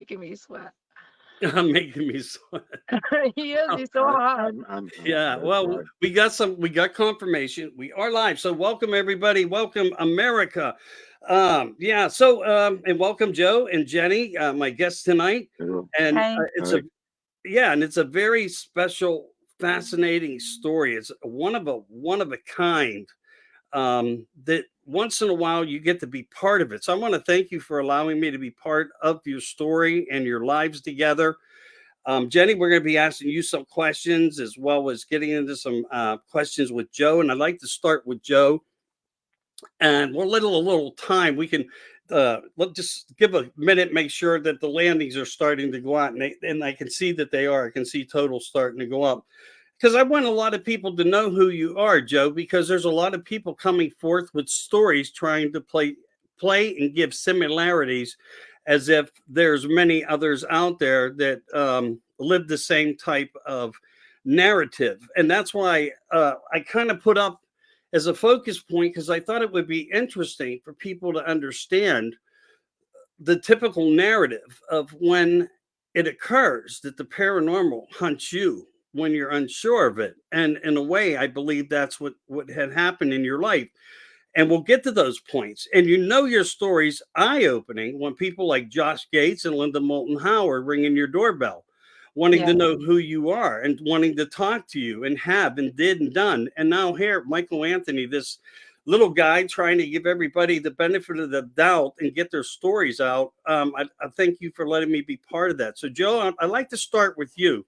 Making me sweat. I'm making me sweat. He is. He's so hot. Yeah, That's well, right. we got confirmation. We are live. So welcome everybody. Welcome America. Yeah, so and welcome Joe and Jenny, my guests tonight. Hello. And Hi. it's Hi. a yeah, and it's a very special, fascinating story. It's one of a kind that once in a while you get to be part of it. So I want to thank you for allowing me to be part of your story and your lives together. Jenny, we're going to be asking you some questions as well as getting into some questions with Joe. And I'd like to start with Joe. And we'll let a little time. We can let just give a minute, make sure that the landings are starting to go out, and I can see that they are. I can see total starting to go up because I want a lot of people to know who you are, Joe. Because there's a lot of people coming forth with stories trying to play and give similarities, as if there's many others out there that live the same type of narrative, and that's why I kind of put up as a focus point because I thought it would be interesting for people to understand the typical narrative of when it occurs that the paranormal hunts you when you're unsure of it. And in a way, I believe that's what had happened in your life. And we'll get to those points. And you know your story's eye-opening when people like Josh Gates and Linda Moulton Howard ring in your doorbell, wanting to Yeah. know who you are and wanting to talk to you and have and did and done. And now here, Michael Anthony, this little guy trying to give everybody the benefit of the doubt and get their stories out. I thank you for letting me be part of that. So, Joe, I'd like to start with you,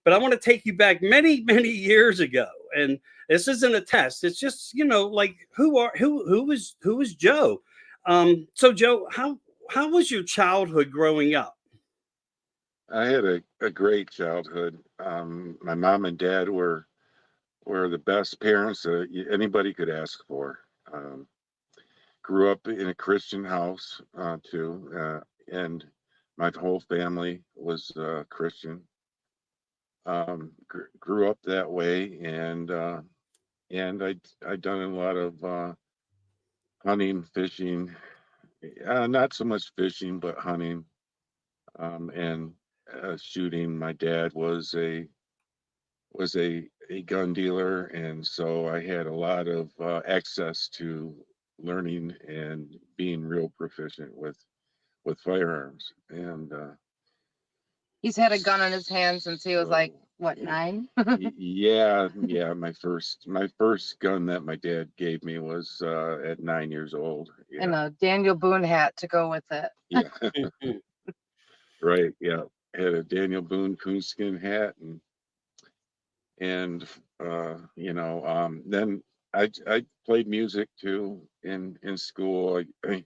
but I want to take you back many, many years ago. And this isn't a test. It's just, like who was Joe? So Joe, how was your childhood growing up? I had a great childhood. My mom and dad were the best parents that anybody could ask for. Um, Grew up in a Christian house too, and my whole family was Christian. Grew up that way, and I done a lot of hunting, fishing. Not so much fishing, but hunting and shooting. My dad was a gun dealer, and so I had a lot of access to learning and being real proficient with firearms. And He's had a gun in his hand since he was like, so what, 9? yeah, my first gun that my dad gave me was at 9 years old. And Yeah, a Daniel Boone hat to go with it. yeah, Mhm. right. Yeah, had a Daniel Boone coonskin hat, and then I played music too in school. I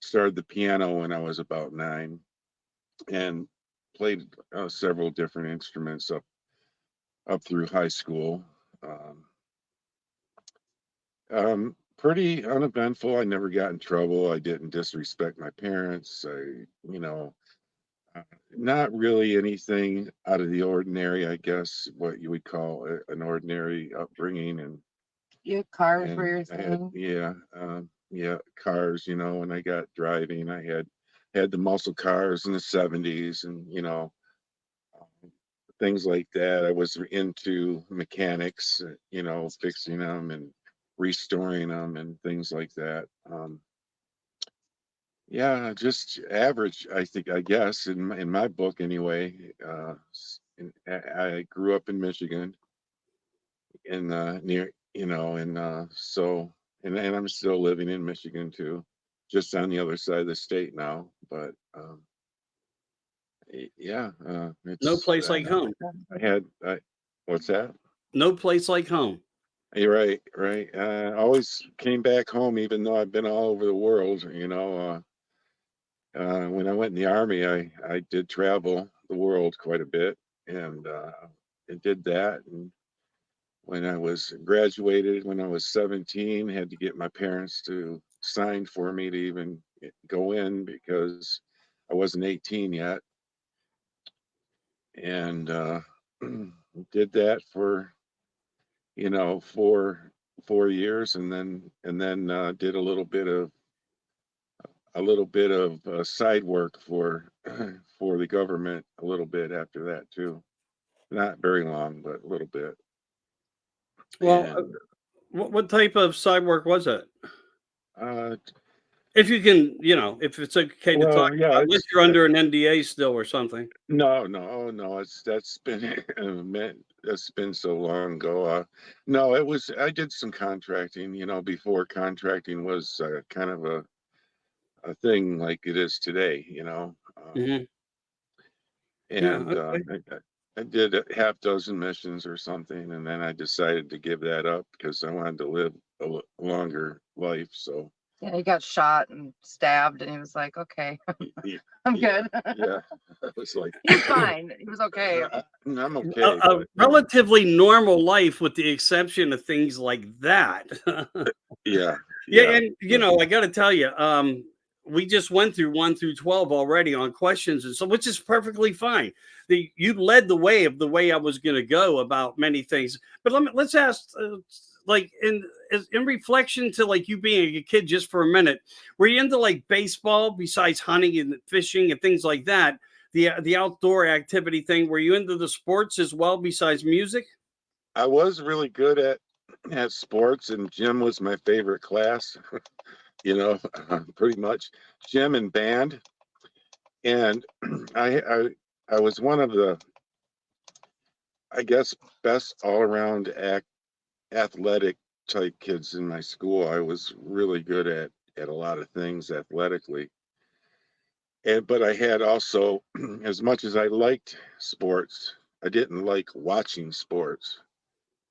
started the piano when I was about 9 and played several different instruments up through high school. um, Pretty uneventful. I never got in trouble. I didn't disrespect my parents. You know uh, Not really anything out of the ordinary, I guess, what you would call an ordinary upbringing. Your cars were And your I had, thing. yeah, cars. When I got driving, I had the muscle cars in the '70s, and things like that. I was into mechanics, fixing them and restoring them and things like that. Yeah, just average, I think, I guess, in my book anyway. I grew up in Michigan, in near, and and I'm still living in Michigan too, just on the other side of the state now. But yeah, No it's place like home. what's that? No place like home. You're right, right. I always came back home, even though I've been all over the world. When I went in the army, I did travel the world quite a bit, and I did that. And when I was graduated, when I was 17, had to get my parents to sign for me to even go in because I wasn't 18 yet, and did that for 4 years, and then did a little bit of a little bit of side work for for the government a little bit after that too. Not very long, but a little bit. Well, And what type of side work was it? uh, If you can, if it's okay to talk well, yeah, about, unless it's you're under an NDA still or something. no. It's that's been that's been so long ago. No, it was. I did some contracting. Before contracting was kind of a thing like it is today. Hmm. Yeah. And Okay. I did a half dozen missions or something, and then I decided to give that up because I wanted to live a longer life. So Yeah, he got shot and stabbed, and he was like, "Okay, yeah, I'm yeah, good." yeah. I was like, He's fine. He was okay. I'm A, okay, a but relatively normal life, with the exception of things like that. yeah, Yeah, yeah, and yeah. I got to tell you, we just went through 1 through 12 already on questions, and so which is perfectly fine. You led the way of the way I was going to go about many things, but let's ask, like in reflection to like you being a kid, just for a minute, were you into like baseball besides hunting and fishing and things like that? The outdoor activity thing. Were you into the sports as well besides music? I was really good at sports, and gym was my favorite class. You know, pretty much gym and band, and I was one of the, I guess, best all around athletic type kids in my school. I was really good at a lot of things athletically. And but I had also, as much as I liked sports, I didn't like watching sports.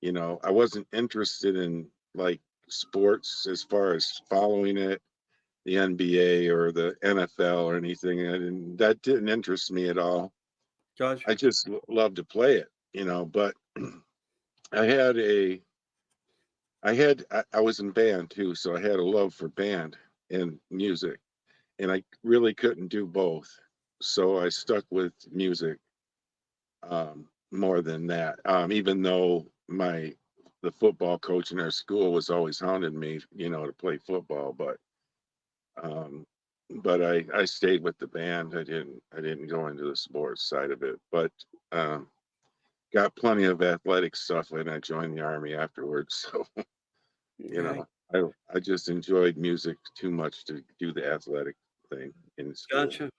I wasn't interested in like sports as far as following it, the NBA or the NFL or anything. That didn't interest me at all. I Gotcha. just loved to play it, but I had a I was in band too, so I had a love for band and music, and I really couldn't do both. So I stuck with music more than that. Even though the football coach in our school was always hounding me, to play football, um, but I stayed with the band. I didn't go into the sports side of it, but um, got plenty of athletic stuff, and I joined the army afterwards. So you Okay. know, I just enjoyed music too much to do the athletic thing in school. Gotcha.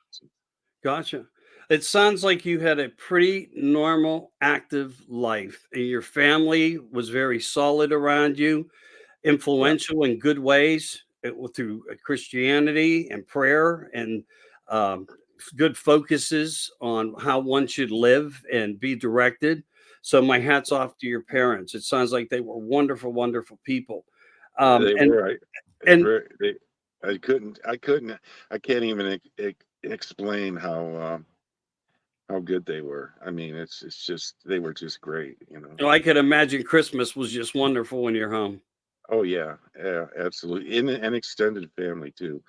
Gotcha. It sounds like you had a pretty normal, active life, and your family was very solid around you, Yeah, influential in good ways, through Christianity and prayer, and um, good focuses on how one should live and be directed. So, my hat's off to your parents. It sounds like they were wonderful, wonderful people. they And were. and They, I can't even explain how good they were. I mean, it's just they were just great. I could imagine Christmas was just wonderful in your home. Oh yeah, yeah, absolutely. In an extended family too,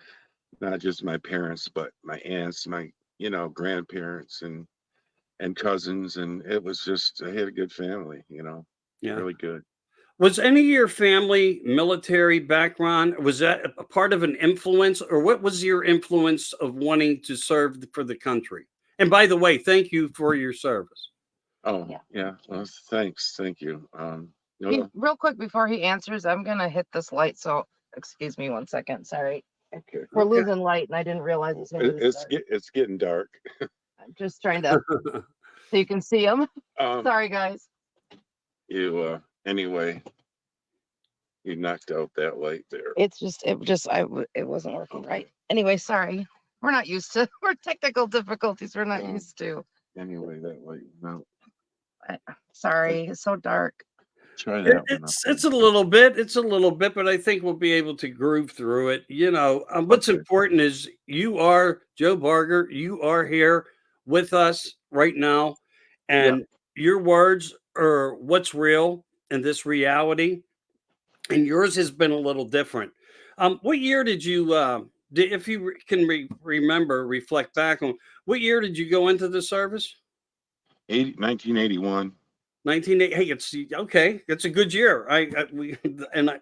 not just my parents, but my aunts, my grandparents and cousins, and it was just I had a good family, Yeah. really good. Was any of your family military background? Was that a part of an influence, or what was your influence of wanting to serve for the country? And by the way, thank you for your service. Oh Yeah. yeah, well, thanks, thank you. Hey, No, real quick before he answers, I'm gonna hit this light. So excuse me 1 second. Sorry, okay, we're okay. losing light, and I didn't realize it's gonna be this dark. It's getting dark. I'm just trying to so you can see him. Um, Sorry, guys. anyway, you knocked out that light there. It wasn't working right. Anyway, sorry. We're not used to we're technical difficulties we're not Um, used to. Anyway, that light went out. Sorry, it's so dark. Try that one up It's there. a little bit, but I think we'll be able to groove through it. What's Okay. important is you are Joe Barger. You are here with us right now, Yeah. and your words are what's real in this reality, and yours has been a little different. What year did you, if you can remember, reflect back on what year did you go into the service? 1981. 1980. Hey, it's okay. It's a good year.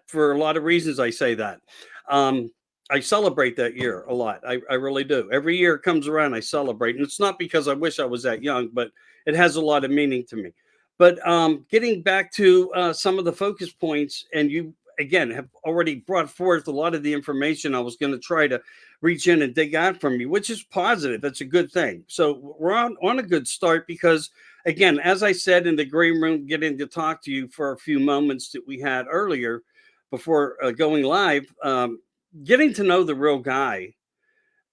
For a lot of reasons I say that. Um, I celebrate that year a lot. I really do. Every year it comes around, I celebrate. And it's not because I wish I was that young, but it has a lot of meaning to me. But getting back to some of the focus points, and you again have already brought forth a lot of the information I was going to try to reach in and dig out from you, which is positive. That's a good thing. So we're on a good start because, again, as I said in the green room, getting to talk to you for a few moments that we had earlier before going live. Getting to know the real guy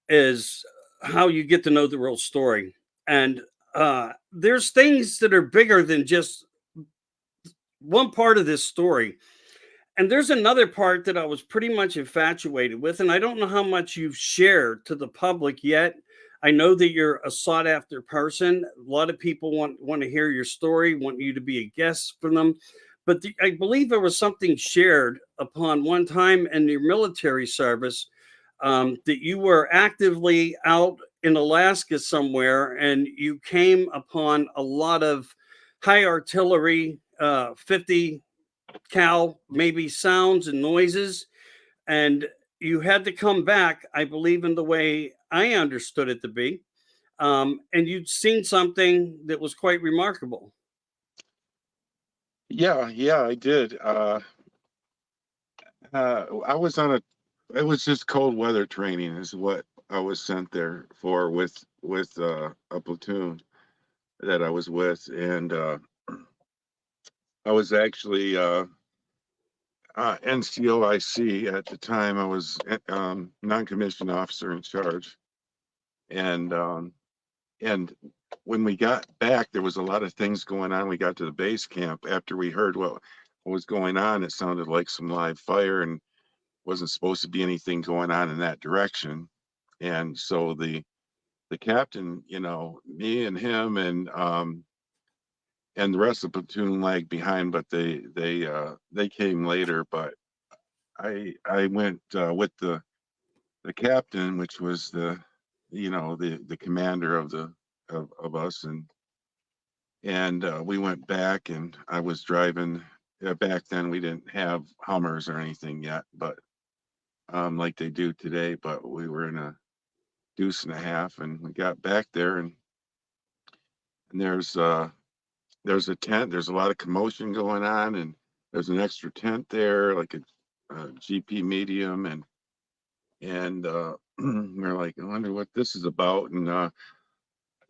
is how you get to know the real story. And there's things that are bigger than just one part of this story. And there's another part that I was pretty much infatuated with. And I don't know how much you've shared to the public yet. I know that you're a sought after person. A lot of people want to hear your story, want you to be a guest for them. But I believe there was something shared upon one time in your military service, that you were actively out in Alaska somewhere and you came upon a lot of high artillery, 50 cal, maybe sounds and noises. And you had to come back, I believe, in the way I understood it to be. And you'd seen something that was quite remarkable. Yeah, I did. I was on a, it was just cold weather training is what I was sent there for with a platoon that I was with, and I was actually NCOIC at the time. I was non-commissioned officer in charge, and and when we got back, there was a lot of things going on. We got to the base camp after we heard what was going on. It sounded like some live fire, and wasn't supposed to be anything going on in that direction. And so the captain, me and him and the rest of the platoon lagged behind, but they came later. But I went with the captain, which was the commander of us, and we went back, and I was driving. Back then we didn't have Hummers or anything yet, but like they do today. But we were in a deuce and a half, and we got back there, and there's a tent. There's a lot of commotion going on, and there's an extra tent there, like a GP medium, and we're like, I wonder what this is about. And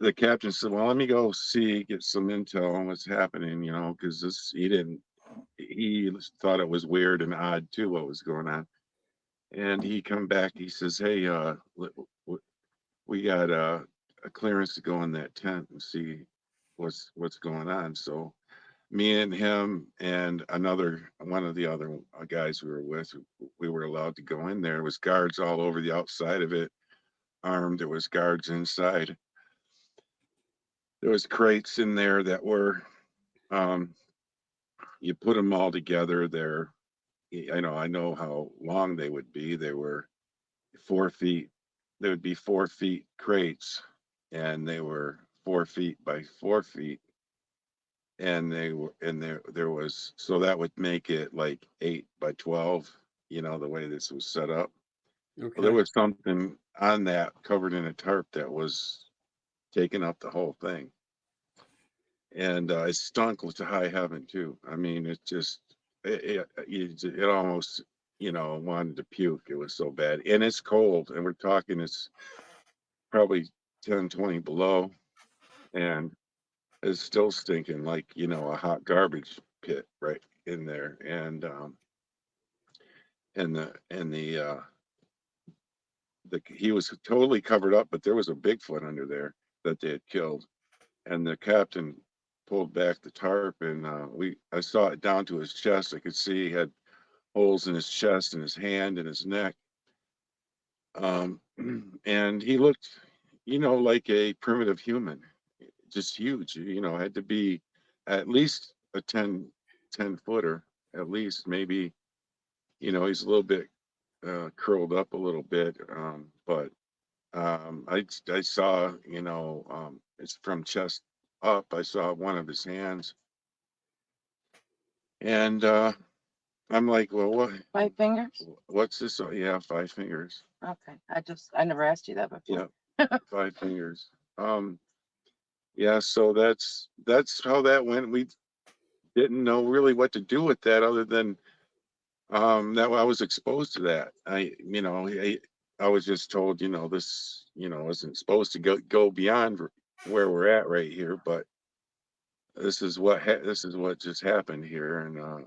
the captain said, well, let me go see, get some intel on what's happening, because he thought it was weird and odd too what was going on. And he come back, he says, hey, we got a clearance to go in that tent and see what's going on. So me and him and one of the other guys we were with, we were allowed to go in there. There was guards all over the outside of it, armed. There was guards inside. There was crates in there that were, you put them all together. I know how long they would be. They were 4 feet. There would be 4 feet crates, and they were 4 feet by 4 feet, and there was, so that would make it like 8 by 12. The way this was set up. Well, there Okay. was something on that covered in a tarp that was taking up the whole thing, and it stunk to high heaven too. I mean, it just it almost wanted to puke. It was so bad, and it's cold, and we're talking it's probably 10, 20 below, and it's still stinking like a hot garbage pit right in there. And he was totally covered up, but there was a Bigfoot under there that they had killed, and the captain pulled back the tarp, and I saw it down to his chest. I could see he had holes in his chest and his hand and his neck. And he looked like a primitive human, just huge. Had to be at least a 10 footer, at least. Maybe he's a little bit curled up a little bit, but I saw, it's from chest up. I saw one of his hands, and I'm like, well, what, 5 fingers? what's this? Oh, yeah, 5 fingers. Okay, I never asked you that before. Yeah, 5 fingers. Yeah, so that's how that went. We didn't know really what to do with that other than that I was exposed to that. I was just told, this, isn't supposed to go beyond where we're at right here, but this is what just happened here, and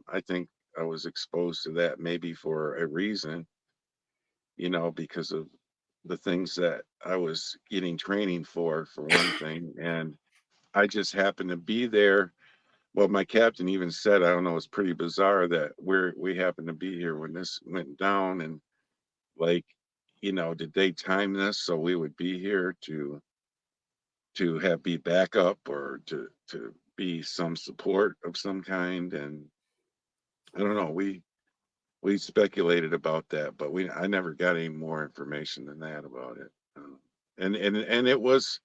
I think I was exposed to that maybe for a reason, because of the things that I was getting training for one thing, and I just happened to be there. Well, my captain even said, I don't know, it's pretty bizarre that we happened to be here when this went down, and like, did they time this so we would be here to have be backup or to be some support of some kind? And I don't know, we speculated about that, but I never got any more information than that about it. And it was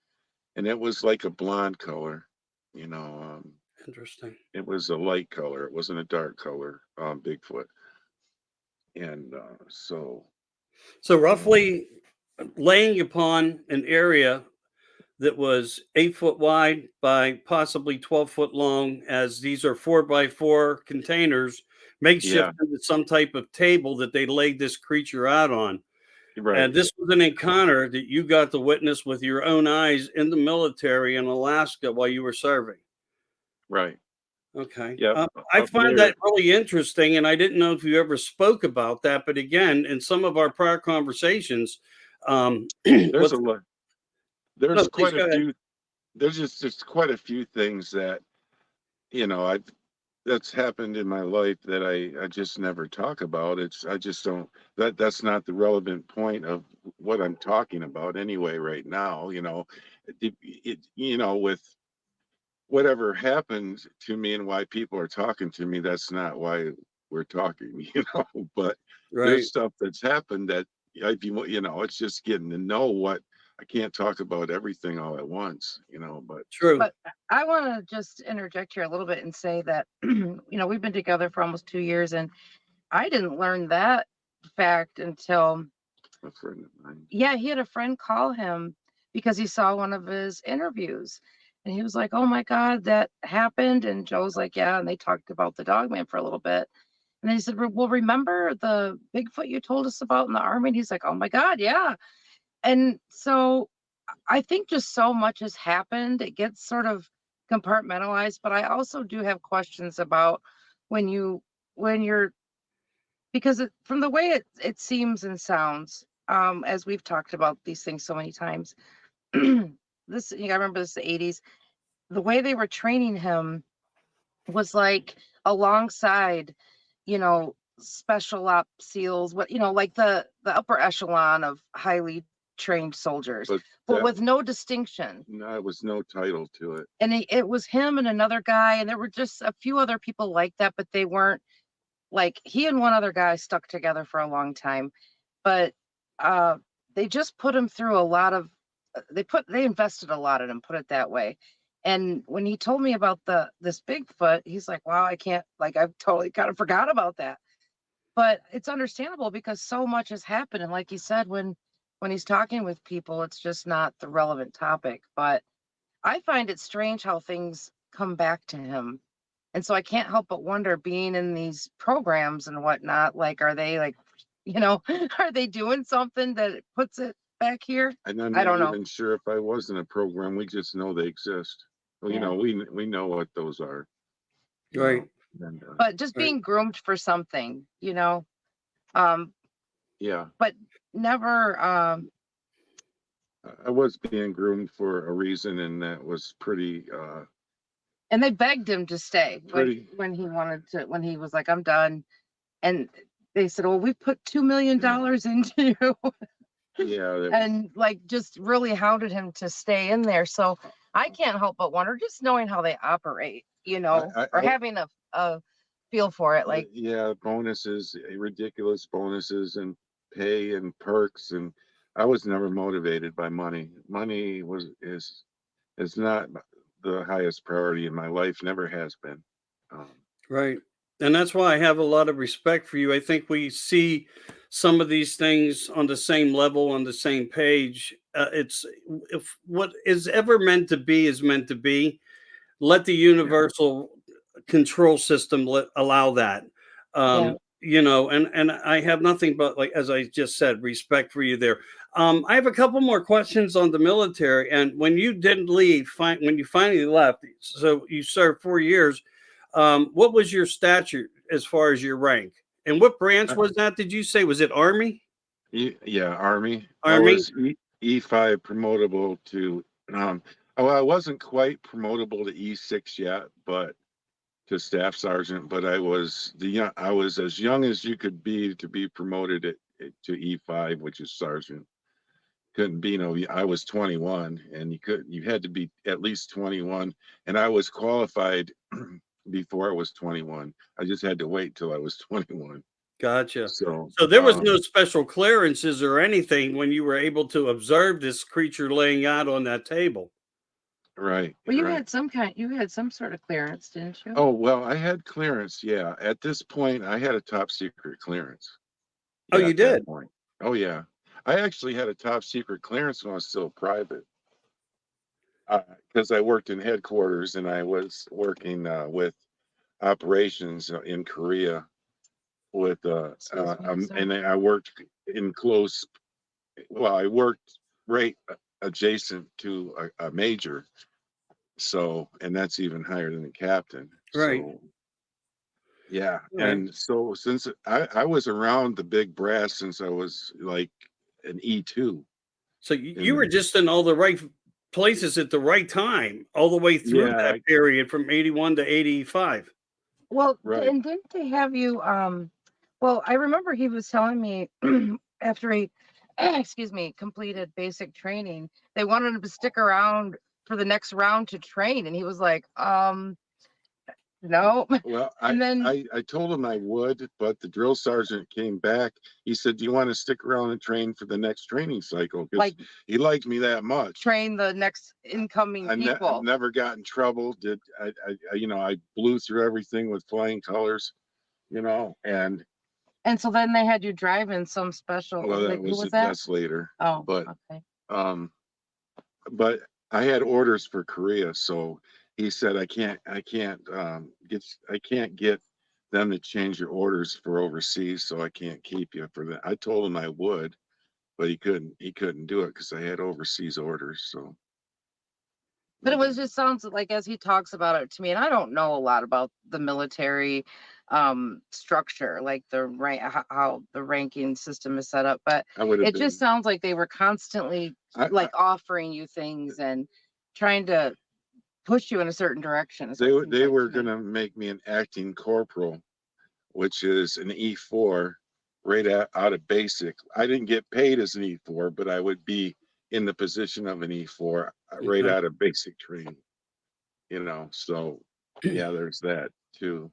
like a blonde color, you know. Interesting. It was a light color. It wasn't a dark color. Bigfoot, and So roughly laying upon an area that was 8 foot wide by possibly 12 foot long, as these are 4x4 containers, makeshift yeah, into some type of table that they laid this creature out on. right, And this was an encounter that you got to witness with your own eyes in the military in Alaska while you were serving. right. Okay. Yep, I up find there. that really interesting. And I didn't know if you ever spoke about that. But again, in some of our prior conversations, There's with a lot. no, There's please quite a go ahead. few. There's just quite a few things that I that's happened in my life that I just never talk about. I just don't, that's not the relevant point of what I'm talking about anyway right now. With whatever happened to me and why people are talking to me, that's not why we're talking. But there's Right. stuff that's happened that it's just getting to know what I can't talk about everything all at once, but True. But I want to just interject here a little bit and say that, we've been together for almost 2 years, and I didn't learn that fact until, a friend of mine. yeah, he had a friend call him because he saw one of his interviews. And he was like, oh my God, that happened. And Joe's like, yeah. And they talked about the Dogman for a little bit. And then he said, well, remember the Bigfoot you told us about in the Army? And he's like, oh my God, yeah. And so I think just so much has happened. It gets sort of compartmentalized, but I also do have questions about when you're, because from the way it seems and sounds, as we've talked about these things so many times, I remember this the 80s. The way they were training him was like alongside, special op SEALs, like the upper echelon of highly trained soldiers, But but that with no distinction. no, was no title to it. And it was him and another guy, and there were just a few other people like that, but they weren't like he and one other guy stuck together for a long time. But uh, they just put him through a lot of. They invested a lot in him, put it that way. And when he told me about this Bigfoot, he's like, "Wow, I can't like I've totally kind of forgot about that." But it's understandable because so much has happened, and like you said, when he's talking with people, it's just not the relevant topic. But I find it strange how things come back to him. And so I can't help but wonder, being in these programs and whatnot, like, are they like, are they doing something that it puts it back here? And I'm I not don't know. even sure if I was in a program. We just know they exist. Well, Yeah. we know what those are. You Right. know, and But just Right. being groomed for something, um, yeah, but never, I was being groomed for a reason, and that was pretty, and they begged him to stay when pretty. when he was like, I'm done. And they said, well, we put $2 million into you. Yeah, that was. And like just really hounded him to stay in there. So I can't help but wonder, just knowing how they operate, or I having a feel for it. Like, yeah, bonuses, ridiculous bonuses, and pay and perks, and I was never motivated by money. Money is not the highest priority in my life. Never has been. Um, Right. And that's why I have a lot of respect for you. I think we see some of these things on the same level, on the same page. It's if what is ever meant to be is meant to be. Let the Yeah. universal control system allow that. Yeah. And I have nothing but, like as I just said, respect for you there. I have a couple more questions on the military. And when you didn't leave, when you finally left, so you served 4 years. What was your stature as far as your rank? And what branch Uh, was that? Did you say, was it Army? yeah, Army. I Army. was E5 promotable to, um, oh, I wasn't quite promotable to E6 yet, but to staff sergeant, but I was as young as you could be to be promoted to E5, which is sergeant. Couldn't be no, I was 21 and you had to be at least 21. And I was qualified before I was 21. I just had to wait till I was 21. Gotcha. So, So there was no special clearances or anything when you were able to observe this creature laying out on that table. right. Well, you Right. had some sort of clearance, didn't you? Oh, well, I had clearance. Yeah. At this point, I had a top secret clearance. Oh, Yeah, you at that did? point. Oh, yeah. I actually had a top secret clearance when I was still private. Because I worked in headquarters and I was working with operations in Korea with Excuse me, sorry. and I worked in close. Well, I worked right adjacent to a major, so and that's even higher than a captain. Right. So yeah, Right. and so since I was around the big brass since I was like an E2 So in you were the just in all the right places at the right time, all the way through yeah, that period from 81 to 85. Well, right. and didn't they have you, well, I remember he was telling me after he, excuse me, completed basic training, they wanted him to stick around for the next round to train. And he was like, no. Well, And then I told him I would, but the drill sergeant came back. He said, "Do you want to stick around and train for the next training cycle?" Because like he liked me that much. train the next incoming I've people. never got in trouble. I blew through everything with flying colors, and And so then they had you drive in some special, well, who was that? that's later. Oh, But okay. um, but I had orders for Korea, so he said I can't get them to change your orders for overseas, so I can't keep you for that. I told him I would, but he couldn't do it because I had overseas orders. So But it was just sounds like as he talks about it to me, and I don't know a lot about the military structure, like the rank, how the ranking system is set up, but I would have it just been. sounds like they were constantly I like offering you things and trying to push you in a certain direction is what it seems they like were to me. gonna make me an acting corporal, which is an E4 out of basic. I didn't get paid as an E4, but I would be in the position of an E4 right Okay. out of basic training. So yeah, there's that too.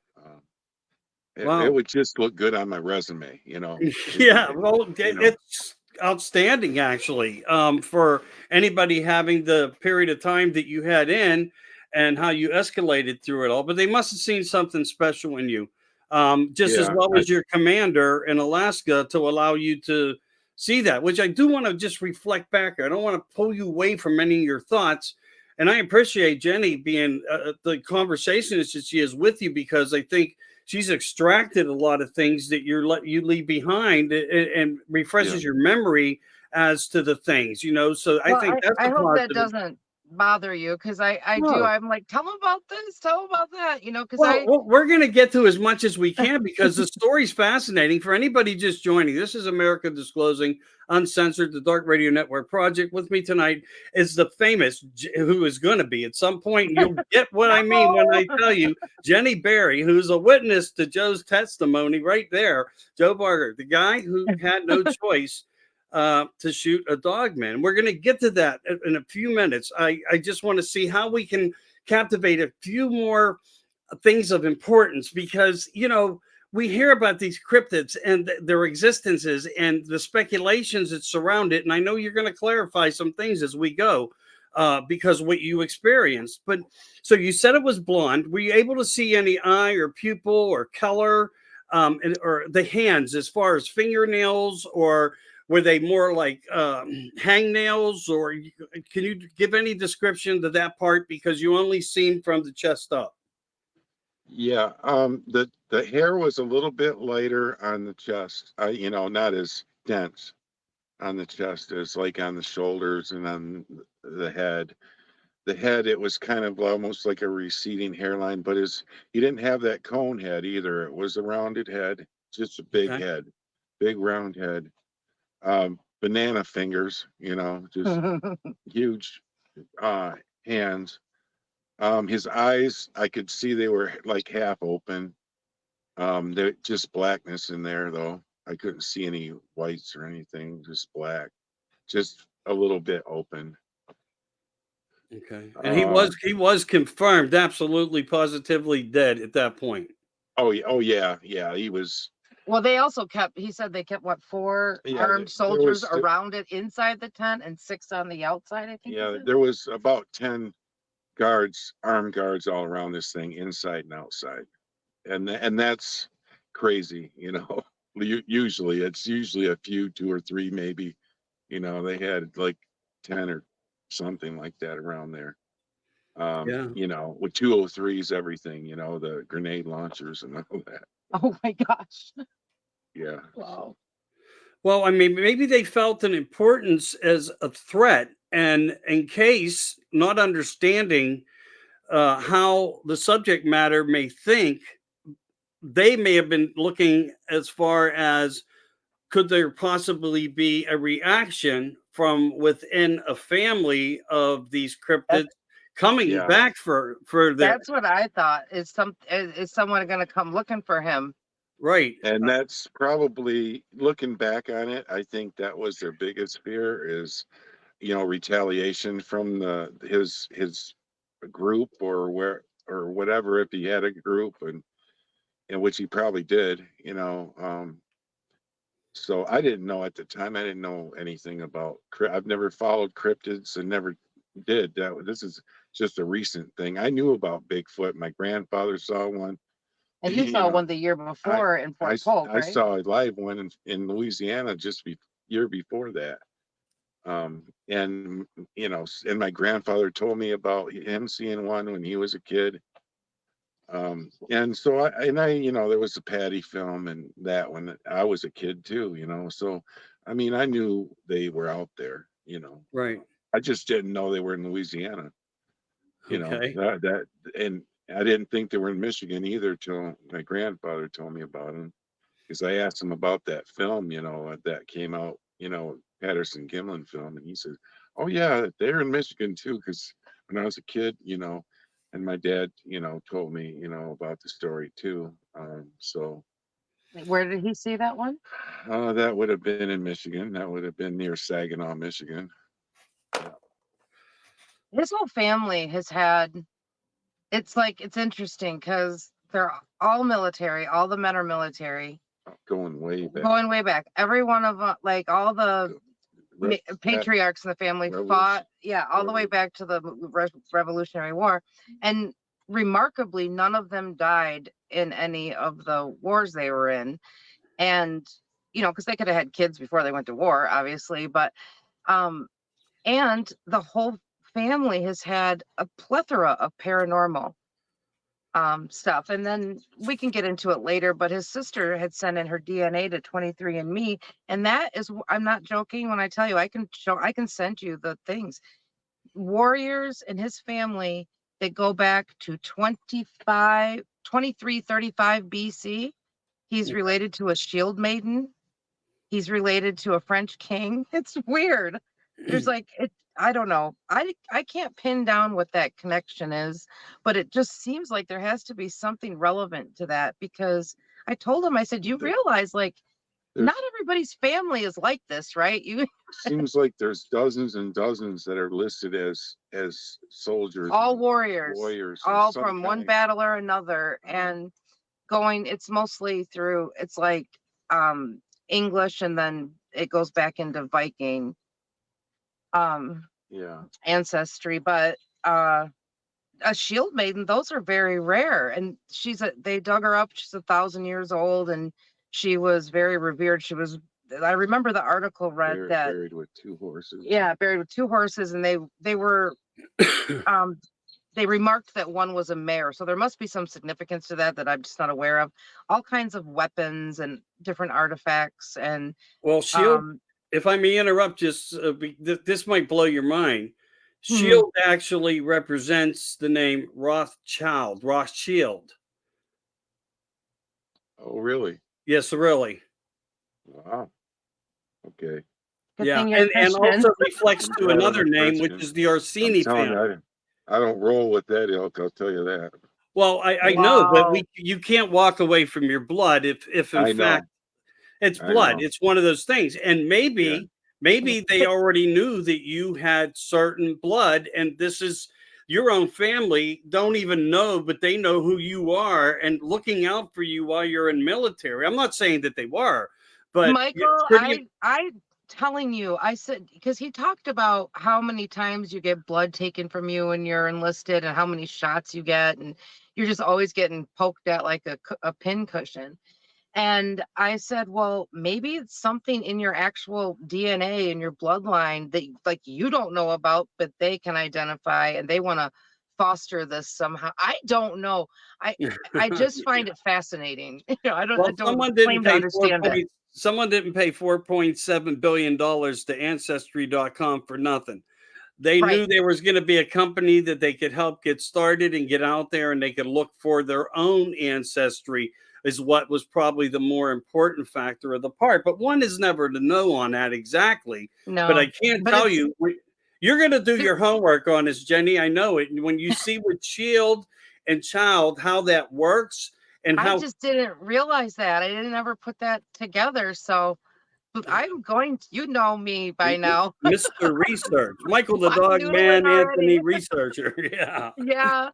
It Wow. would just look good on my resume, Yeah, well, you know, it's outstanding actually, for anybody having the period of time that you had in and how you escalated through it all. But they must have seen something special in you, just as yeah, well as your commander in Alaska to allow you to see that, which I do want to just reflect back. I don't want to pull you away from any of your thoughts. And I appreciate Jenny being the conversation that she is with you, because I think she's extracted a lot of things that you leave behind, and yeah. refreshes your memory as to the things. So I Well, think that's I a hope that positive. doesn't bother you because No. I'm like, tell them about this, tell them about that, because Well, we're going to get to as much as we can because the story's fascinating for anybody just joining. This is America Disclosing Uncensored, the Dark Radio Network project. With me tonight is the famous, who is going to be at some point, and you'll get what I mean when I no. tell you, Jenny Berry, who's a witness to Joe's testimony right there. Joe Barger, the guy who had no choice to shoot a dogman. We're going to get to that in a few minutes. I just want to see how we can captivate a few more things of importance, because we hear about these cryptids and their existences and the speculations that surround it, and I know you're going to clarify some things as we go. because of what you experienced. But so you said it was blonde. Were you able to see any eye or pupil or color, or the hands as far as fingernails, or were they more like hangnails? Or can you give any description to that part, because you only seen from the chest up? Yeah, the hair was a little bit lighter on the chest. Not as dense on the chest as like on the shoulders and on the head. The head, it was kind of almost like a receding hairline, but he didn't have that cone head either. It was a rounded head, just a big Okay. head, big round head. Banana fingers, just huge hands. His eyes, I could see they were like half open. There just blackness in there though. I couldn't see any whites or anything, just black, just a little bit open. Okay. And he was confirmed absolutely positively dead at that point. Oh yeah, yeah. He was. Well, he said they kept what, four Yeah, armed there soldiers was. around it inside the tent and 6 on the outside, I think he Yeah, said. there was about 10 guards, armed guards, all around this thing, inside and outside, and that's crazy. Usually it's usually a few, 2 or 3 maybe. They had like 10 or something like that around there. Yeah. With 203s, everything, the grenade launchers and all that. Oh my gosh. Yeah. Wow. Well, I mean, maybe they felt an importance as a threat, and in case not understanding how the subject matter may think, they may have been looking as far as, could there possibly be a reaction from within a family of these cryptids That's coming Yeah. back for their that's what I thought. Is someone going to come looking for him? right? And that's probably, looking back on it, I think that was their biggest fear is, retaliation from his group or whatever, if he had a group, and in which he probably did. So I didn't know at the time. I didn't know anything about. I've never followed cryptids and never did that. This is just a recent thing. I knew about Bigfoot. My grandfather saw one. And you saw one the year I before in I Fort Polk, I right? saw a live one in Louisiana just year before that. And and my grandfather told me about him seeing one when he was a kid. And so there was a Patty film and that when I was a kid too, so I mean, I knew they were out there, Right. I just didn't know they were in Louisiana, Okay. and I didn't think they were in Michigan either till my grandfather told me about them, because I asked him about that film, that came out, Patterson Gimlin film, and he said, "Oh yeah, they're in Michigan too." Because when I was a kid, and my dad, told me, about the story too. So Where did he see that one? that would have been in Michigan. That would have been near Saginaw, Michigan. His whole family has had, it's interesting because they're all military. All the men are military, Going way back. going way back. Every one of them, like all the patriarchs in the family fought, all the way back to the Revolutionary War. And remarkably, none of them died in any of the wars they were in. And, because they could have had kids before they went to war, obviously. But, and the whole family has had a plethora of paranormal stuff. And then we can get into it later, but his sister had sent in her DNA to 23andMe, and that is, I'm not joking when I tell you, I can send you the things. Warriors in his family that go back to 2335 BC. He's related to a shield maiden. He's related to a French king. It's weird. There's like it. I don't know. I can't pin down what that connection is, but it just seems like there has to be something relevant to that, because I told him, I said, you realize like not everybody's family is like this, right? You Seems like there's dozens and dozens that are listed as soldiers, all warriors, all from one battle or another, and it's mostly through, it's like English, and then it goes back into Viking. Yeah. ancestry, but a shield maiden, those are very rare. And they dug her up. She's 1,000 years old, and she was very revered. I remember the article read that, Buried with 2 horses. yeah, buried with 2 horses, and they were um they remarked that one was a mare. So there must be some significance to that I'm just not aware of. All kinds of weapons and different artifacts. And Well, Shield, um if I may interrupt, just this might blow your mind. mhm. Shield actually represents the name Rothschild. Oh, really? Yes, really. Wow. Okay. Good Yeah, thing you're and Christian. also reflects I'm to glad I'm another a name, which Christian. is the I'm Orsini telling family. you, I don't roll with that ilk, I'll tell you that. Well, I know, but Wow. you can't walk away from your blood if in I fact know. it's I blood. know. It's one of those things. And Yeah. maybe they already knew that you had certain blood, and this is your own family don't even know, but they know who you are and looking out for you while you're in military. I'm not saying that they were, but it's Michael, pretty. I telling you, I said, because he talked about how many times you get blood taken from you when you're enlisted and how many shots you get, and you're just always getting poked at like a pin cushion. And I said, well, maybe it's something in your actual DNA in your bloodline that like you don't know about, but they can identify, and they want to foster this somehow. I don't know. I just find it fascinating. I Well, don't claim to understand it. someone didn't pay $4.7 billion to Ancestry.com for nothing. They Right. knew there was going to be a company that they could help get started and get out there, and they could look for their own ancestry is what was probably the more important factor of the part. But one is never to know on that exactly. But I No, can't but tell it's you. You're going to do there. your homework on this, Jenny. I know it. And when you see with Shield and Child how that works and I how just didn't realize that. I didn't ever put that together. So but I'm going to, you know me by now. Mr. Research, Michael the I'm Dog Googling Man, Anthony already. Researcher. Yeah. Yeah.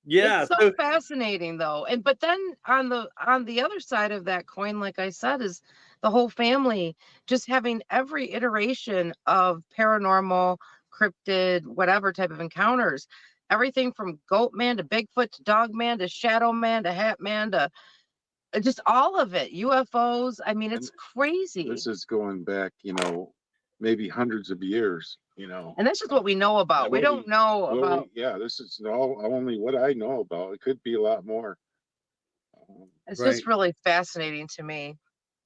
Yeah. It's so So fascinating though. And but then on the other side of that coin, like I said, is the whole family just having every iteration of paranormal, cryptid, whatever type of encounters. Everything from goat man to Bigfoot to dog man to shadow man to hat man to just all of it. UFOs. I mean, And it's crazy. this is going back, maybe hundreds of years, And that's just what we know about. We don't know about, yeah, this is all only what I know about. It could be a lot more. Um, it's right. just really fascinating to me.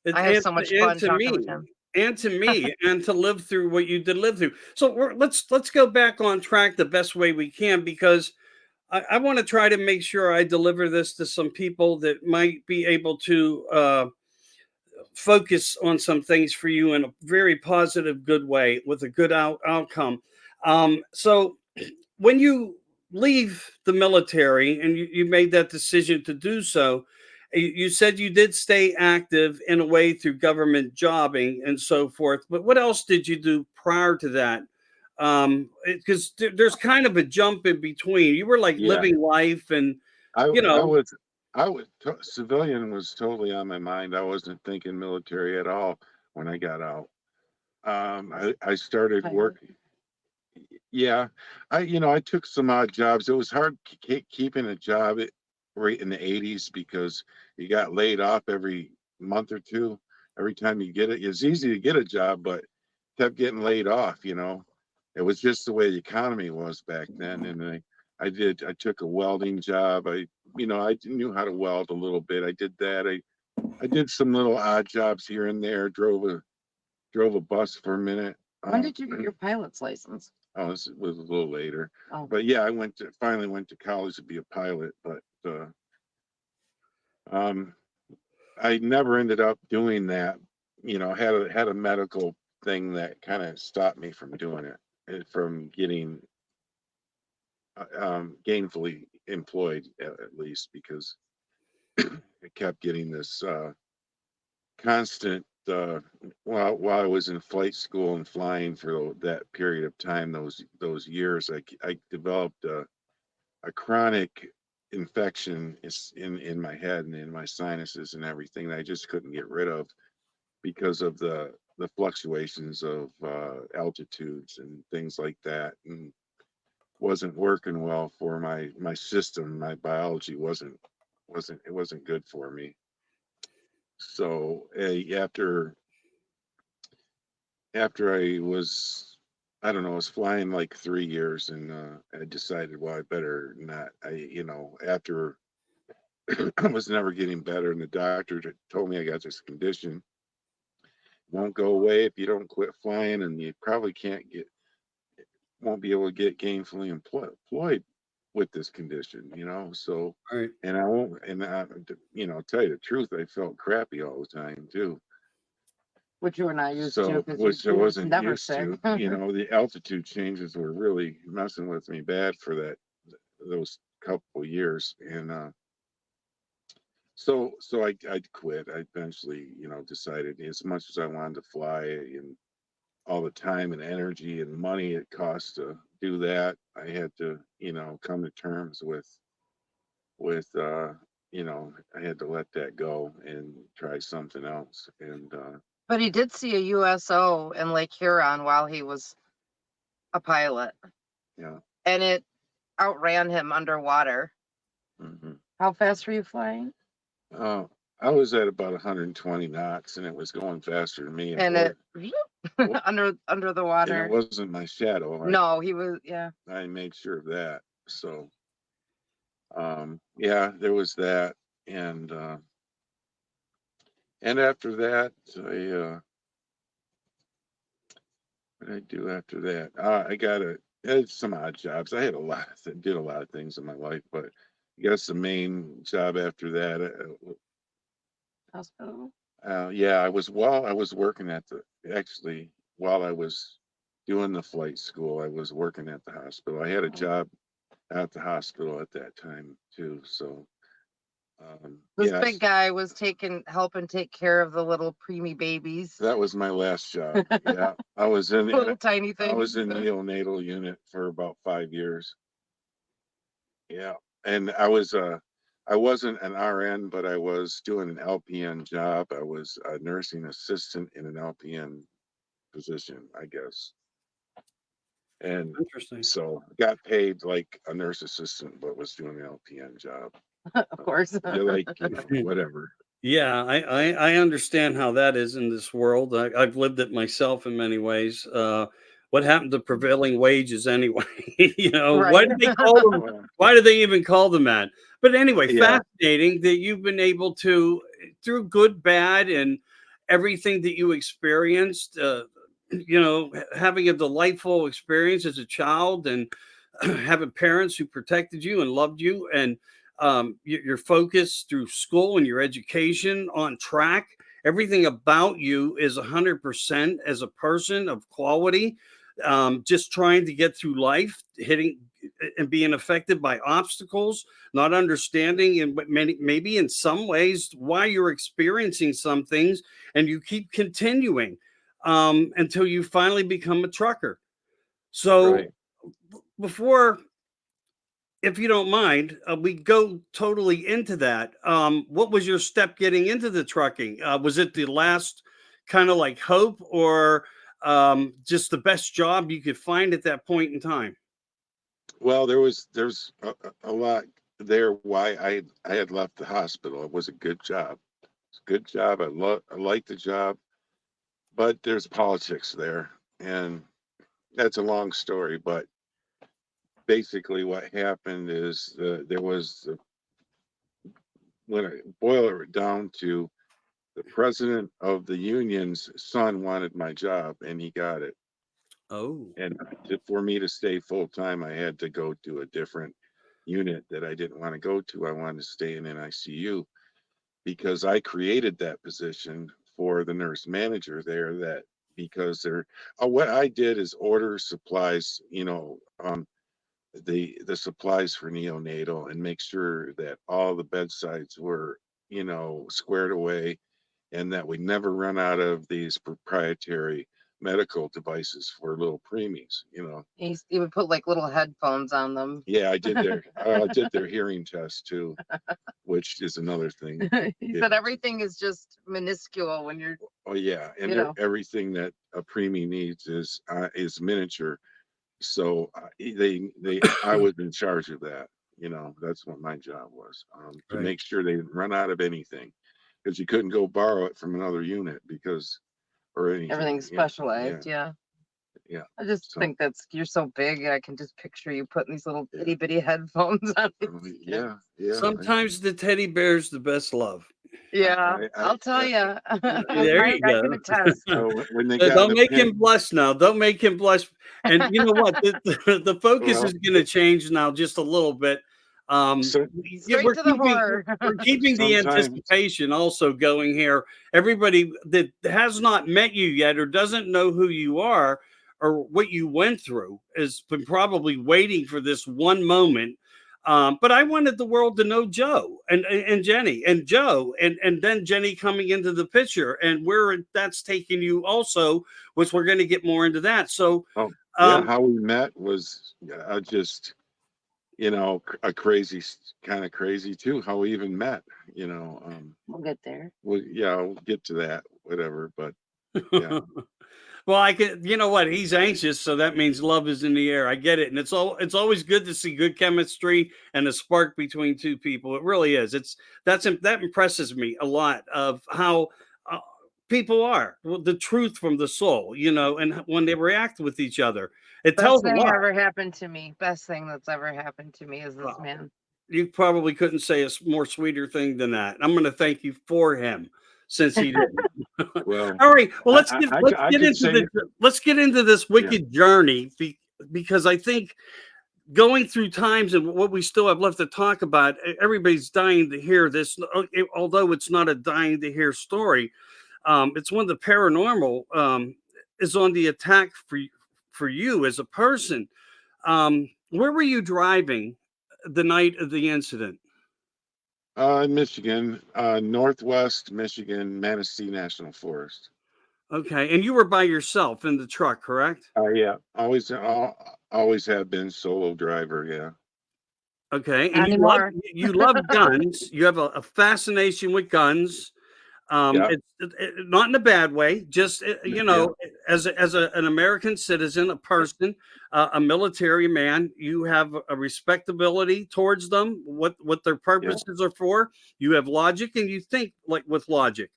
It, I have so much and fun to talking me, with him. and to live through what you did live through. So let's go back on track the best way we can, because I want to try to make sure I deliver this to some people that might be able to focus on some things for you in a very positive, good way with a good outcome. So when you leave the military and you made that decision to do so, you said you did stay active in a way through government jobbing and so forth. But what else did you do prior to that? Because there's kind of a jump in between. You were like yeah, living life, and I you I know, was civilian was totally on my mind. I wasn't thinking military at all when I got out. I started Pilot. working. Yeah, I took some odd jobs. It was hard keeping a job right in the 80s because you got laid off every month or two. Every time you get it, it's easy to get a job, but kept getting laid off. It was just the way the economy was back then. And I took a welding job. I knew how to weld a little bit. I did that. I did some little odd jobs here and there. Drove a bus for a minute. When did you get your pilot's license? Oh, this was a little later. Oh, But yeah, finally went to college to be a pilot, but um I never ended up doing that. Had a medical thing that kind of stopped me from doing it, from getting gainfully employed at least, because I kept getting this constant while I was in flight school and flying for that period of time, those years, I developed a chronic infection is in my head and in my sinuses and everything that I just couldn't get rid of because of the the fluctuations of altitudes and things like that, and wasn't working well for my system. My biology wasn't good for me. So after I was, I don't know, I was flying like 3 years, and I decided, well, I better not. After I was never getting better, and the doctor told me I got this condition, won't go away if you don't quit flying, and you probably won't be able to get gainfully employed with this condition, So, Right. and I won't, and tell you the truth, I felt crappy all the time too. Which you were not used to, So, because which I you were wasn't never used sick. to. The altitude changes were really messing with me bad for those couple years, and so I quit. I eventually, decided, as much as I wanted to fly, and all the time and energy and money it costs to do that, I had to, come to terms with I had to let that go and try something else. And But he did see a USO in Lake Huron while he was a pilot, yeah. and it outran him underwater. hmm How fast were you flying? Uh, I was at about 120 knots, and it was going faster than me. And it Wa- under the and it water. wasn't my shadow. No, he was, yeah. I made sure of that. So, yeah, there was that, and after that, what did I do after that? I had some odd jobs. I had did a lot of things in my life, but I guess the main job after that, Hospital. yeah, while I was working actually, while I was doing the flight school, I was working at the hospital. I had a job at the hospital at that time too. So, This yes, big guy was helping take care of the little preemie babies. that was my last job. Yeah, I was in Little tiny I things. was in the neonatal unit for about 5 years. Yeah, and I wasn't an RN, but I was doing an LPN job. I was a nursing assistant in an LPN position, I guess. And Interesting. so got paid like a nurse assistant, but was doing an LPN job. Of course. Whatever. Yeah, I understand how that is in this world. I've lived it myself in many ways. What happened to prevailing wages anyway? Why Right. do they call them? Well, Why do they even call them that? But anyway, yeah, fascinating that you've been able to, through good, bad, and everything that you experienced, having a delightful experience as a child, and having parents who protected you and loved you, and your focus through school and your education on track. Everything about you is 100% as a person of quality, just trying to get through life, hitting and being affected by obstacles, not understanding, and maybe in some ways why you're experiencing some things, and you keep continuing until you finally become a trucker. So right. before, if you don't mind, we go totally into that. What was your step getting into the trucking? Was it the last kind of like hope, or just the best job you could find at that point in time? Well, there's a lot there why I had left the hospital. It was a good job. It's a good job. I liked the job, but there's politics there, and that's a long story. But basically, what happened is there was when I boil it down to, the president of the union's son wanted my job, and he got it. Oh, And for me to stay full time, I had to go to a different unit that I didn't want to go to. I wanted to stay in NICU because I created that position for the nurse manager there. That because what I did is order supplies, the supplies for neonatal, and make sure that all the bedsides were, squared away, and that we never run out of these proprietary medical devices for little preemies, He would put like little headphones on them. Yeah, I did their hearing test too, which is another thing. He Yeah. said everything is just minuscule when you're, Oh yeah, and everything that a preemie needs is miniature. So I was in charge of that. That's what my job was, to Right. make sure they didn't run out of anything, because you couldn't go borrow it from another unit or anything. everything's specialized. Yeah. Yeah. I just So, think you're so big. I can just picture you putting these little itty bitty headphones on. yeah. Sometimes the teddy bear's the best love. Yeah, I'll tell you. There you I go. can attest. When they got Don't in make the him blush now. Don't make him blush. And you know what? The focus Well, is going to change now just a little bit. So- Straight to the horror. We're keeping the Sometimes- anticipation also going here. Everybody that has not met you yet or doesn't know who you are or what you went through has been probably waiting for this one moment. But I wanted the world to know Joe and Jenny and Joe and then Jenny coming into the picture and where that's taking you also, which we're going to get more into that. So how we met was just a kind of crazy too. How we even met, We'll get there. well, yeah, we'll get to that, whatever. But yeah. Well, I can, you know what? He's anxious, so that means love is in the air. I get it, and it's always good to see good chemistry and a spark between two people. It really is. That impresses me a lot of how people are, the truth from the soul, and when they react with each other, it tells Best a thing lot. ever happened to me. Best thing that's ever happened to me is this Wow. man. You probably couldn't say a more sweeter thing than that. I'm going to thank you for him since he didn't. Well, All right. Well, let's I get into this wicked journey because I think going through times and what we still have left to talk about, everybody's dying to hear this, although it's not a dying to hear story. It's one of the paranormal is on the attack for you as a person. Where were you driving the night of the incident? in Michigan, Northwest Michigan, Manistee National Forest. Okay, and you were by yourself in the truck, correct? Yeah, always have been solo driver. Yeah. Okay, Not and anymore. you love guns. You have a fascination with guns. Yeah. It's not in a bad way. Just Yeah. as an American citizen, a person, a military man, you have a respectability towards them. What their purposes are for. You have logic, and you think like with logic.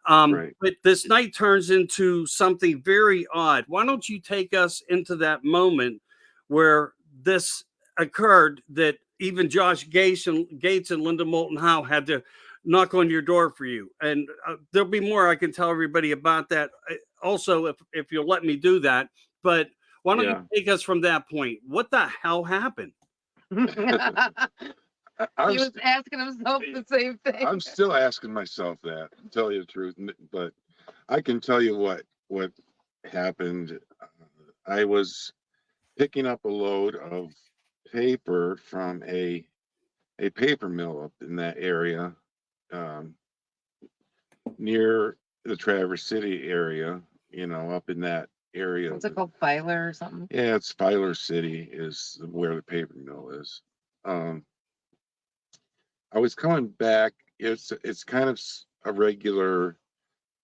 Right. But this night turns into something very odd. Why don't you take us into that moment where this occurred? That even Josh Gates and Linda Moulton Howe had to knock on your door for you, and there'll be more I can tell everybody about that also if you'll let me do that. But why don't you take us from that point? What the hell happened? He was asking himself the same thing. I'm still asking myself that, to tell you the truth, but I can tell you what happened. I was picking up a load of paper from a paper mill up in that area, near the Traverse City area, up in that area. What's it called? Filer or something? Yeah, it's Filer City is where the paper mill is. I was coming back. It's kind of a regular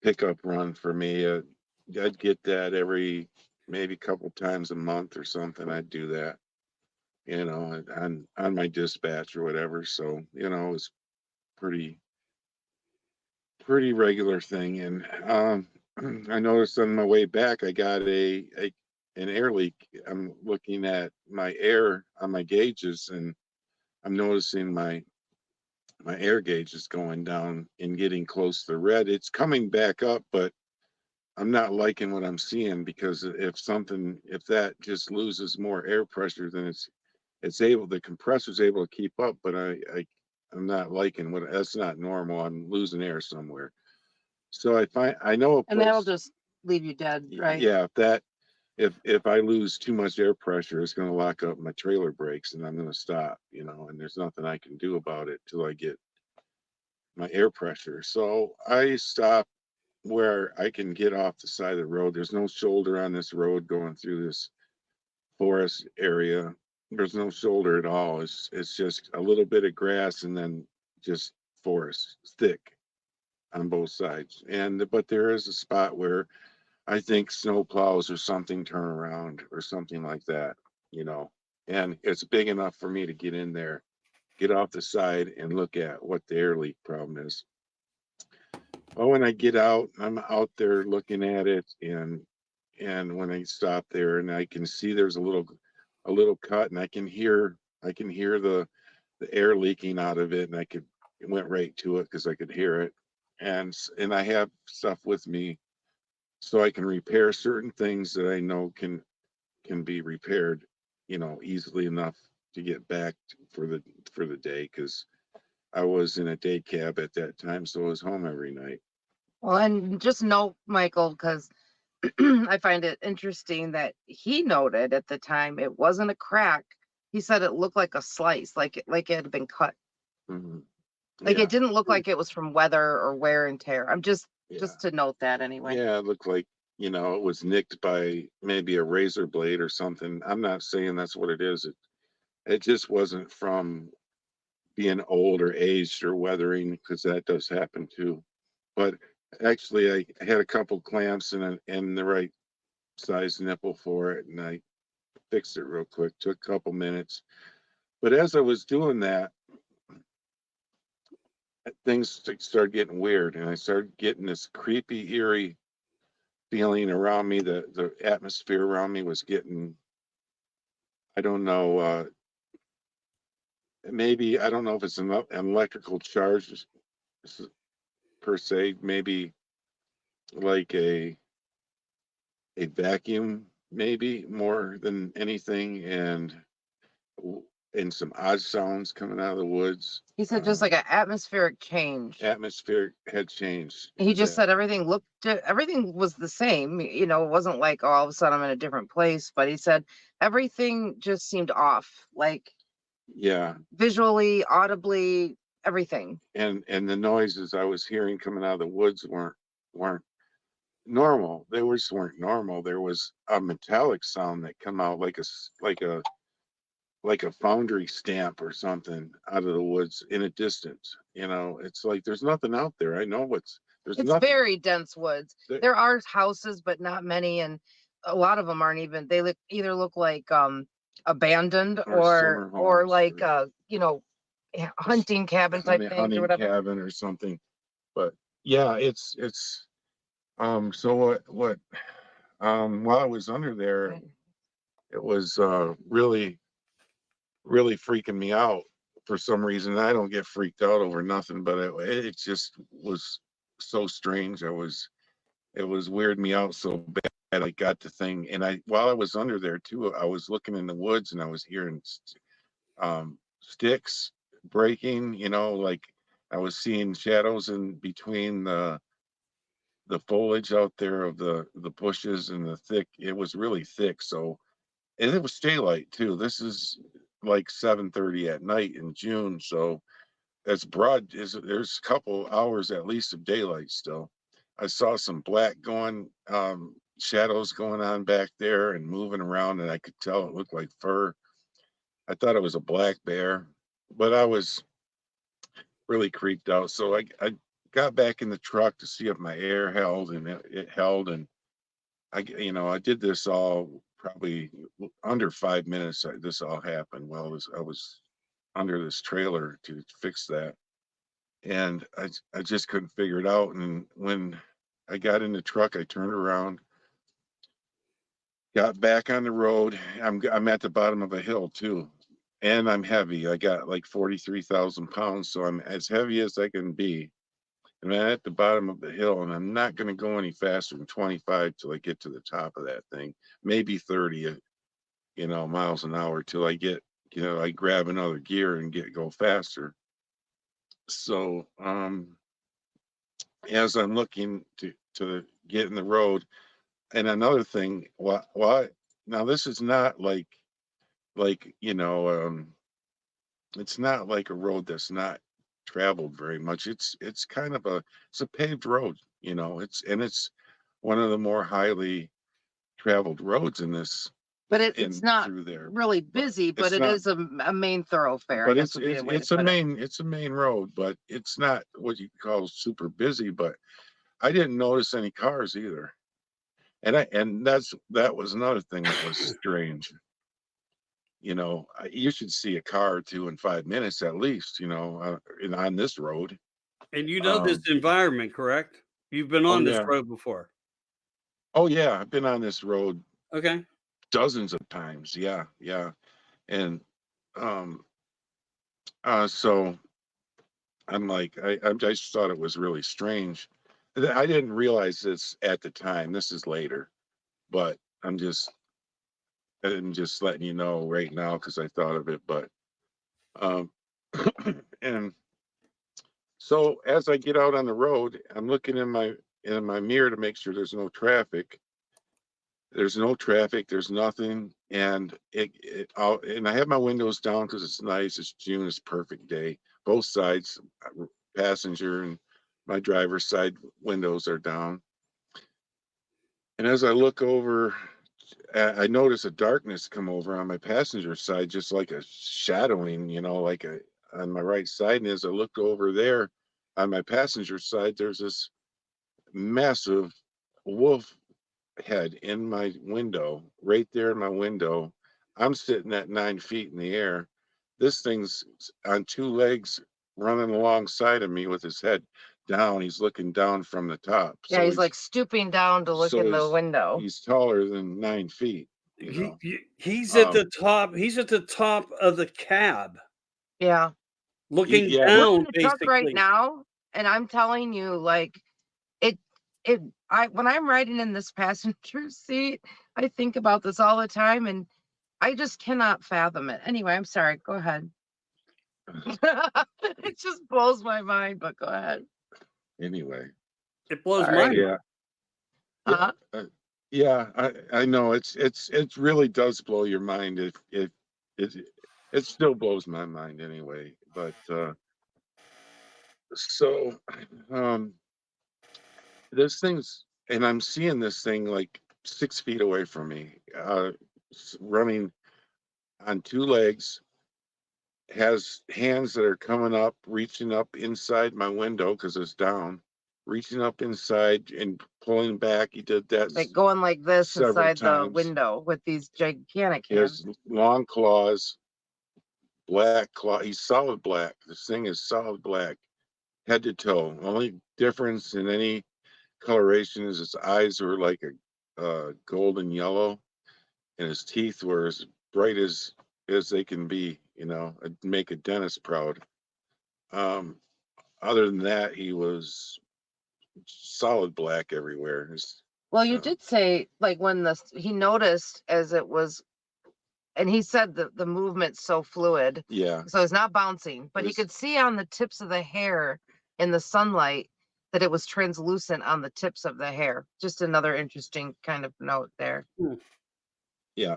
pickup run for me. I'd get that every maybe couple times a month or something. I'd do that, on my dispatch or whatever. So it was pretty regular thing. And I noticed on my way back I got an air leak. I'm looking at my air on my gauges, and I'm noticing my air gauge is going down and getting close to red. It's coming back up, but I'm not liking what I'm seeing, because if that just loses more air pressure, then the compressor's able to keep up, but I'm not liking that's not normal. I'm losing air somewhere. So I know a place, And that'll just leave you dead, right? Yeah, if I lose too much air pressure, it's going to lock up my trailer brakes and I'm going to stop, and there's nothing I can do about it till I get my air pressure. So I stopped where I can get off the side of the road. There's no shoulder on this road going through this forest area. There's no shoulder at all. It's just a little bit of grass and then just forest, thick on both sides. And but there is a spot where I think snow plows or something turn around or something like that, you know. And it's big enough for me to get in there, get off the side and look at what the air leak problem is. Well, when I get out, I'm out there looking at it, and when I stop there, and I can see there's a little cut, and I can hear the air leaking out of it, and it went right to it because I could hear it, and I have stuff with me so I can repair certain things that I know can be repaired, you know, easily enough to get back for the day because I was in a day cab at that time, so I was home every night. Well, and just note, Michael, because I find it interesting that he noted at the time it wasn't a crack. He said it looked like a slice, like it had been cut. Mhm. Like Yeah, it didn't look like it was from weather or wear and tear. I'm just yeah, to note that anyway. yeah. It looked like, you know, it was nicked by maybe a razor blade or something. I'm not saying that's what it is. It just wasn't from being old or aged or weathering because that does happen too. But actually, I had a couple clamps and the right size nipple for it, and I fixed it real quick. Took a couple minutes. But as I was doing that, things started getting weird, and I started getting this creepy, eerie feeling around me. The atmosphere around me was getting, I don't know, maybe I don't know if it's an electrical charge per se, maybe like a vacuum, maybe more than anything, and some odd sounds coming out of the woods. He said just like an atmospheric change. Atmosphere had changed. He just Exactly. said everything was the same. You know, it wasn't like, oh, all of a sudden I'm in a different place, but he said everything just seemed off, like Yeah, visually, audibly, everything. and the noises I was hearing coming out of the woods weren't normal. They just weren't normal. There was a metallic sound that come out like a foundry stamp or something out of the woods in a distance. You know, it's like there's nothing out there. I know there's It's nothing. very dense woods. There, There are houses, but not many, and a lot of them aren't even. They look like abandoned or summer or homes like or hunting cabin type things or hunting whatever. cabin or something. But yeah, it's so what while I was under there, it was really freaking me out for some reason. I don't get freaked out over nothing, but it just was so strange. It was weirding me out so bad. I got the thing, and while I was under there too, I was looking in the woods and I was hearing sticks breaking. You know, like I was seeing shadows in between the foliage out there of the bushes and the thick. It was really thick, so and it was daylight too. This is like 7:30 at night in June, so that's broad. There's a couple hours at least of daylight still. I saw some black shadows going on back there and moving around, and I could tell it looked like fur. I thought it was a black bear, but I was really creeped out. So I got back in the truck to see if my air held, and it held, and I did this all probably under 5 minutes. This all happened while I was under this trailer to fix that, and I just couldn't figure it out. And when I got in the truck, I turned around, got back on the road. I'm at the bottom of a hill too, and I'm heavy. I got like 43,000 pounds, so I'm as heavy as I can be. And I'm at the bottom of the hill, and I'm not going to go any faster than 25 till I get to the top of that thing, maybe 30, miles an hour till I get, I grab another gear and go faster. So, as I'm looking to get in the road, and another thing, why now this is not like it's not like a road that's not traveled very much. It's kind of it's a paved road, you know, it's one of the more highly traveled roads in this, But it's not through there. really busy, but It's it not, is a main thoroughfare, I but guess would be a way to it's a put it. it's a main road, but it's not what you call super busy. But I didn't notice any cars either. And that was another thing that was strange. You know, you should see a car or two in 5 minutes at least, you know, on this road. And you know this environment, correct? You've been Oh on this yeah. road before. Oh yeah. I've been on this road Okay. dozens of times. Yeah. Yeah. And, um, so I'm like, I just thought it was really strange. I didn't realize this at the time. This is later, but I'm just letting you know right now because I thought of it. But um, and so as I get out on the road, I'm looking in my mirror to make sure there's no traffic. There's no traffic. There's nothing, and and I have my windows down because it's nice. It's June. It's a perfect day. Both sides, passenger and my driver's side windows are down. And as I look over, I notice a darkness come over on my passenger side, just like a shadowing, you know, like a on my right side. And as I look over there on my passenger side, there's this massive wolf head in my window, right there in my window. I'm sitting at 9 feet in the air. This thing's on two legs running alongside of me with his head down. He's looking down from the top. Yeah, he's like stooping down to look in the window. He's taller than 9 feet, you know. He's at the top. He's at the top of the cab, Yeah. looking Yeah. We're in down, the truck right basically. now, and I'm telling you, like, it when I'm riding in this passenger seat, I think about this all the time, and I just cannot fathom it. Anyway, I'm sorry. Go ahead. It just blows my mind, but go ahead. Anyway. It blows Sorry. my mind. Yeah. Uh-huh. Yeah, I know it really does blow your mind. It still blows my mind anyway. But so um this thing's and I'm seeing this thing like 6 feet away from me, running on two legs, has hands that are coming up, reaching up inside my window because it's down, reaching up inside and pulling back. He did that Like going like this several inside the times. window with these gigantic He has hands. long claws, black claw. He's solid black. This thing is solid black, head to toe. Only difference in any coloration is his eyes were like a golden yellow, and his teeth were as bright as they can be. You know, make a dentist proud. Other than that, he was solid black everywhere. Well, you did say like when he noticed as it was, and he said the movement's so fluid. Yeah. So it's not bouncing, but he could see on the tips of the hair in the sunlight that it was translucent on the tips of the hair. Just another interesting kind of note there. Yeah.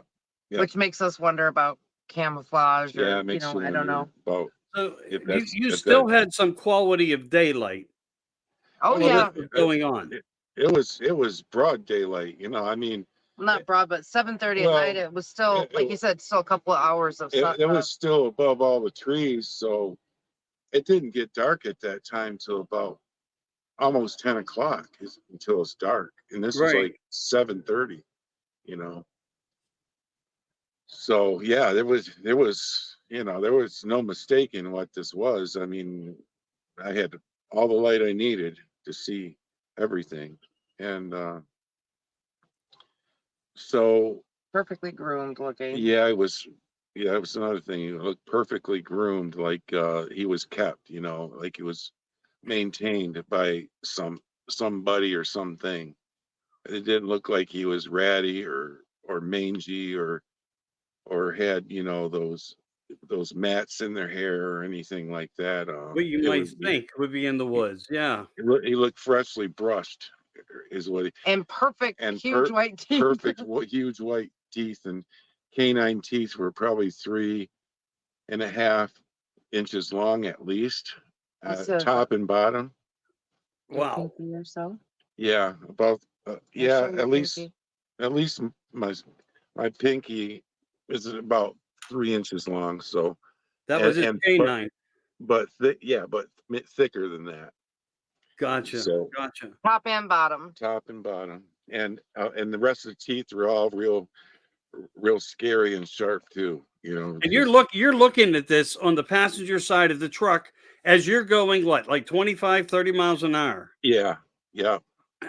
Yeah. Which makes us wonder about camouflage or, Yeah, it makes I don't know. about So if you still had some quality of daylight. Oh, while yeah. this was going on. It was broad daylight, you know. I mean, Not broad, but 7:30 at night. It was still, like you said, still a couple of hours of sun. it was still above all the trees, so it didn't get dark at that time till about almost 10 o'clock until it's dark, and this was Right. like 7:30, you know. So yeah, there was there was no mistaking what this was. I mean, I had all the light I needed to see everything, and so Perfectly groomed looking. yeah, it was. Yeah, that was another thing. He looked perfectly groomed, like he was kept, you know, like he was maintained by somebody or something. It didn't look like he was ratty or mangy or had, you know, those mats in their hair or anything like that. What you It might was think would be in the woods. Yeah. he looked freshly brushed, is what he And perfect, and huge white teeth. perfect huge white teeth, and canine teeth were probably 3.5 inches long at least, top and bottom. Wow. Or so. Yeah, about I'll yeah, show you, Pinky. at least my pinky is about 3 inches long. So That was his and canine. yeah, but thicker than that. Gotcha. So Gotcha. Top and bottom. top and bottom, and the rest of the teeth are all real scary and sharp too. You know, And just you're looking at this on the passenger side of the truck as you're going what, like 25, 30 miles an hour. yeah, yeah.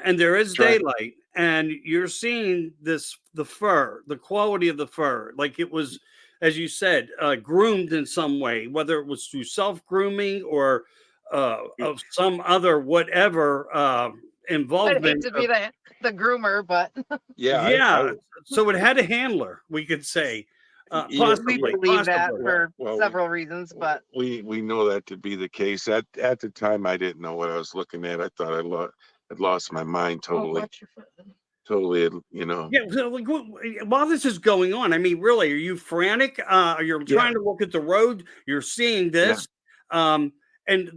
And there is Try, daylight, and you're seeing the fur, the quality of the fur, like it was, as you said, groomed in some way, whether it was through self-grooming or of some other whatever I'd hate involvement to of, be the groomer, but yeah, yeah. So it had a handler, we could say, yeah, we yeah. believe that possibly. for Well, several reasons. But we know that to be the case. At the time, I didn't know what I was looking at. I thought I'd lost my mind totally. watch your foot. Totally, you know. Yeah, so like, while this is going on, I mean, really, are you frantic? You're Yeah, trying to look at the road. You're seeing yeah, this, and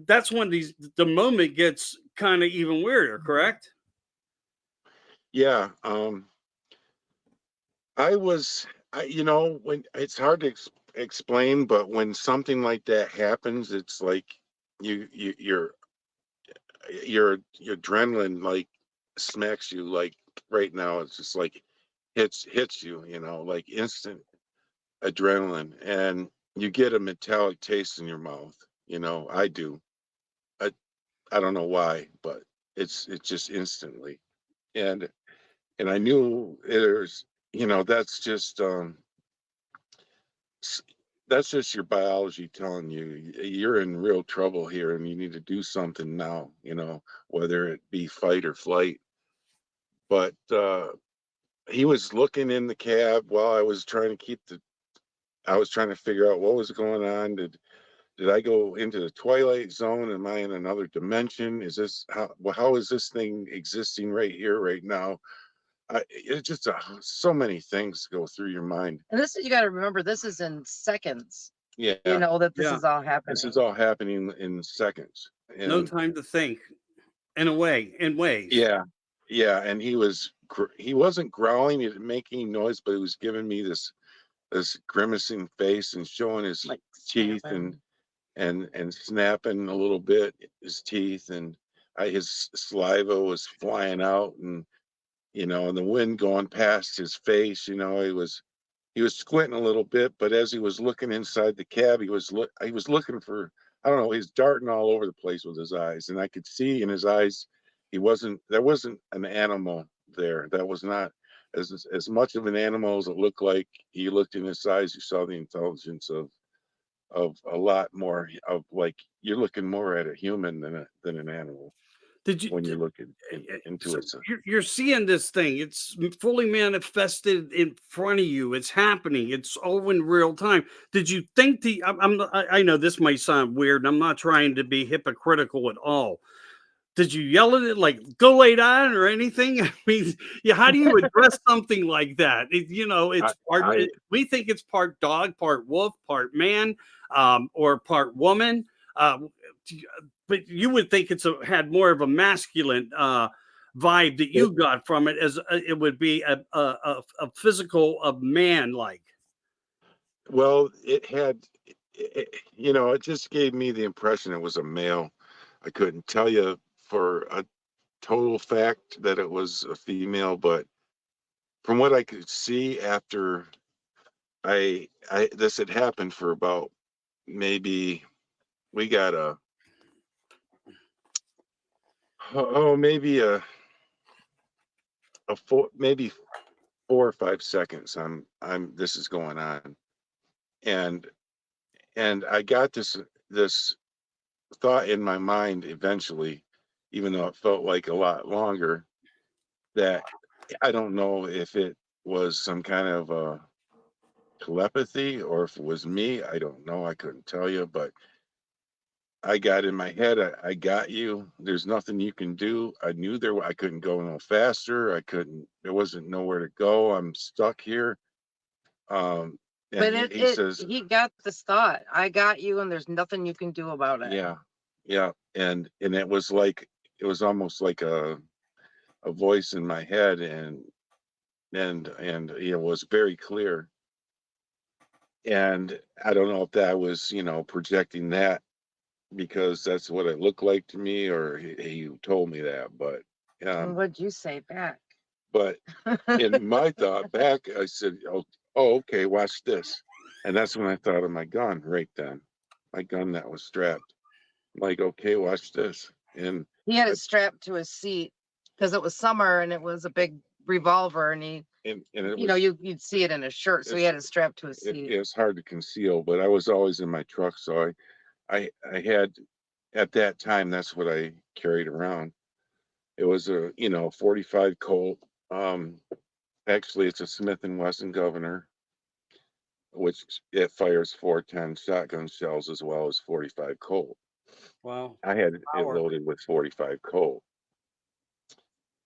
that's when the moment gets kind of even weirder. Correct? yeah. You know, when it's hard to explain, but when something like that happens, it's like your your adrenaline like smacks you like right now. It's just like hits you, you know, like instant adrenaline, and you get a metallic taste in your mouth. You know, I do. I I don't know why, but it's just instantly, and I knew there's, you know, s- that's just your biology telling you you're in real trouble here and you need to do something now, you know, whether it be fight or flight. But he was looking in the cab while I was trying to figure out what was going on. Did I go into the twilight zone? Am I in another dimension? Is this how is this thing existing right here, right now? It's just so many things go through your mind. and this you got to remember, this is in seconds. You Yeah, know that this Yeah. is all this happening. is all happening in seconds. No And time to think. In a way, in ways. yeah, yeah, and he wasn't growling, he didn't make any noise, but he was giving me this grimacing face and showing his Like teeth snapping. and snapping a little bit his teeth, and his saliva was flying out, and you know, and the wind going past his face. You know, he was squinting a little bit, but as he was looking inside the cab, he was looking for, I don't know, he's darting all over the place with his eyes, and I could see in his eyes there wasn't an animal there. That was not as much of an animal as it looked like. He looked in his eyes, you saw the intelligence of a lot more of, like, you're looking more at a human than an animal Did you? when you're looking into So it. So, you're seeing this thing. It's fully manifested in front of you. It's happening. It's all in real time. Did you think I know this might sound weird, and I'm not trying to be hypocritical at all. Did you yell at it like "Go lay down" or anything? I mean, yeah. How do you address something like that? You know, I, it's part. I We think it's part dog, part wolf, part man, or part woman. But you would think had more of a masculine vibe that it, you got from it, as it would be a physical of man like. well, you know, it just gave me the impression it was a male. I couldn't tell you for a total fact that it was a female, but from what I could see after I this had happened for about, maybe we got maybe maybe 4 or 5 seconds. This is going on, and I got this thought in my mind eventually, even though it felt like a lot longer, that I don't know if it was some kind of telepathy or if it was me. I don't know. I couldn't tell you, but I got in my head, I got you. There's nothing you can do. I knew I couldn't go no faster. There wasn't nowhere to go. I'm stuck here. Um, But and he says, he got this thought. I got you, and there's nothing you can do about it. yeah, yeah. And it was almost like a voice in my head, and it was very clear. And I don't know if that was, projecting that because that's what it looked like to me, or he told me that. But What'd you say back? but in my thought back, I said, oh, okay, watch this. And that's when I thought of my gun right then, my gun that was strapped. Like, okay, watch this. And He had it strapped to his seat because it was summer and it was a big revolver, and it you know, was, you'd see it in his shirt, so he had it strapped to his seat. it was hard to conceal, but I was always in my truck. So I had, at that time, that's what I carried around. It was a, 45 Colt. Actually, it's a Smith and Wesson Governor, which it fires 410 shotgun shells as well as 45 Colt. Wow. I had it Power. loaded with 45 Colt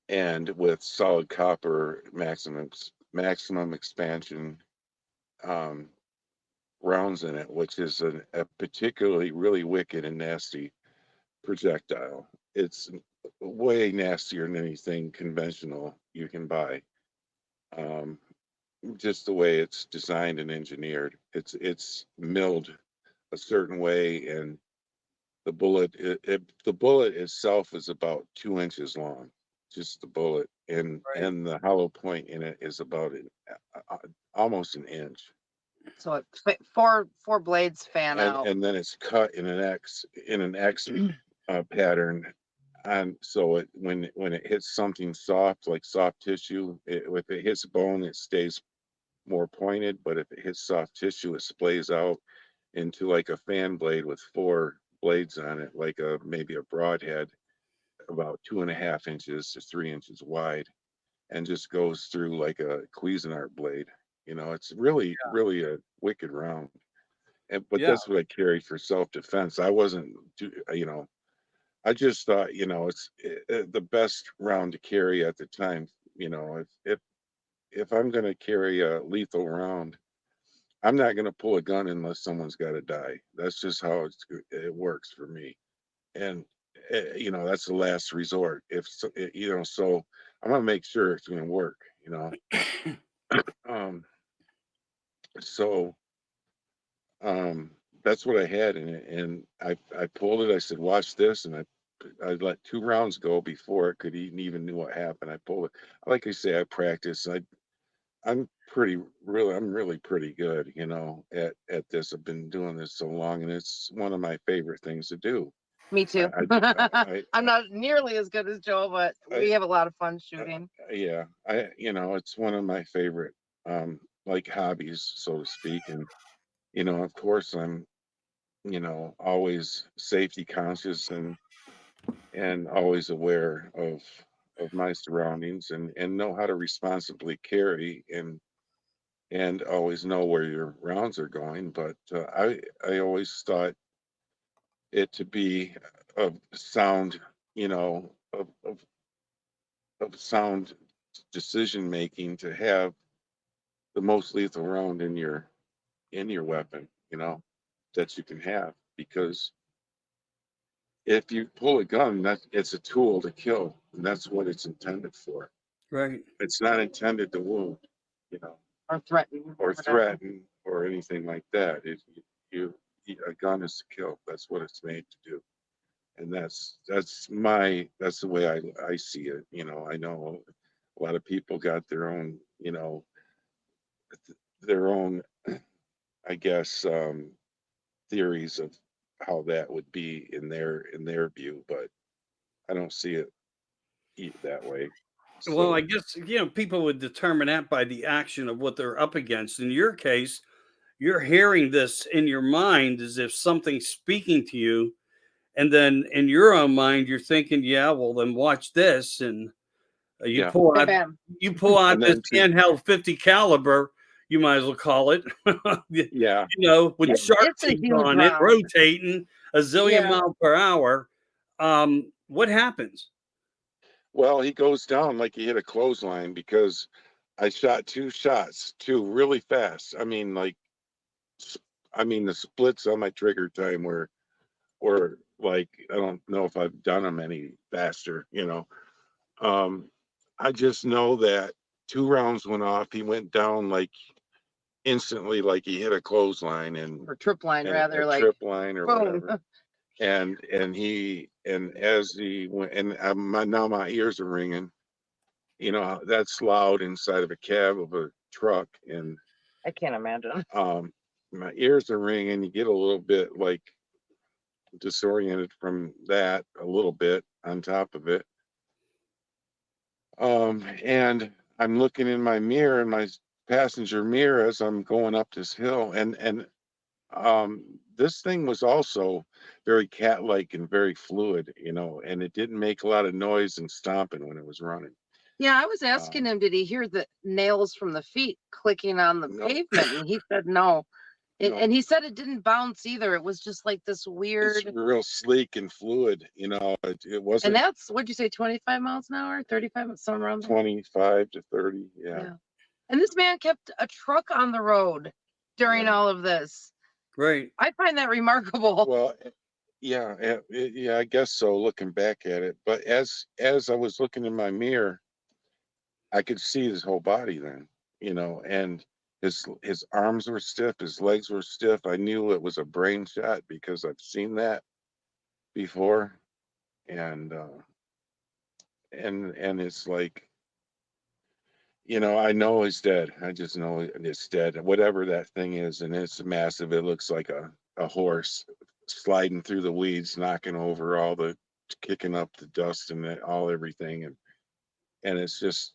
and with solid copper maximum expansion um, rounds in it, which is a particularly really wicked and nasty projectile. It's way nastier than anything conventional you can buy. Um, just the way it's designed and engineered. It's milled a certain way, and the bullet itself is about 2 inches long, just the bullet, and Right. the hollow point in it is about almost an inch. So it four blades fan out. And then it's cut in an X pattern. And so when it hits something soft, like soft tissue, if it hits bone, it stays more pointed. But if it hits soft tissue, it splays out into like a fan blade with 4 blades on it, like maybe a broadhead, about 2.5 inches to 3 inches wide, and just goes through like a Cuisinart blade. It's really, really a wicked round. But Yeah. that's what I carried for self-defense. I wasn't, I just thought, it's the best round to carry at the time. If I'm going to carry a lethal round, I'm not going to pull a gun unless someone's got to die. That's just how it works for me. And that's the last resort. So I'm going to make sure it's going to work. Um, so um, that's what I had in it, and I pulled it. I said, "Watch this," and I let 2 rounds go before it could even knew what happened. I pulled it. Like I say, I practice. I'm really pretty good, at this. I've been doing this so long, and it's one of my favorite things to do. Me too. I, I'm not nearly as good as Joe, but we I, have a lot of fun shooting. yeah, it's one of my favorite, like hobbies, so to speak. And, of course I'm, always safety conscious and always aware of my surroundings, and know how to responsibly carry, and always know where your rounds are going. But I always thought it to be of sound, of sound decision making to have the most lethal round in your weapon, that you can have. Because if you pull a gun, it's a tool to kill, and that's what it's intended for. Right. It's not intended to wound, you know, Or threaten. or whatever. threaten or anything like that. You a gun is to kill. That's what it's made to do. And that's the way I see it. I know a lot of people got their own, their own, I guess, theories of how that would be in their view, but I don't see it that way. Well, So I guess, people would determine that by the action of what they're up against. In your case, you're hearing this in your mind as if something's speaking to you. And then in your own mind, you're thinking, yeah, well, then watch this. And you yeah, pull out Bam. you pull out and this then handheld 50 caliber, you might as well call it, yeah, with yeah, sharp It's a teeth huge on it, round. rotating a zillion Yeah. miles per hour. What happens? well, he goes down like he hit a clothesline because I shot 2 shots, really fast. I mean, the splits on my trigger time were like, I don't know if I've done them any faster. Um, I just know that 2 rounds went off. He went down like instantly, like he hit a clothesline or trip line and rather, a like trip line or boom. whatever. And as he went, and now my ears are ringing. You know, that's loud inside of a cab of a truck, and I can't imagine. my ears are ringing. You get a little bit like disoriented from that, a little bit on top of it. And I'm looking in my mirror, in my passenger mirror, as I'm going up this hill, and this thing was also very cat-like and very fluid, you know, and it didn't make a lot of noise and stomping when it was running. Yeah, I was asking him, did he hear the nails from the feet clicking on the No. pavement? And he said no. No. And he said it didn't bounce either. It was just like this It's weird. real sleek and fluid, you know. It And wasn't that's, what'd you say, 25 miles an hour, 35, somewhere around there? 25 to 30. Yeah. Yeah. And this man kept a truck on the road during Yeah. all of this. Right. I find that remarkable. Well, yeah, yeah, I guess so, looking back at it. But as I was looking in my mirror, I could see his whole body then, you know, and his arms were stiff, his legs were stiff. I knew it was a brain shot because I've seen that before. And and it's like, you know, I know he's dead. I just know it's dead. Whatever that thing is, and it's massive. It looks like a horse sliding through the weeds, knocking over all the, kicking up the dust and all everything, and it's just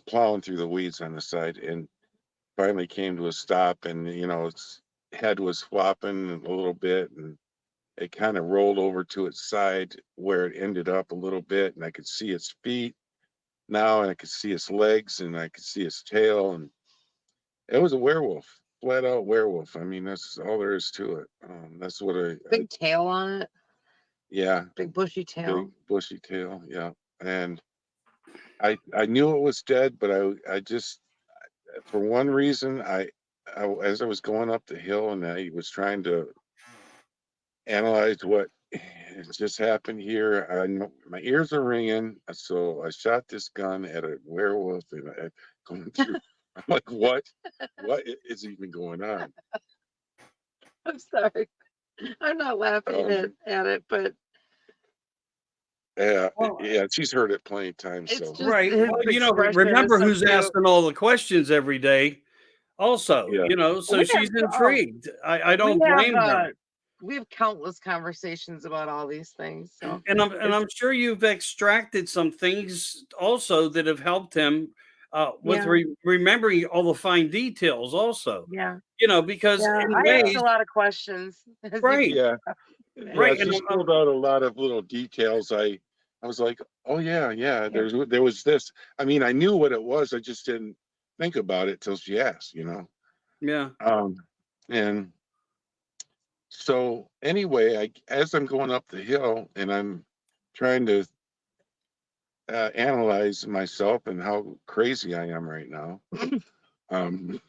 plowing through the weeds on the side, and finally came to a stop, and you know, its head was flopping a little bit, and it kind of rolled over to its side where it ended up a little bit, and I could see its feet now, and I could see its legs, and I could see its tail, and it was a werewolf, flat out werewolf. I mean, that's all there is to it. That's what Big tail on it, yeah, big bushy tail. big bushy tail, yeah. And I knew it was dead, but I just, for one reason, as I was going up the hill and I was trying to analyze what just happened here, I know my ears are ringing, so I shot this gun at a werewolf, and I going through. I'm like, what is even going on? I'm sorry. I'm not laughing at it, but Yeah, Well, yeah, she's heard it plenty of times. it's So just right. his Well, you know, expression remember is so who's cute. asking all the questions every day, also, yeah, you know, so We she's have, intrigued. I don't blame her. we have countless conversations about all these things. So And it's, I'm sure you've extracted some things also that have helped him with yeah, remembering all the fine details also, yeah, you know, because yeah. in I asked ways, a lot of questions. As you right, yeah, can yeah. right. And She spilled out a lot of little details. I was like, oh yeah, yeah. Yeah. There was this. I mean, I knew what it was. I just didn't think about it till she asked. You know. Yeah. And so anyway, as I'm going up the hill and I'm trying to analyze myself and how crazy I am right now. Um,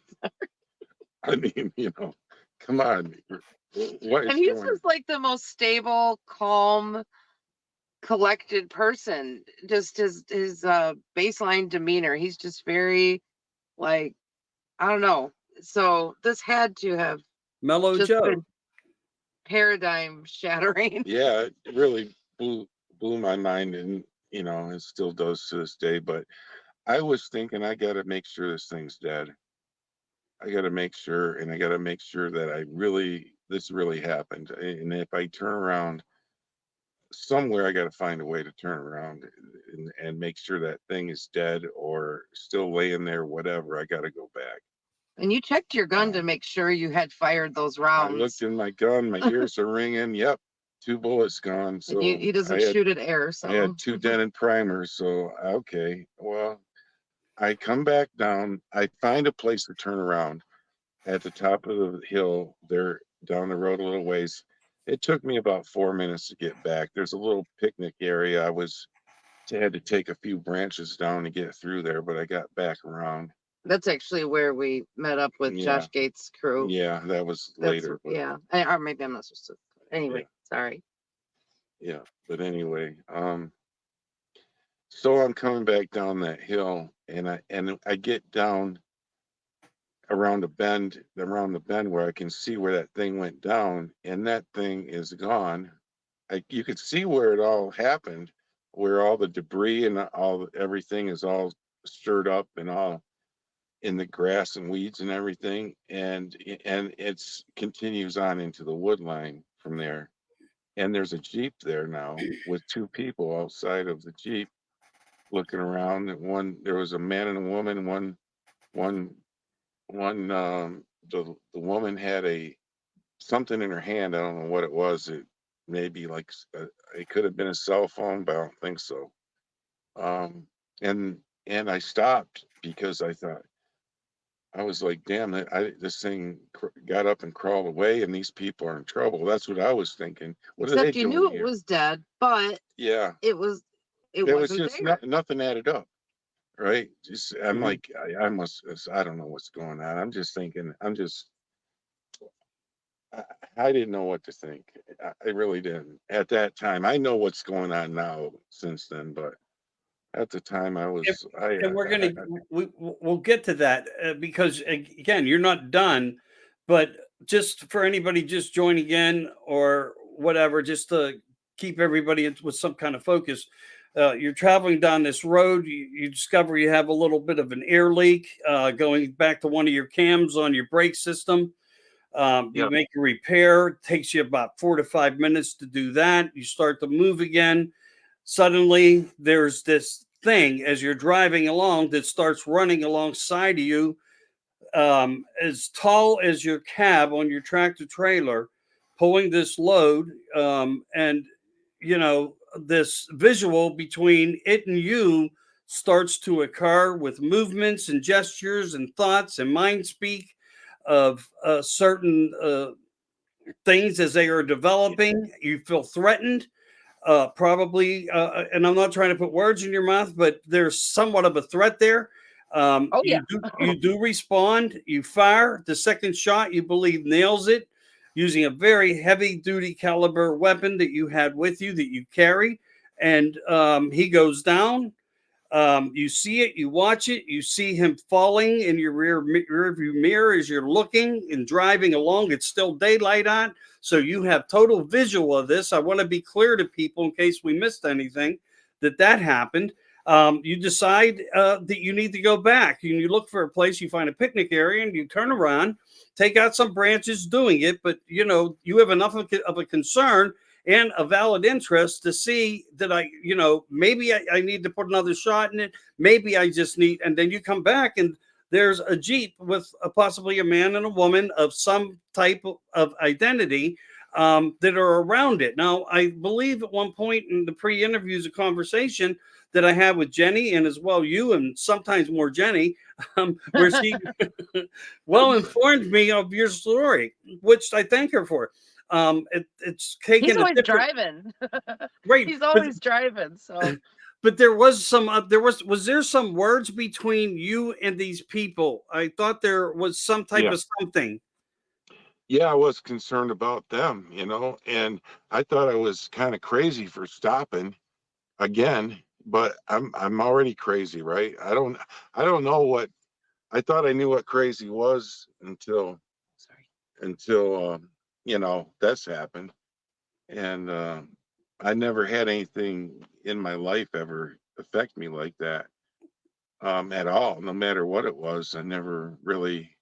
I mean, you know, come on, what And is he's going? just like the most stable, calm, collected person. Just his baseline demeanor. He's just very like, I don't know. So this had to have Mellow just Joe. been paradigm shattering. Yeah, it really blew my mind, and you know, it still does to this day. But I was thinking, I got to make sure this thing's dead. I got to make sure, and I got to make sure that this really happened. And if I turn around somewhere, I got to find a way to turn around and make sure that thing is dead or still laying there, whatever. I got to go back. And you checked your gun to make sure you had fired those I rounds. looked in my gun, my ears are ringing. Yep, 2 bullets gone. So And he doesn't shoot at air. So I had 2 dented primers. So okay, well, I come back down. I find a place to turn around at the top of the hill there, down the road a little ways. It took me about 4 minutes to get back. There's a little picnic area. I had to take a few branches down to get through there, but I got back around. that's actually where we met up with Yeah. Josh Gates' crew. Yeah, that was That's, later. But yeah. Or maybe I'm not supposed to. Anyway, Yeah. sorry. yeah, but anyway, So I'm coming back down that hill, and I get down around the bend where I can see where that thing went down, and that thing is gone. You could see where it all happened, where all the debris and everything is all stirred up and all in the grass and weeds and everything, and it's continues on into the wood line from there. And there's a Jeep there now with two people outside of the Jeep looking around. And there was a man and a woman. One one the woman had a something in her hand. I don't know what it was. It maybe like it could have been a cell phone, but I don't think so. Um, and I stopped because I was like, damn, this thing got up and crawled away, and these people are in trouble. That's what I was thinking. What are they Except you doing knew it here? was dead, but Yeah, it there was wasn't just there. nothing added up, right? I'm Mhm. like, I don't know what's going on. I'm just thinking, I, I didn't know what to think. I really didn't at that time. I know what's going on now since then, but at the time, And and we'll get to that, because again, you're not done, but just for anybody just joining in or whatever, just to keep everybody with some kind of focus. You're traveling down this road. You discover you have a little bit of an air leak, going back to one of your cams on your brake system. You yeah, make a repair. It takes you about 4 to 5 minutes to do that. You start to move again. Suddenly, there's this thing as you're driving along that starts running alongside of you, as tall as your cab on your tractor trailer, pulling this load. And, this visual between it and you starts to occur with movements and gestures and thoughts and mind speak of certain things as they are yeah, developing. You feel threatened, probably, and I'm not trying to put words in your mouth, but there's somewhat of a threat there. Oh yeah. You do respond. You fire the second shot. You believe nails it, using a very heavy duty caliber weapon that you had with you that you carry, and he goes down. You see it, you watch it, you see him falling in your rear view mirror as you're looking and driving along. It's still daylight on, so you have total visual of this. I want to be clear to people in case we missed anything that happened. You decide that you need to go back. You look for a place, you find a picnic area, and you turn around, take out some branches doing it. But you have enough of a concern and a valid interest to see that maybe I need to put another shot in it. Maybe I just need, and then you come back and there's a Jeep with possibly a man and a woman of some type of identity, that are around it. Now, I believe at one point in the pre-interviews, a conversation that I had with Jenny, and as well you, and sometimes more Jenny, where she well informed me of your story, which I thank her for. It's He's taken a always different driving. right, He's always driving. So but there was some was there some words between you and these people? I thought there was some type yeah. of something. Yeah, I was concerned about them, and I thought I was kind of crazy for stopping again, but I'm already crazy, right? I don't know what I thought I knew what crazy was sorry. until that's happened. And I never had anything in my life ever affect me like that, at all, no matter what it was. I never really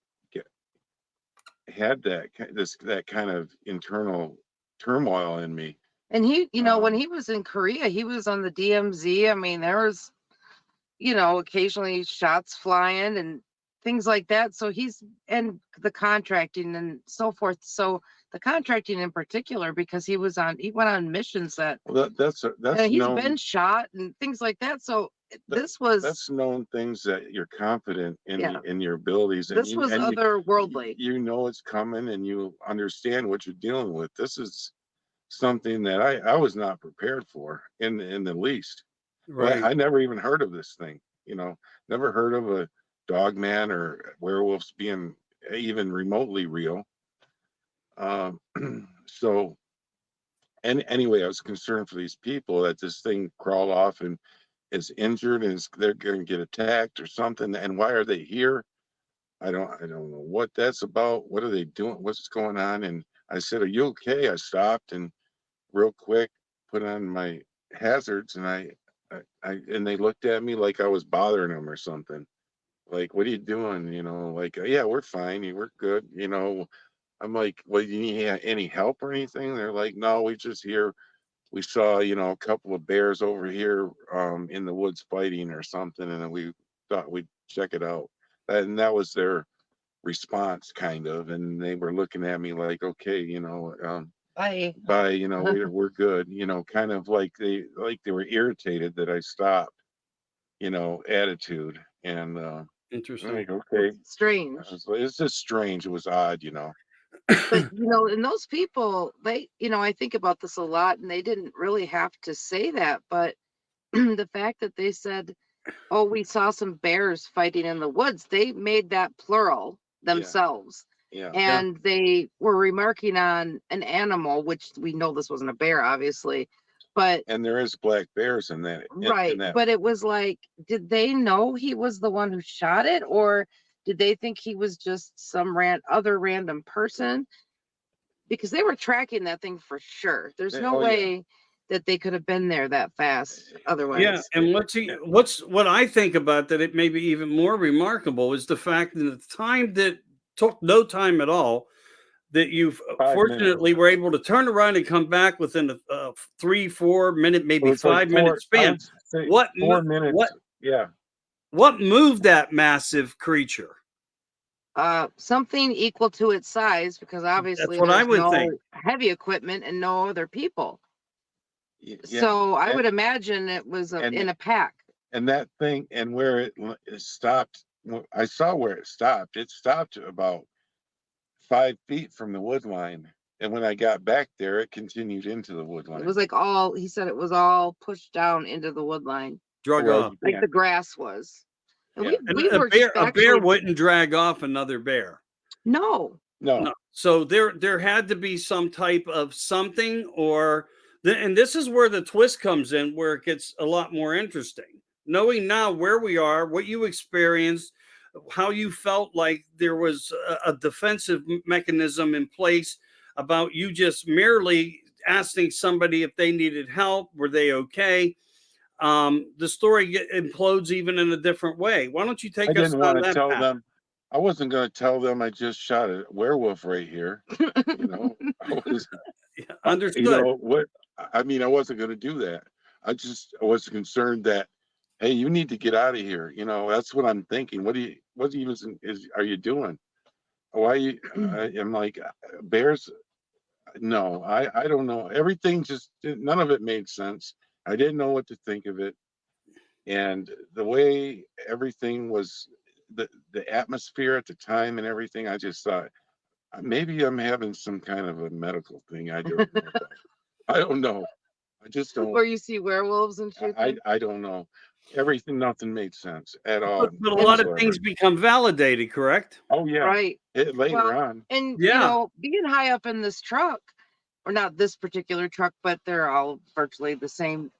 had that kind of internal turmoil in me. And when Um, he was in Korea, he was on the DMZ. I mean, there was, occasionally shots flying and things like that. So and the contracting and so forth. So the contracting in particular, because he went on missions that well, that's he's been known. shot and things like that. So That this was, that's known things that you're confident yeah, in your abilities, and this you was and you otherworldly. you know it's coming, and you understand what you're dealing with. This is something that I was not prepared for in the least. Well, Right. I never even heard of this thing, never heard of a dog man or werewolves being even remotely real. Um, so, and anyway, I was concerned for these people that this thing crawled off and is injured and they're going to get attacked or something. And why are they here? I don't know what that's about. What are they doing? What's going on? And I said, "Are you okay?" I stopped and real quick put on my hazards, and and they looked at me like I was bothering them or something. Like, what are you doing? Like, yeah, we're fine. We're good. I'm like, well, you need any help or anything? They're like, no, we just here. We saw, a couple of bears over here in the woods fighting or something, and then we thought we'd check it out. And that was their response, kind of. And they were looking at me like, okay, Bye. bye, we're good, kind of like they were irritated that I stopped, attitude. And Interesting. like, okay, Strange. it's just strange. It was odd, But and those people, they, I think about this a lot, and they didn't really have to say that, but the fact that they said, "Oh, we saw some bears fighting in the woods," they made that plural themselves. Yeah. And they were remarking on an animal, which we know this wasn't a bear, obviously, but And there is black bears in that. right. In that. But it was like, did they know he was the one who shot it, or did they think he was just some other random person? Because they were tracking that thing for sure. There's no way that they could have been there that fast otherwise. Yeah, and what I think about that, it may be even more remarkable, is the fact that the time that took no time at all, that you've 5 fortunately minutes. were able to turn around and come back within a 3-4 minute, maybe It's like 5 minute span. What 4 minutes? What moved that massive creature? Something equal to its size, because obviously what I there's would no think. heavy equipment and no other people. Yeah. So I would imagine it was in a pack. And that thing, and where it stopped, I saw where it stopped. It stopped about 5 feet from the wood line. And when I got back there, it continued into the wood line. It was like he said it was all pushed down into the wood line, Drug off. like the grass was. And Yeah. A bear wouldn't drag off another bear. No. So there had to be some type of something, and this is where the twist comes in, where it gets a lot more interesting. Knowing now where we are, what you experienced, how you felt like there was a defensive mechanism in place about you just merely asking somebody if they needed help, were they okay? The story implodes even in a different way. Why don't you take us I didn't want on to that tell path? them. I wasn't going to tell them I just shot a werewolf right here. I was, Understood. what? I mean, I wasn't going to do that. I was concerned that, hey, you need to get out of here. That's what I'm thinking. What are you doing? Why? I'm like, bears. No, I don't know. Everything none of it made sense. I didn't know what to think of it. And the way everything was, the atmosphere at the time and everything, I just thought, maybe I'm having some kind of a medical thing. I don't know. I don't know. I just don't. Where you see werewolves and shit. I don't know. Nothing made sense at all. But a lot of things become validated, correct? Oh yeah. Right. Later on. And being high up in this truck, or not this particular truck, but they're all virtually the same.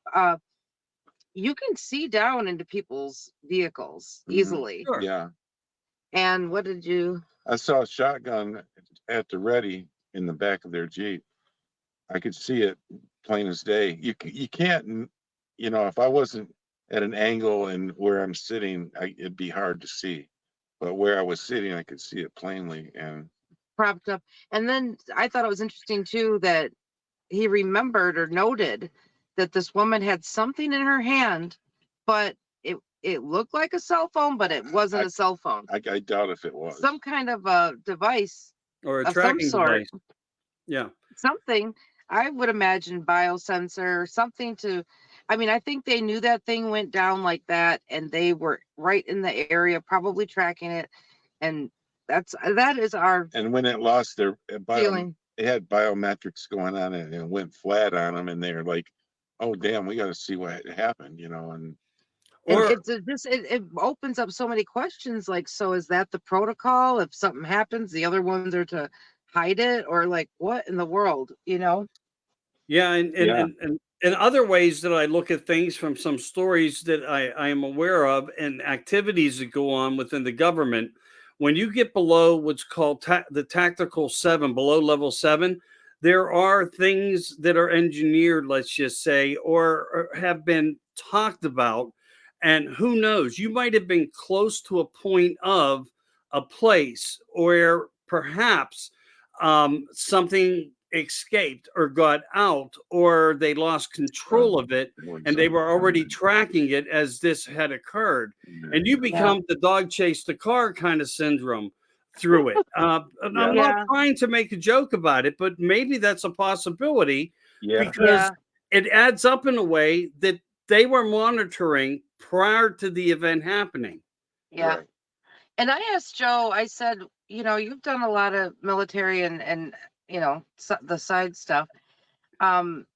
You can see down into people's vehicles easily. Sure. Yeah. And what did you? I saw a shotgun at the ready in the back of their Jeep. I could see it plain as day. You can't, if I wasn't at an angle and where I'm sitting, it'd be hard to see. But where I was sitting, I could see it plainly and propped up. And then I thought it was interesting too that he remembered or noted that this woman had something in her hand, but it looked like a cell phone, but it wasn't a cell phone. I doubt if it was. Some kind of a device or a of tracking some sort. device. Yeah. Something, I would imagine, biosensor, something to, I think they knew that thing went down like that, and they were right in the area, probably tracking it. And that is our And when it lost their feeling. It had biometrics going on and it went flat on them, and they're like, oh damn, we got to see what happened, and it opens up so many questions, like, so is that the protocol? If something happens, the other ones are to hide it, or like, what in the world, Yeah, and in other ways that I look at things from some stories that I am aware of and activities that go on within the government, when you get below what's called the tactical 7, below level 7, there are things that are engineered, let's just say, or have been talked about. And who knows, you might have been close to a point of a place where perhaps something escaped or got out, or they lost control of it, and they were already tracking it as this had occurred. And you Yeah. become the dog chase the car kind of syndrome through it. And I'm not Yeah. trying to make a joke about it, but maybe that's a possibility Yeah. because Yeah. it adds up in a way that they were monitoring prior to the event happening. Yeah. Right. And I asked Joe, I said, you've done a lot of military and the side stuff. Um,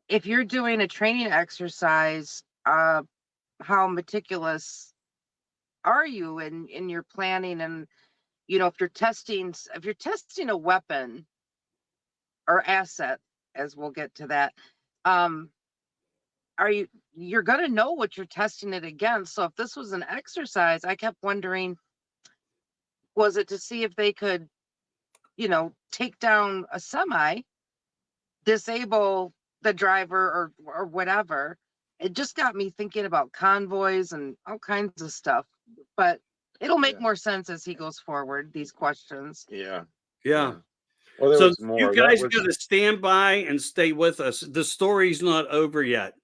if you're doing a training exercise, how meticulous are you in your planning? And if you're testing a weapon or asset, as we'll get to that, um, you're going to know what you're testing it against. So if this was an exercise, I kept wondering, was it to see if they could take down a semi, disable the driver or whatever? It just got me thinking about convoys and all kinds of stuff. But it'll make Yeah. more sense as he goes forward, these questions. Yeah. Yeah. Well, there So was you more. That guys was got to stand by and stay with us. The story's not over yet.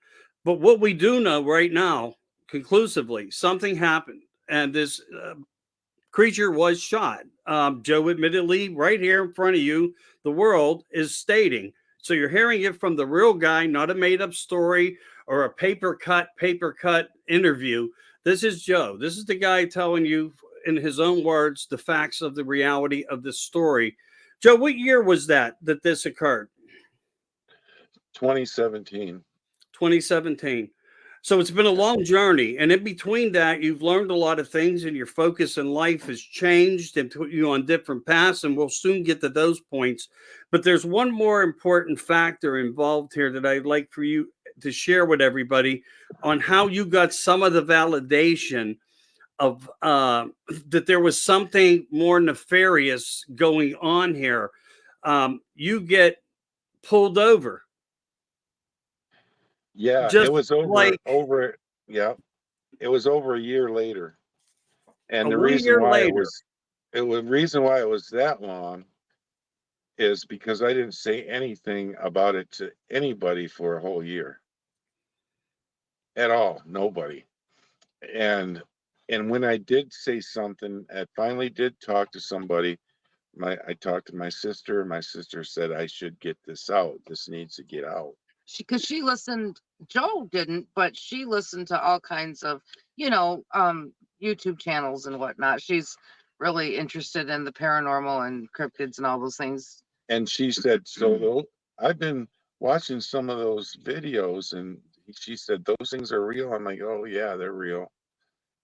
But what we do know right now, conclusively, something happened. And this creature was shot. Joe, admittedly, right here in front of you, the world is stating. So you're hearing it from the real guy, not a made up story or a paper cut interview. This is Joe. This is the guy telling you, in his own words, the facts of the reality of this story. Joe, what year was that this occurred? 2017. 2017. So it's been a long journey, and in between that, you've learned a lot of things, and your focus in life has changed and put you on different paths. And we'll soon get to those points. But there's one more important factor involved here that I'd like for you to share with everybody on how you got some of the validation of that there was something more nefarious going on here. You get pulled over, Yeah, it just was like yeah, it was over a year later. And the one reason year why later. reason why it was that long is because I didn't say anything about it to anybody for a whole year at all, nobody. And when I did say something, I finally did talk to somebody. I talked to my sister, and my sister said I should get this out. This needs to get out. Because she listened, Joe didn't, but she listened to all kinds of, YouTube channels and whatnot. She's really interested in the paranormal and cryptids and all those things. And she said, I've been watching some of those videos, and she said, those things are real. I'm like, oh, yeah, they're real.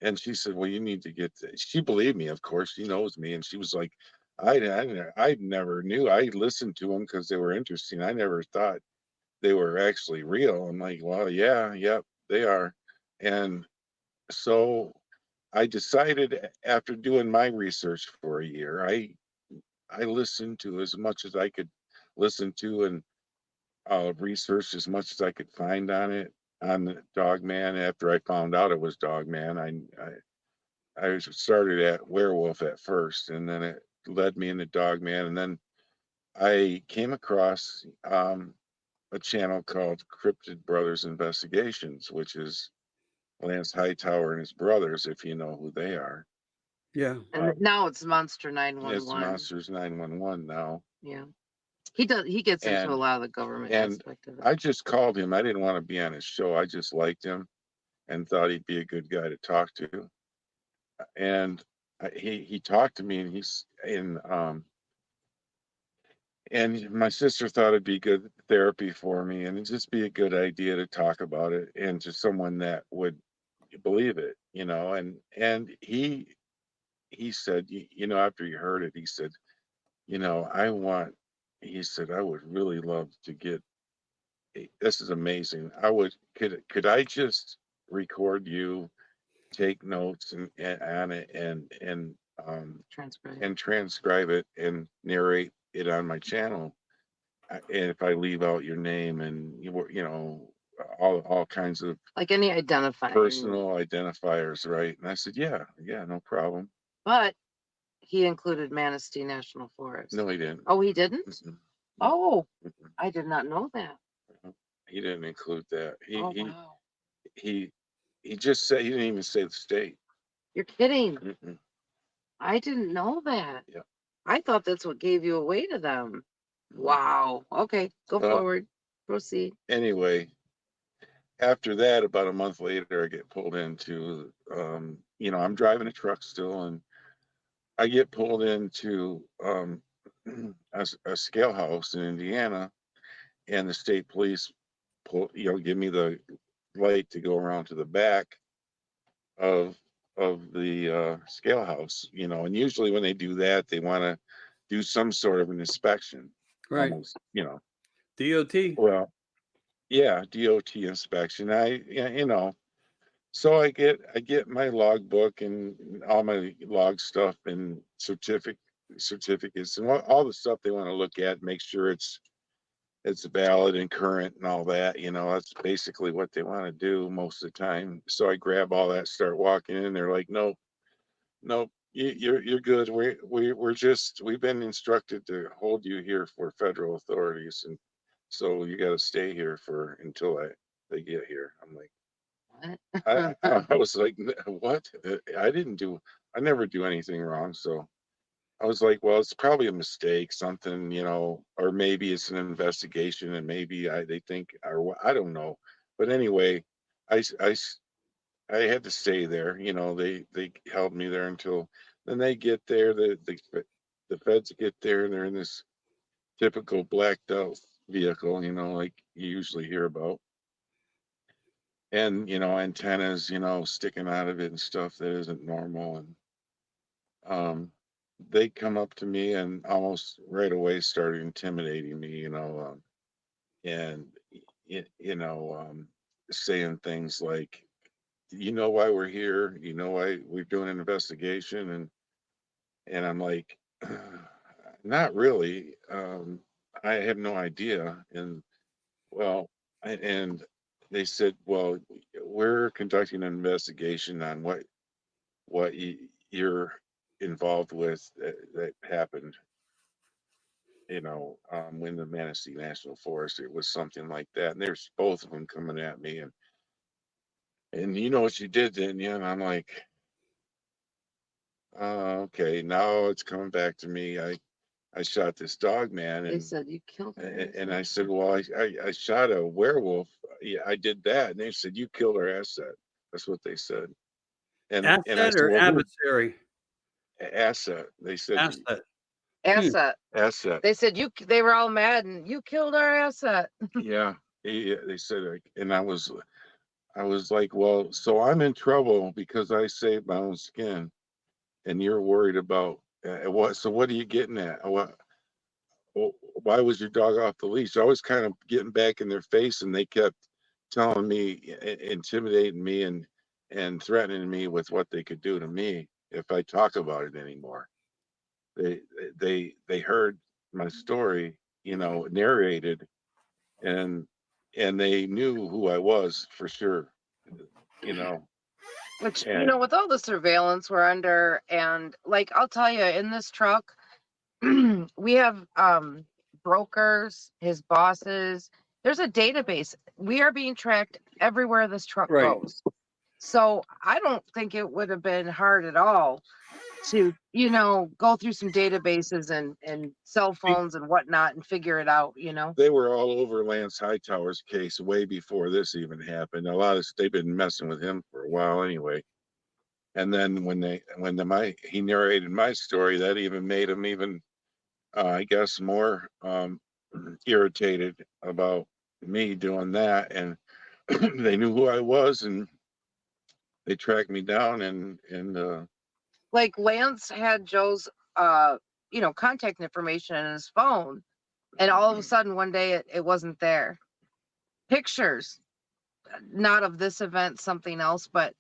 And she said, well, you need to get this. She believed me, of course. She knows me. And she was like, I never knew. I listened to them because they were interesting. I never thought they were actually real. I'm like, well, yeah, yep, they are. And so I decided, after doing my research for a year, I listened to as much as I could listen to, and researched as much as I could find on it, on the Dogman. After I found out it was Dogman, I started at werewolf at first, and then it led me into Dogman, and then I came across a channel called Cryptid Brothers Investigations, which is Lance Hightower and his brothers, if you know who they are. Yeah. And now it's Monster It's 911. Monsters 911 now. Yeah. He gets into a And lot of the government and aspect of it. I just called him. I didn't want to be on his show. I just liked him and thought he'd be a good guy to talk to. And he talked to me, and he's in and my sister thought it'd be good therapy for me, and it'd just be a good idea to talk about it, and to someone that would believe it, and he said, after he heard it, he said, I want, he said, I would really love to get this is amazing. Could I just record you, take notes and on it Transcribe. and transcribe it and narrate it on my channel. And if I leave out your name and you know, all kinds of Like any identifying. personal identifiers, right? And I said, yeah, no problem. But he included Manistee National Forest. No, he didn't. Oh, he didn't? Mm-mm. Oh, Mm-mm. I did not know that. He didn't include that. Oh, wow. He just said, he didn't even say the state. You're kidding. Mm-mm. I didn't know that. Yeah. I thought that's what gave you away to them. Mm-hmm. Wow. Okay, go forward. Proceed. Anyway, after that, about a month later, I get pulled into, you know, I'm driving a truck still, and I get pulled into a scale house in Indiana, and the state police give me the light to go around to the back of the scale house, you know, and usually when they do that, they want to do some sort of an inspection, Right. almost, you know. DOT. Well, yeah, DOT inspection. You know, so I get my logbook and all my log stuff and certificates and all the stuff they want to look at, make sure it's valid and current and all that. You know, that's basically what they want to do most of the time. So I grab all that, start walking in. They're like, no, you're good. We've been instructed to hold you here for federal authorities, and so you got to stay here until they get here. I'm like, I was like, what? I never do anything wrong. So I was like, well, it's probably a mistake, something, you know, or maybe it's an investigation and maybe they think, or I don't know. But anyway, I, s- I, s- I had to stay there. You know, they held me there until then they get there. The feds get there and they're in this typical blacked out vehicle, you know, like you usually hear about. And, you know, antennas, you know, sticking out of it and stuff that isn't normal. And um, they come up to me and almost right away started intimidating me, you know, and you know, saying things like, you know why we're here, you know why we're doing an investigation, and I'm like, not really. I have no idea. And well, and they said, well, we're conducting an investigation on what you're involved with that happened, you know, when the Manistee National Forest. It was something like that. And there's both of them coming at me, and you know what you did, didn't you? And I'm like, okay, now it's coming back to me. I shot this dog man, They said you killed her. and I said, well, I shot a werewolf. Yeah, I did that. And they said, you killed our asset. That's what they said. And I Asset said, or well, who? adversary? Asset. They said, Asset. Asset. asset. They said they were all mad and you killed our asset. Yeah. They said, and I was like, well, so I'm in trouble because I saved my own skin, and you're worried about what? So what are you getting at? Why was your dog off the leash? I was kind of getting back in their face, and they kept telling me, intimidating me, and threatening me with what they could do to me if I talk about it anymore. They they heard my story, you know, narrated, and they knew who I was for sure, you know. Which, you And know, with all the surveillance we're under, and like I'll tell you, in this truck, we have brokers, his bosses. There's a database. We are being tracked everywhere this truck Right. goes. So I don't think it would have been hard at all to, you know, go through some databases and cell phones and whatnot and figure it out, you know. they were all over Lance Hightower's case way before this even happened. They've been messing with him for a while anyway. And then he narrated my story, that even made him even I guess more irritated about me doing that. And they knew who I was, and they tracked me down, and Like Lance had Joe's you know, contact information in his phone, and all of a sudden one day it wasn't there. pictures, not of this event, something else, but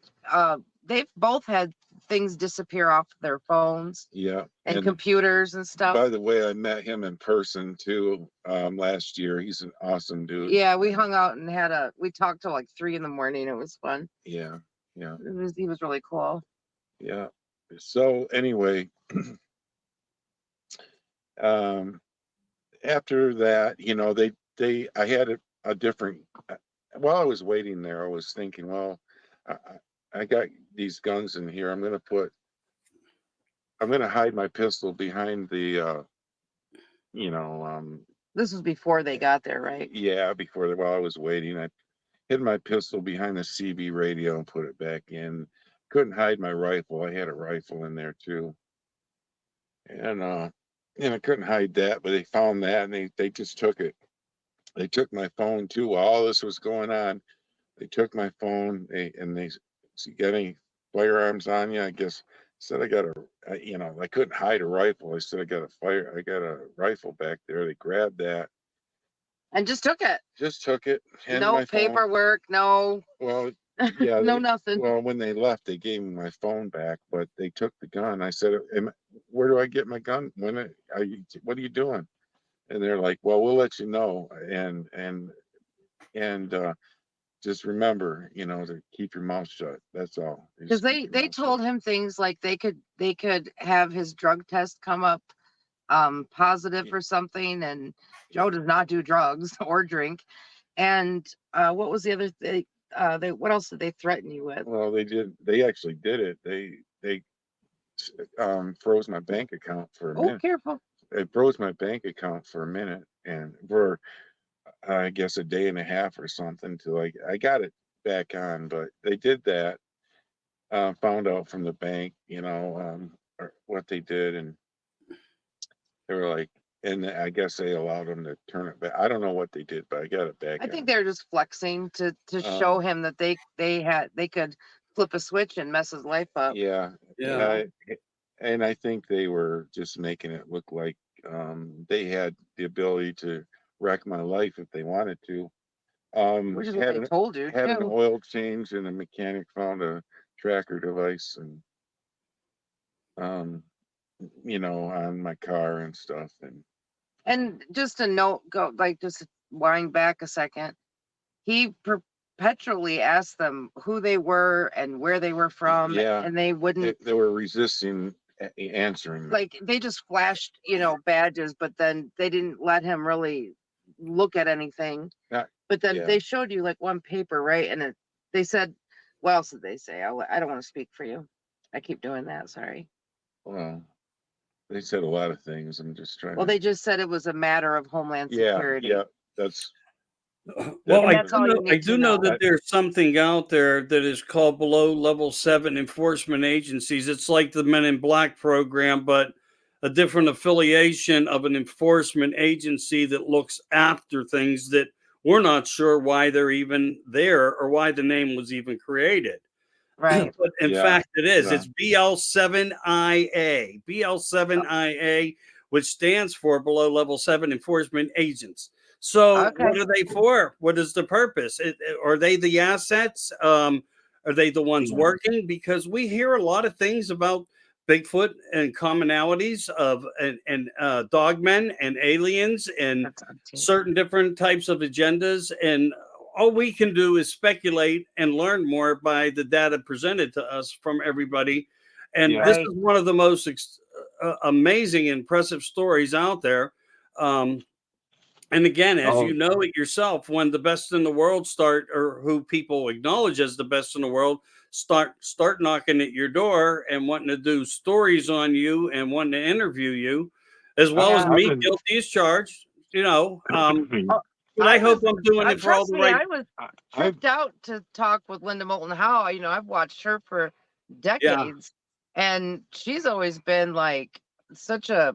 they've both had things disappear off their phones Yeah. and computers and stuff. By the way, I met him in person too last year. He's an awesome dude. Yeah, we hung out and we talked till like 3 a.m. It was fun. Yeah. Yeah. He was really cool. Yeah. So anyway, after that, I had a different, while I was waiting there, I was thinking, well, I got these guns in here. I'm going to hide my pistol behind the, This was before they got there, right? yeah, while I was waiting, I hid my pistol behind the CB radio and put it back in. Couldn't hide my rifle. I had a rifle in there too. And I couldn't hide that, but they found that and they just took it. They took my phone too while all this was going on. They took my phone they said, "Got any firearms on you?" I guess said I couldn't hide a rifle. I said I got a rifle back there. They grabbed that. And just took it. Just took it. No paperwork, no. Well, yeah. No, nothing. Well, when they left, they gave me my phone back, but they took the gun. I said, "Where do I get my gun? What are you doing?" And they're like, "Well, we'll let you know." And just remember, to keep your mouth shut. That's all. Because they told him things like they could have his drug test come up positive for something, and Joe does not do drugs or drink. And what was the other thing? What else did they threaten you with? Well, they actually did it. They froze my bank account for a minute. Oh, careful. They froze my bank account for a minute, and for I guess a day and a half or something till I got it back on. But they did that. Found out from the bank, or what they did, and they were like, and I guess they allowed them to turn it back. I don't know what they did, but I got it back. I think they're just flexing to show him that they could flip a switch and mess his life up. Yeah, Yeah. and I think they were just making it look like they had the ability to wreck my life if they wanted to. Which is what they told you. Had an oil change, and the mechanic found a tracker device, and on my car and stuff. And just a note, just wind back a second. He perpetually asked them who they were and where they were from. Yeah, and they wouldn't. They were resisting answering. Like they just flashed, badges, but then they didn't let him really look at anything. But then they showed you like one paper, right? And they said, what else did they say? I don't want to speak for you. I keep doing that. Sorry. Well, they said a lot of things. I'm just trying. Well, they just said it was a matter of Homeland Security. Yeah, that's. Well, I do know that there's something out there that is called below level 7 enforcement agencies. It's like the Men in Black program, but a different affiliation of an enforcement agency that looks after things that we're not sure why they're even there or why the name was even created. Right. But in fact, it is. It's BL7IA. BL7IA, which stands for below level 7 enforcement agents. So what are they for? What is the purpose? Are they the assets? Are they the ones working? Because we hear a lot of things about Bigfoot and commonalities of and dogmen and aliens and certain different types of agendas. And all we can do is speculate and learn more by the data presented to us from everybody. And this is one of the most amazing, impressive stories out there. And again, as you know it yourself, when the best in the world start, or who people acknowledge as the best in the world, start knocking at your door and wanting to do stories on you and wanting to interview you, as well as me, guilty as charged, but I hope I'm doing it for all the right. I was tripped out to talk with Linda Moulton Howe. I've watched her for decades, and she's always been like such a,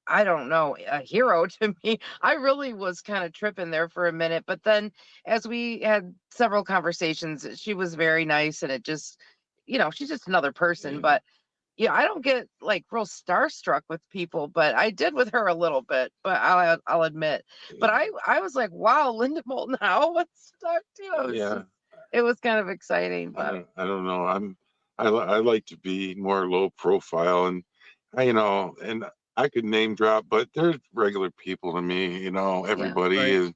I don't know, a hero to me. I really was kind of tripping there for a minute, but then as we had several conversations, she was very nice, and it just, she's just another person. But Yeah, I don't get like real starstruck with people, but I did with her a little bit, but I'll admit. But I was like, wow, Linda Moulton Howe wants to talk to you. Yeah, It was kind of exciting, but I don't know. I like to be more low profile, and and I could name drop, but they're regular people to me. yeah. Everybody Right. is.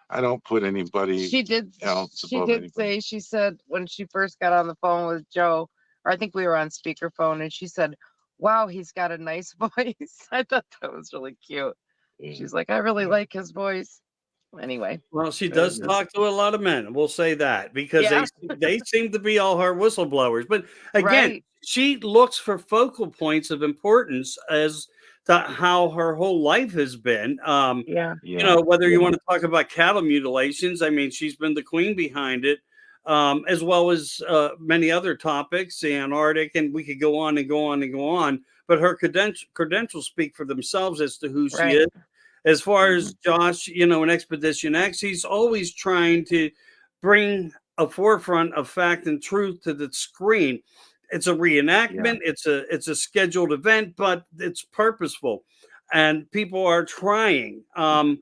I don't put anybody She did else she above did anybody. say, she said when she first got on the phone with Joe, or I think we were on speakerphone, and she said, wow, he's got a nice voice. I thought that was really cute. Yeah. She's like, I really like his voice. Anyway, Well, she Yeah, does talk to a lot of men. We'll say that because yeah, they seem to be all her whistleblowers. But again, right. she looks for focal points of importance as to how her whole life has been. Yeah, yeah, Whether you yeah, want to talk about cattle mutilations, I mean, she's been the queen behind it, as well as many other topics, the Antarctic, and we could go on and go on and go on. But her credentials speak for themselves as to who she right. is. As far mhm, as Josh, in Expedition X, he's always trying to bring a forefront of fact and truth to the screen. It's a yeah, reenactment, it's a scheduled event, but it's purposeful. And people are trying. yeah,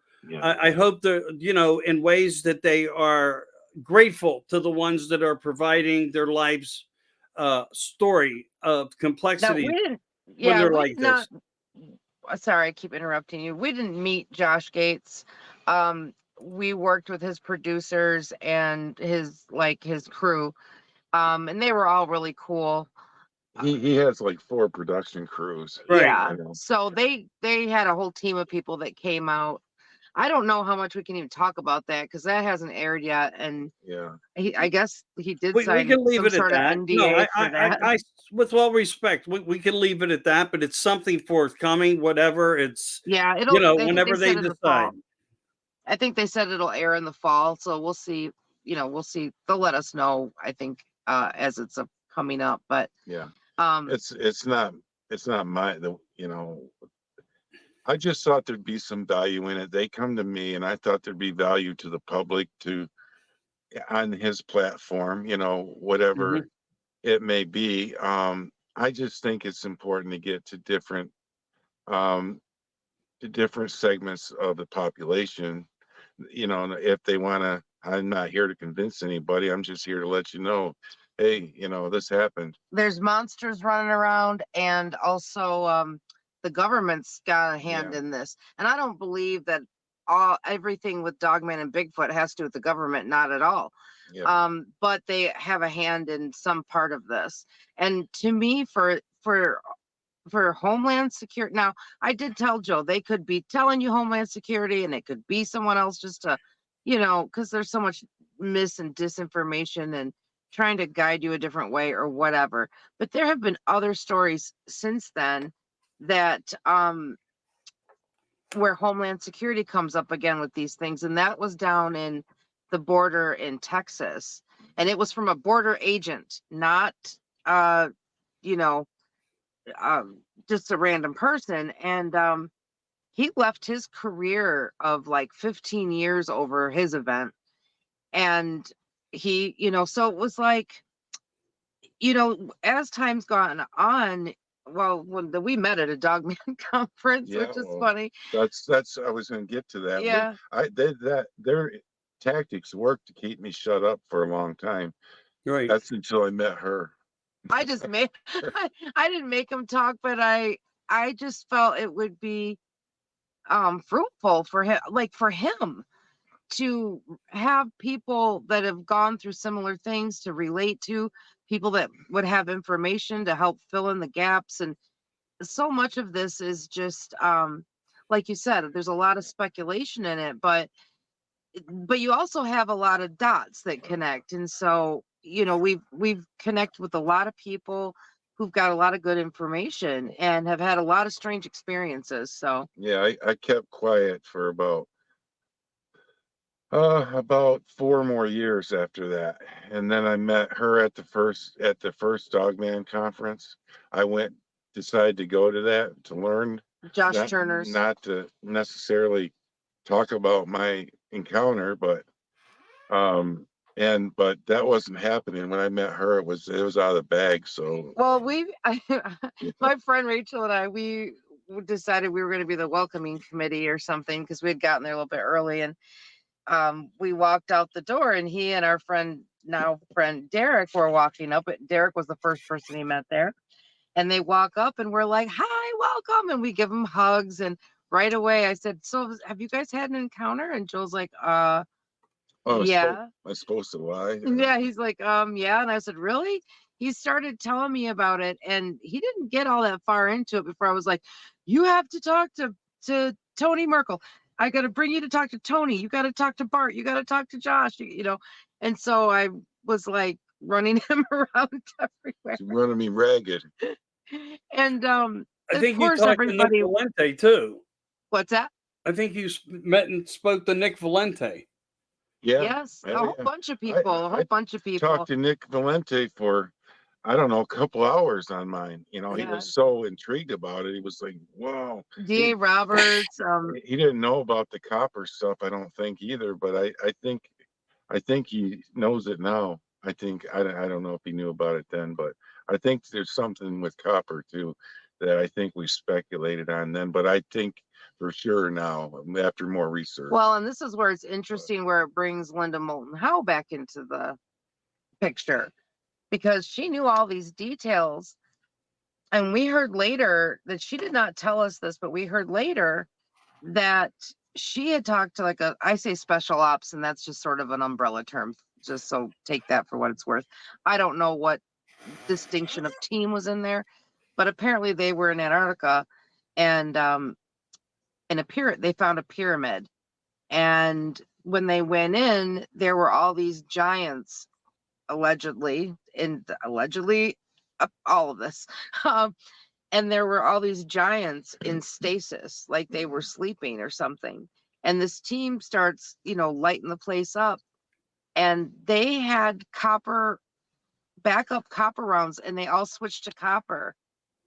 I hope that, in ways that they are grateful to the ones that are providing their life's story of Now we complexity didn't, when yeah, they're we like did not, this. sorry, I keep interrupting you. We didn't meet Josh Gates. We worked with his producers and his crew. And they were all really cool. he has like 4 production crews. Right. Yeah. I know. So they had a whole team of people that came out. I don't know how much we can even talk about that because that hasn't aired yet. And Yeah, I guess he did We sign can leave some it at sort of that. No, NDA for that. with all respect, we can leave it at that. But it's something forthcoming, whatever. It's Yeah, I think they whenever they said in the fall. decide. I think they said it'll air in the fall, so we'll see. We'll see. They'll let us know, I think, as it's coming up. But yeah. um, It's not I just thought there'd be some value in it. They come to me, and I thought there'd be value to the public to on his platform, Mhm. whatever it may be. I just think it's important to get um to different segments of the population. And if they want to, I'm not here to convince anybody. I'm just here to let you know, hey, this happened. there's monsters running around, and also the government's got a hand Yeah, in this. And I don't believe that everything with Dogman and Bigfoot has to do with the government, not at all. yeah, But they have a hand in some part of this. And to me, for Homeland Security. Now, I did tell Joe they could be telling you Homeland Security and it could be someone else just to, because there's so much mis and disinformation and trying to guide you a different way or whatever. But there have been other stories since then that where Homeland Security comes up again with these things. And that was down in the border in Texas. And it was from a border agent, not you know, just a random person. And he left his career of like 15 years over his event. And so it was like, as time's gone on, well, we met at a Dogman conference, yeah. which is Well, funny. that's I was going to get to that. Yeah. Their tactics worked to keep me shut up for a long time. Right. That's until I met her. I just made, I didn't make him talk, but I just felt it would be fruitful for him, like for him to have people that have gone through similar things to relate to, people that would have information to help fill in the gaps. And so much of this is just like you said, there's a lot of speculation in it, but you also have a lot of dots that connect. And so we've connected with a lot of people who've got a lot of good information and have had a lot of strange experiences. So Yeah, I kept quiet for about 4 more years after that, and then I met her at the first Dogman conference. I decided to go to that to learn, Josh not Turner's. not to necessarily talk about my encounter, but but that wasn't happening. When I met her, it was out of the bag. So Well, my friend Rachel and I, we decided we were going to be the welcoming committee or something because we had gotten there a little bit early, and we walked out the door, and he and our friend Derek were walking up. But Derek was the first person he met there, and they walk up, and we're like, "Hi, welcome," and we give them hugs. And right away, I said, "So, have you guys had an encounter?" And Joel's like, oh, yeah. I'm supposed to lie. Yeah, he's like, yeah. And I said, really? He started telling me about it, and he didn't get all that far into it before I was like, you have to talk to Tony Merkel. I got to bring you to talk to Tony. You got to talk to Bart. You got to talk to Josh, you know. And so I was like running him around everywhere. She's running me ragged. And I of think you course, talked to Nick everybody. Valente too. What's that? I think you met and spoke to Nick Valente. Yeah. Yes, a whole Yeah. bunch of people. A whole bunch of people. Talked to Nick Valente for, I don't know, a couple hours on mine. You know, he Yeah. was so intrigued about it. He was like, "Wow." D.A. Roberts. He didn't know about the copper stuff, I don't think either. But I think he knows it now. I think I don't know if he knew about it then, but I think there's something with copper too that I think we speculated on then. But I think for sure now, after more research. Well, and this is where it's interesting, where it brings Linda Moulton Howe back into the picture, because she knew all these details. And we heard later that she did not tell us this, but we heard later that she had talked to I say special ops, and that's just sort of an umbrella term, just so take that for what it's worth. I don't know what distinction of team was in there, but apparently they were in Antarctica, and they found a pyramid. And when they went in, there were all these giants, allegedly, all of this. Um, and there were all these giants in stasis, like they were sleeping or something. And this team starts, lighting the place up. And they had backup copper rounds, and they all switched to copper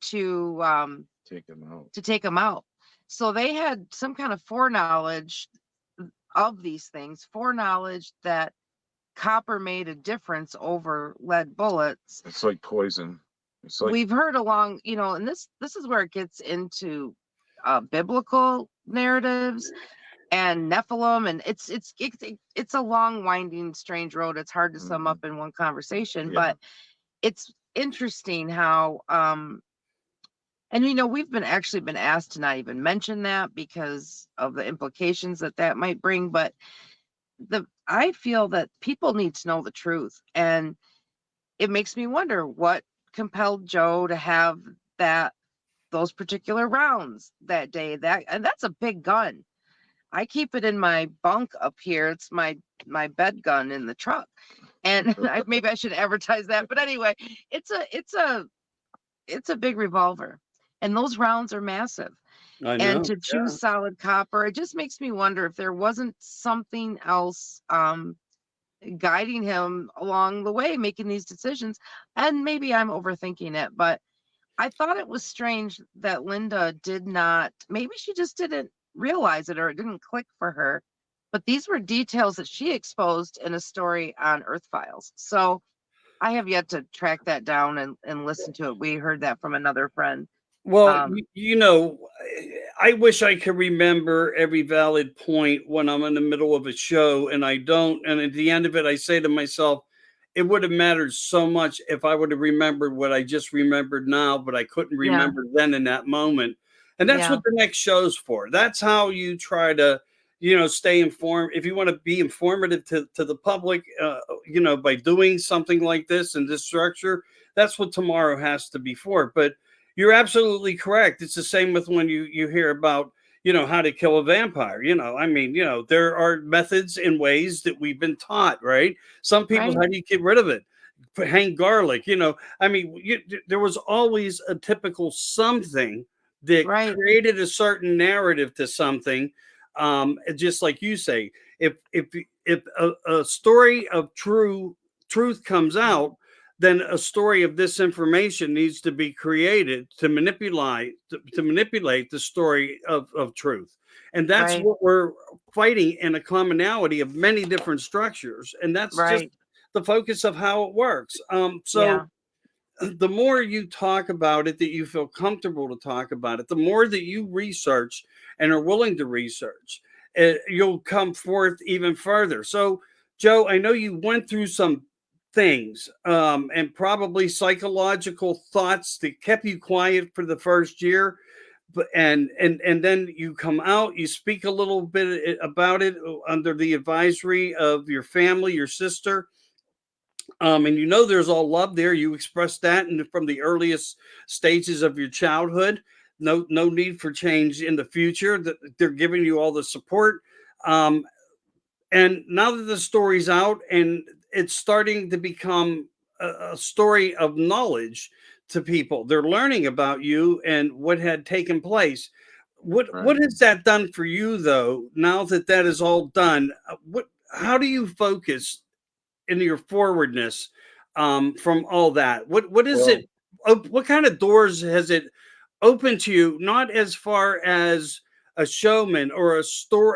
to take them out. So they had some kind of foreknowledge of these things, foreknowledge that copper made a difference over lead bullets. It's like poison. It's like, we've heard along, and this is where it gets into biblical narratives and Nephilim, and it's a long, winding, strange road. It's hard to sum up in one conversation, but it's interesting how and we've been asked to not even mention that because of the implications that might bring. But I feel that people need to know the truth, and it makes me wonder what compelled Joe to have those particular rounds that day. And that's a big gun. I keep it in my bunk up here. It's my bed gun in the truck, and maybe I should advertise that. But anyway, it's a big revolver. And those rounds are massive. I know. And to choose solid copper, it just makes me wonder if there wasn't something else guiding him along the way, making these decisions. And maybe I'm overthinking it, but I thought it was strange that Linda did not, maybe she just didn't realize it, or it didn't click for her. But these were details that she exposed in a story on Earth Files. So I have yet to track that down and listen to it. We heard that from another friend. Well, I wish I could remember every valid point when I'm in the middle of a show, and I don't. And at the end of it, I say to myself, it would have mattered so much if I would have remembered what I just remembered now, but I couldn't remember then in that moment. And that's what the next show's for. That's how you try to, stay informed. If you want to be informative to the public, by doing something like this in this structure, that's what tomorrow has to be for. But you're absolutely correct. It's the same with when you hear about, how to kill a vampire. There are methods and ways that we've been taught, right? Some people, how do you get rid of it? Hang garlic, there was always a typical something that created a certain narrative to something. Just like you say, if a story of truth comes out, then a story of disinformation needs to be created to manipulate the story of truth. And that's Right. what we're fighting, in a commonality of many different structures. And that's just Right. the focus of how it works. Yeah. So the more you talk about it, that you feel comfortable to talk about it, the more that you research and are willing to research, you'll come forth even further. So, Joe, I know you went through some things, and probably psychological thoughts that kept you quiet for the first year. But and then you come out, you speak a little bit about it under the advisory of your family, your sister, and you know there's all love there. You expressed that from the earliest stages of your childhood. No need for change in the future. That they're giving you all the support. Um, and now that the story's out and it's starting to become a story of knowledge to people, they're learning about you and what had taken place. What Right. has that done for you, though? Now that that is all done, what how do you focus in your forwardness, from all that? What is Well, it? What kind of doors has it opened to you? Not as far as a showman or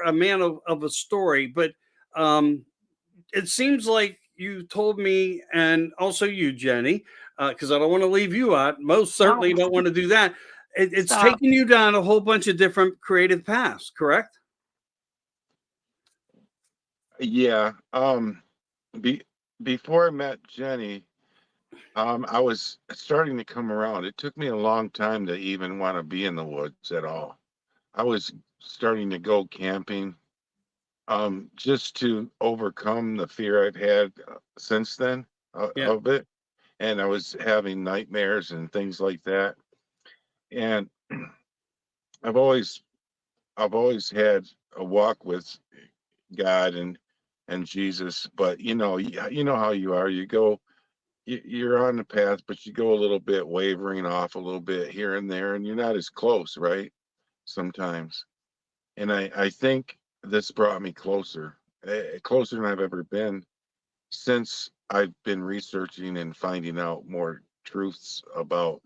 a man of a story, but um, it seems like you told me, and also you, Jenny, because I don't want to leave you out. Most No, certainly don't want to do that. It's stop. taking you down a whole bunch of different creative paths, correct? yeah. Be, Before I met Jenny, I was starting to come around. It took me a long time to even want to be in the woods at all. I was starting to go camping, just to overcome the fear I've had since then Yeah. of it. And I was having nightmares and things like that. And I've always, I've always had a walk with God and Jesus. But you know how you are. You're on the path, but you go a little bit wavering off a little bit here and there, and you're not as close, right? Sometimes. And I think this brought me closer, closer than I've ever been since I've been researching and finding out more truths about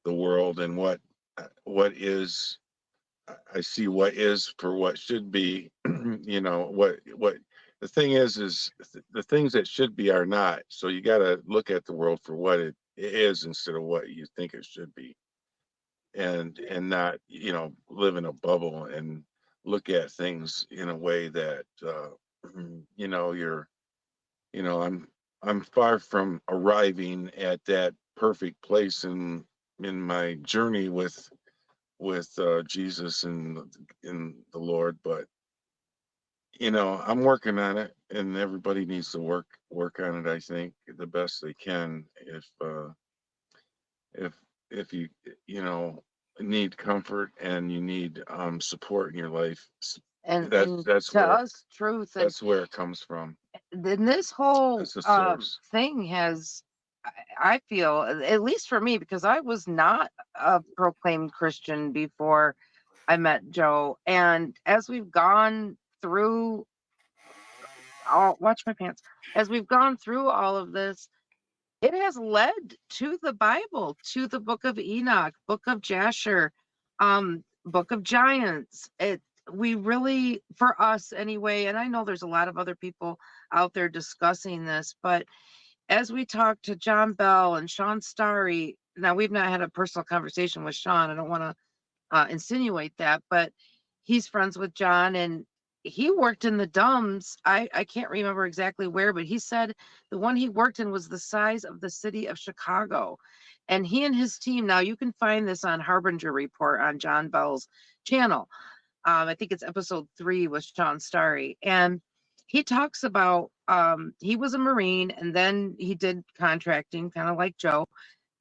the world and what is. I see what is for what should be. What the thing is the things that should be are not. So you got to look at the world for what it is instead of what you think it should be, and not live in a bubble and look at things in a way that you're I'm far from arriving at that perfect place in my journey with Jesus and in the Lord, but I'm working on it, and everybody needs to work on it. I think the best they can. If if you need comfort and you need support in your life, And that's to where us, truth and that's where it comes from. then this whole That's the source. thing has, I feel, at least for me, because I was not a proclaimed Christian before I met Joe, and as we've gone through all, watch my pants, as we've gone through all of this, it has led to the Bible, to the book of Enoch, book of Jasher, book of Giants. We really, for us anyway, and I know there's a lot of other people out there discussing this, but as we talk to John Bell and Sean Starry, now we've not had a personal conversation with Sean. I don't want to insinuate that, but he's friends with John and he worked in the dumbs. I can't remember exactly where, but he said the one he worked in was the size of the city of Chicago. And he and his team, now you can find this on Harbinger Report on John Bell's channel. I think it's episode 3 with Sean Starry. And he talks about he was a Marine and then he did contracting, kind of like Joe,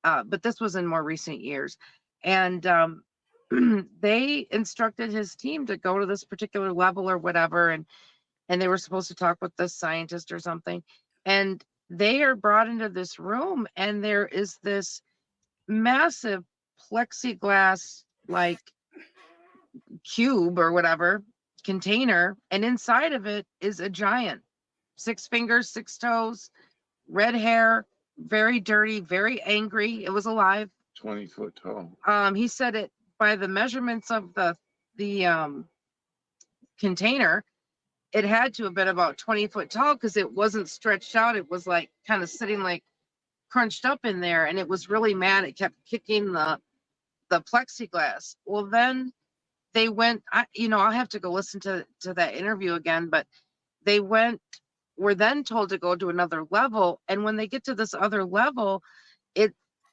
but this was in more recent years. And they instructed his team to go to this particular level or whatever, and they were supposed to talk with this scientist or something. And they are brought into this room, and there is this massive plexiglass like cube or whatever container, and inside of it is a giant, 6 fingers, 6 toes, red hair, very dirty, very angry. It was alive. 20 foot tall. He said it by the measurements of the container, it had to have been about 20 foot tall because it wasn't stretched out. It was like kind of sitting like crunched up in there, and it was really mad. It kept kicking the plexiglass. Well, then they went. I'll have to go listen to that interview again, but they were then told to go to another level, and when they get to this other level,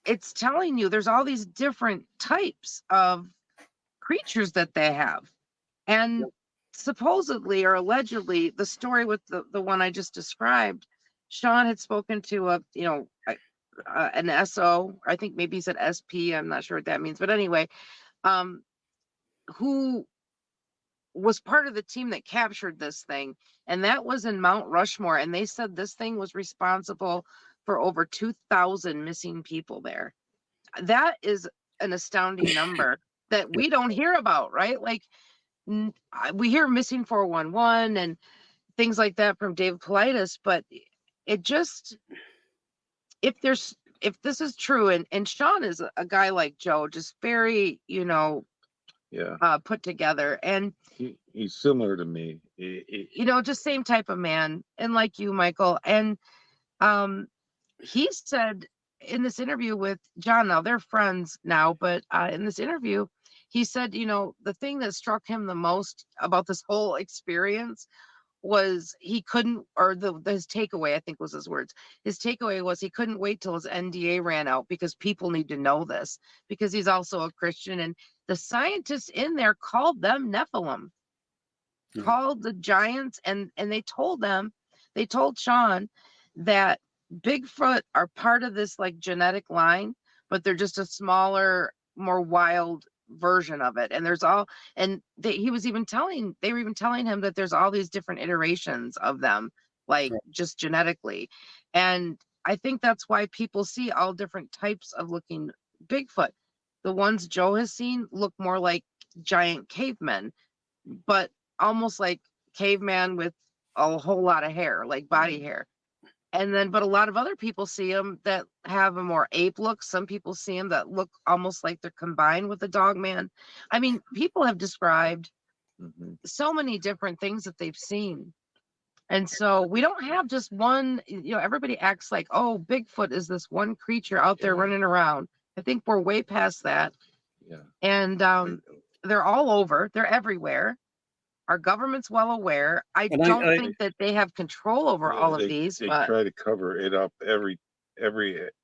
it's telling you there's all these different types of creatures that they have. And supposedly or allegedly, the story with the one I just described, Sean had spoken to an SO, I think maybe he said SP, I'm not sure what that means, but anyway, who was part of the team that captured this thing, and that was in Mount Rushmore, and they said this thing was responsible for over 2,000 missing people there. That is an astounding number that we don't hear about, right? Like we hear missing 411 and things like that from David Politis, but it just, if this is true, and Sean is a guy like Joe, just very, put together, and He's similar to me. just same type of man, and like you, Michael. And he said in this interview with John, now they're friends now, but in this interview, he said, the thing that struck him the most about this whole experience was he couldn't, or his takeaway, I think was his words. His takeaway was he couldn't wait till his NDA ran out because people need to know this, because he's also a Christian, and the scientists in there called them Nephilim, called the giants, and they told Sean that Bigfoot are part of this like genetic line, but they're just a smaller, more wild version of it. And they were even telling him that there's all these different iterations of them, like just genetically. And I think that's why people see all different types of looking Bigfoot. The ones Joe has seen look more like giant cavemen, but almost like caveman with a whole lot of hair, like body hair. And then, but a lot of other people see them that have a more ape look. Some people see them that look almost like they're combined with the dogman. I mean, people have described so many different things that they've seen. And so we don't have just one, everybody acts like, oh, Bigfoot is this one creature out there running around. I think we're way past that. Yeah. And they're all over, they're everywhere. Our government's well aware. I don't think that they have control over all of these. They but try to cover it up every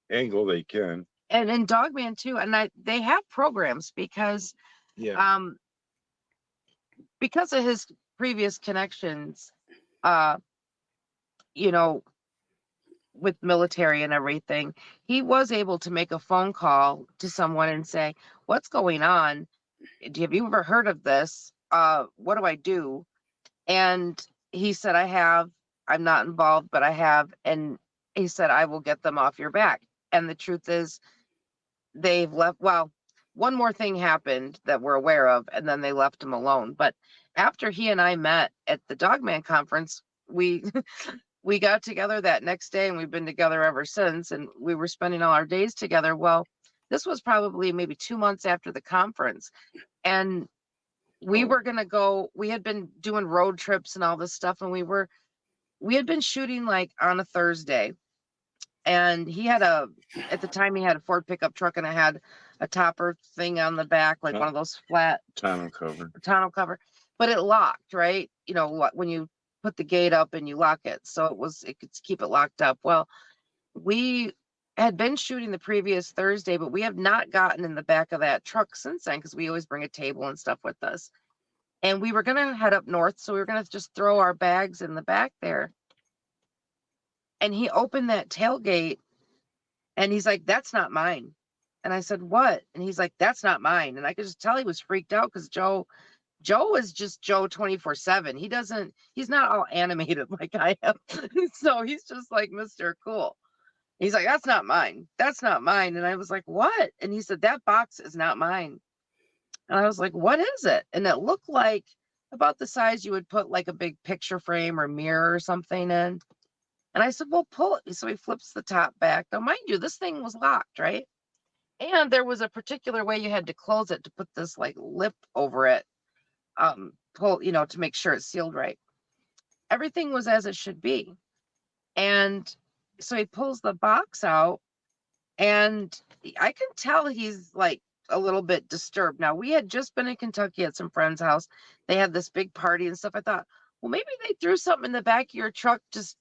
angle they can. And in Dogman too, and they have programs because because of his previous connections, with military and everything, he was able to make a phone call to someone and say, "What's going on? Have you ever heard of this? What do I do?" And he said, I'm not involved, but I have. And he said, I will get them off your back. And the truth is they've left. Well, one more thing happened that we're aware of, and then they left him alone. But after he and I met at the Dogman conference, we we got together that next day, and we've been together ever since. And we were spending all our days together. Well, this was probably maybe 2 months after the conference. And we were going to go, we had been doing road trips and all this stuff. And we had been shooting like on a Thursday, and at the time he had a Ford pickup truck, and it had a topper thing on the back, like one of those flat tonneau cover, but it locked, right? When you put the gate up and you lock it. So it could keep it locked up. Well, we had been shooting the previous Thursday, but we have not gotten in the back of that truck since then, because we always bring a table and stuff with us. And we were going to head up north, so we were going to just throw our bags in the back there. And he opened that tailgate, and he's like, "That's not mine." And I said, "What?" And he's like, "That's not mine." And I could just tell he was freaked out, because Joe is just Joe 24/7. He's not all animated like I am. So he's just like Mr. Cool. He's like, "That's not mine. That's not mine." And I was like, "What?" And he said, "That box is not mine." And I was like, "What is it?" And it looked like about the size you would put like a big picture frame or mirror or something in. And I said, well, pull it. So he flips the top back. Now, mind you, this thing was locked, right? And there was a particular way you had to close it to put this like lip over it, pull, to make sure it's sealed right. Everything was as it should be. And so he pulls the box out, and I can tell he's like a little bit disturbed. Now, we had just been in Kentucky at some friend's house. They had this big party and stuff. I thought, well, maybe they threw something in the back of your truck just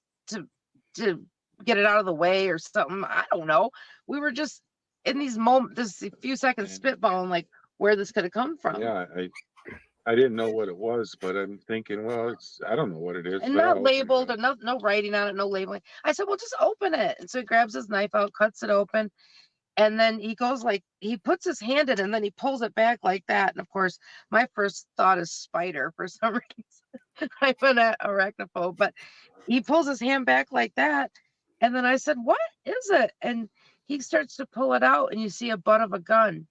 to get it out of the way or something. I don't know. We were just in these moments, this few seconds spitballing like where this could have come from. Yeah, I didn't know what it was, but I'm thinking, well, I don't know what it is. And but I'll not open labeled, it. or no writing on it, no labeling. I said, well, just open it. And so he grabs his knife out, cuts it open, and then he goes like, he puts his hand in it, and then he pulls it back like that. And of course, my first thought is spider for some reason. I'm an arachnophobe, but he pulls his hand back like that. And then I said, what is it? And he starts to pull it out, and you see a butt of a gun.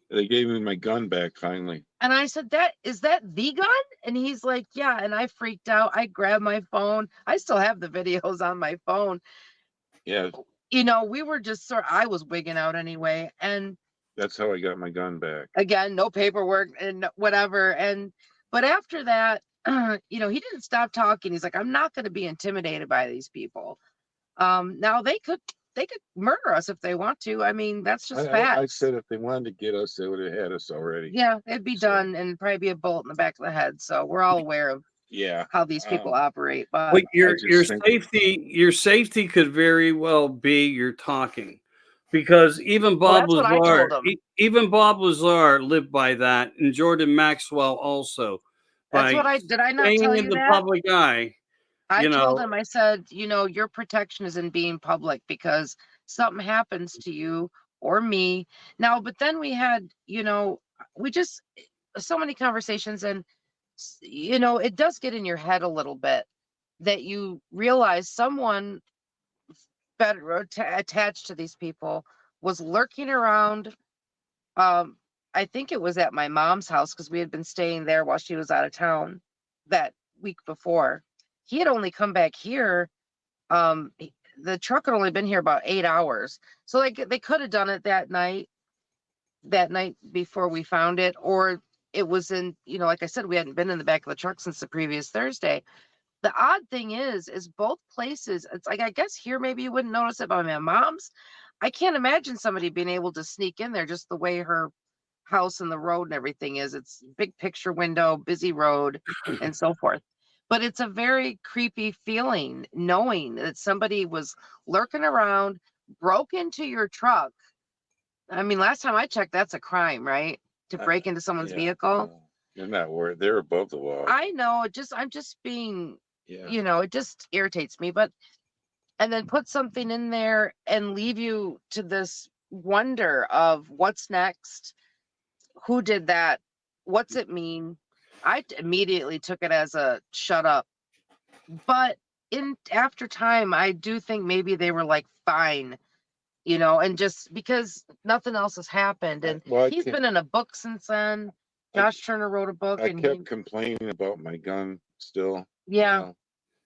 They gave me my gun back finally. And I said, is that the gun? And he's like, yeah. And I freaked out. I grabbed my phone. I still have the videos on my phone. Yeah, We were just I was wigging out anyway. And that's how I got my gun back. again, no paperwork and whatever. But after that, he didn't stop talking. He's like, I'm not going to be intimidated by these people. Now they could murder us if they want to. I mean, that's just fact. I said if they wanted to get us, they would have had us already. Yeah, it'd be done, and probably be a bullet in the back of the head. So we're all aware of how these people operate. But your safety could very well be your talking, because even Bob Lazar lived by that, and Jordan Maxwell also. That's what did I not staying tell in you the that? public eye. I told him, I said, your protection is in being public, because something happens to you or me. Now, but then we had, we just, so many conversations, and, it does get in your head a little bit that you realize someone better attached to these people was lurking around. I think it was at my mom's house, because we had been staying there while she was out of town that week before. He had only come back here. The truck had only been here about 8 hours. So like they could have done it that night before we found it, or it was in, like I said, we hadn't been in the back of the truck since the previous Thursday. The odd thing is both places, it's like, I guess here maybe you wouldn't notice it, but my mom's, I can't imagine somebody being able to sneak in there just the way her house and the road and everything is. It's big picture window, busy road, and so forth. But it's a very creepy feeling knowing that somebody was lurking around, broke into your truck. I mean, last time I checked, that's a crime, right? To break into someone's vehicle. You're not worried. They're above the law. I know. I'm just being, it just irritates me. But, and then put something in there and leave you to this wonder of what's next. Who did that? What's it mean? I immediately took it as a shut up. But after time, I do think maybe they were like, fine, and just because nothing else has happened. And he's been in a book since then. Josh Turner wrote a book. I kept complaining about my gun still. Yeah.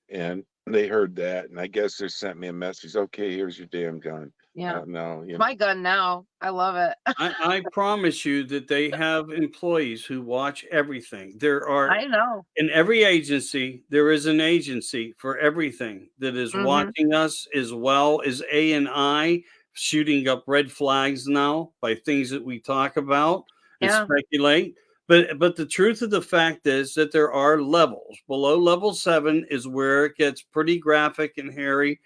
And they heard that, and I guess they sent me a message. Okay, here's your damn gun. Yeah. No, my gun now. I love it. I promise you that they have employees who watch everything. There are, I know, in every agency, there is an agency for everything that is watching us, as well as A&I shooting up red flags now by things that we talk about and speculate. But the truth of the fact is that there are levels. Below level 7 is where it gets pretty graphic and hairy,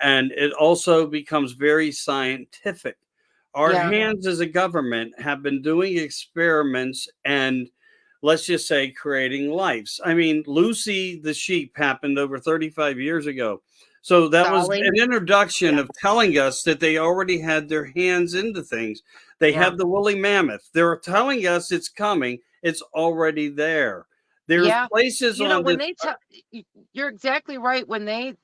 and it also becomes very scientific. Our hands as a government have been doing experiments and, let's just say, creating lives. I mean, Lucy the sheep happened over 35 years ago. So that was an introduction of telling us that they already had their hands into things. They have the woolly mammoth. They're telling us it's coming. It's already there. There's places on when you're exactly right. When they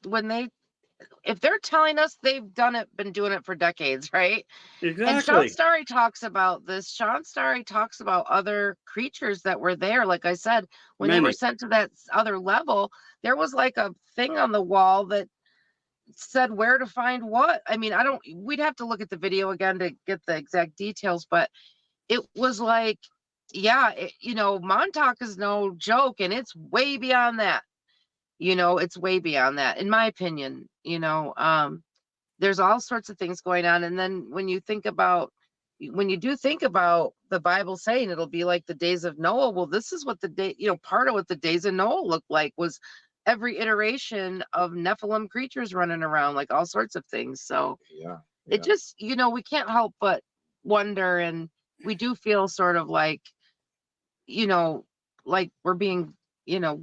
if they're telling us, they've been doing it for decades, right? Exactly. And Sean Starry talks about this. Sean Starry talks about other creatures that were there. Like I said, when they were sent to that other level, there was like a thing on the wall that said where to find what. I mean, I don't, we'd have to look at the video again to get the exact details, but it was like, yeah, you know, Montauk is no joke, and it's way beyond that. You know, it's way beyond that, in my opinion. You know, there's all sorts of things going on. And then when you think about, when you do think about the Bible saying it'll be like the days of Noah, well, this is what the day, you know, part of what the days of Noah looked like was every iteration of Nephilim creatures running around, like all sorts of things. So Yeah. it just, you know, we can't help but wonder. And we do feel sort of like, you know, like we're being, you know,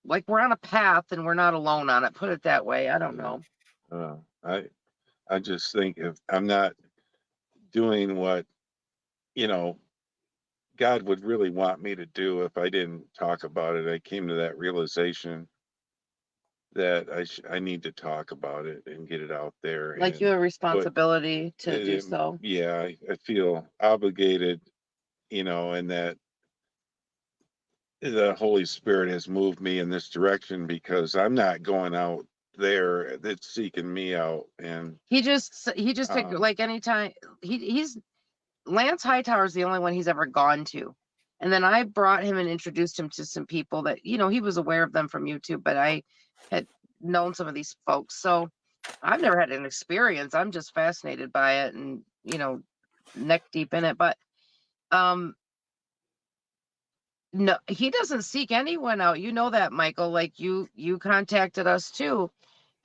like we're on a path and we're not alone on it. Put it that way. I don't know. Uh, I just think if I'm not doing what, you know, God would really want me to do if I didn't talk about it. I came to that realization that I need to talk about it and get it out there Like you and have a put responsibility to do it, so. yeah, I feel obligated, and that the Holy Spirit has moved me in this direction because I'm not going out there. It's seeking me out. And He just took, um, like, anytime he's Lance Hightower is the only one he's ever gone to. And then I brought him and introduced him to some people that, you know, he was aware of them from YouTube, but I had known some of these folks. So I've never had an experience. I'm just fascinated by it and, you know, neck deep in it. But um no, he doesn't seek anyone out. You know that, Michael. Like you contacted us too,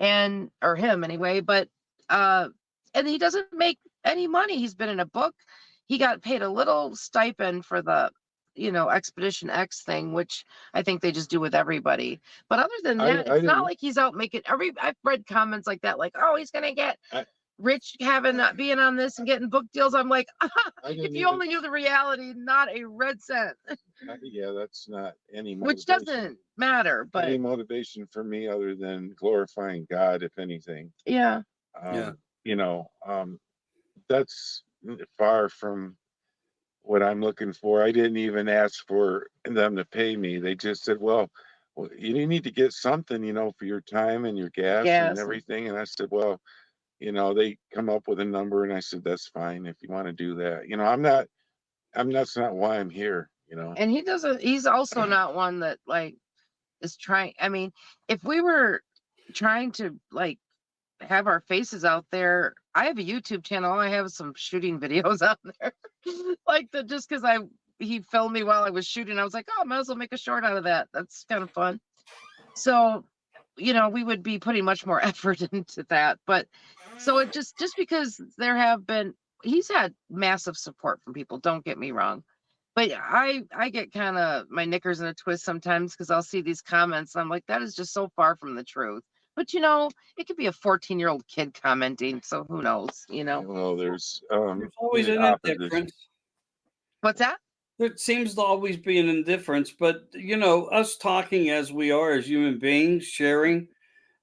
and or him anyway, but uh and he doesn't make any money. He's been in a book. He got paid a little stipend for the, you know, Expedition X thing, which I think they just do with everybody. But other than that, I it's not didn't, like he's out making I've read comments like that, like, oh, he's gonna get I, rich having being on this and getting book deals. I'm like, I if didn't you even, only knew the reality, not a red cent. yeah, that's not any Which motivation. doesn't matter, Any but motivation for me other than glorifying God, if anything. yeah. Yeah. Um, you know, that's far from what I'm looking for. I didn't even ask for them to pay me. They just said, well, you need to get something, for your time and your gas and Gas. everything. And I said, well, they come up with a number, and I said, that's fine if you want to do that. That's not why I'm here. And he's also not one that, like, is trying. I mean, if we were trying to, like, have our faces out there, I have a YouTube channel. I have some shooting videos out there. Like, the just because he filmed me while I was shooting. I was like, oh, I might as well make a short out of that. That's kind of fun. So, you know, we would be putting much more effort into that. But so it just because he's had massive support from people, don't get me wrong. But I get kind of my knickers in a twist sometimes because I'll see these comments and I'm like, that is just so far from the truth. But you know, it could be a 14-year-old kid commenting, so who knows, you know. Well, there's There's always an opposition. indifference. What's that? There seems to always be an indifference, but us talking as we are as human beings, sharing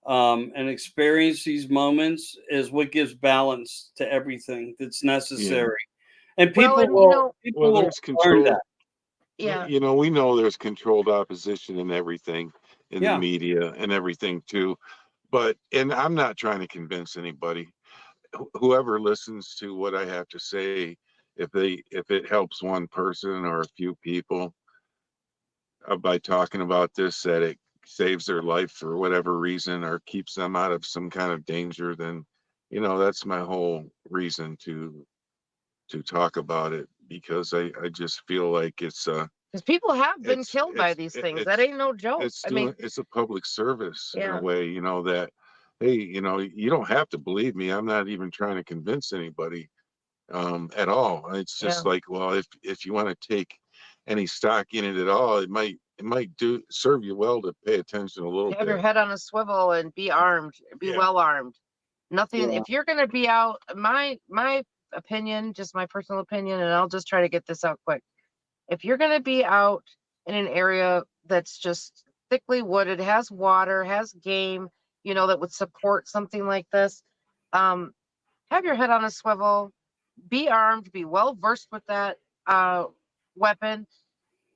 and experience these moments is what gives balance to everything that's Yeah. necessary. And Well, people and you will know, people Well, will there's learn control. that. yeah. We know there's controlled opposition and everything in the Yeah. media and everything too. And I'm not trying to convince anybody. Whoever listens to what I have to say, if it helps one person or a few people by talking about this, that it saves their life for whatever reason or keeps them out of some kind of danger, then that's my whole reason to talk about it, because I just feel like Because people have been it's killed by it's these it- things. That it's ain't no joke. I mean, it's a public service in a yeah, way, that, hey, you don't have to believe me. I'm not even trying to convince anybody at all. It's yeah. just like, well, if you want to take any stock in it at all, it might do serve you well to pay attention a little Have your bit. head on a swivel and be armed, be Yeah. well armed. Nothing, Yeah. if you're going to be out, my opinion, just my personal opinion, and I'll just try to get this out quick. If you're going to be out in an area that's just thickly wooded, has water, has game, you know, that would support something like this, um, have your head on a swivel, be armed, be well versed with that weapon,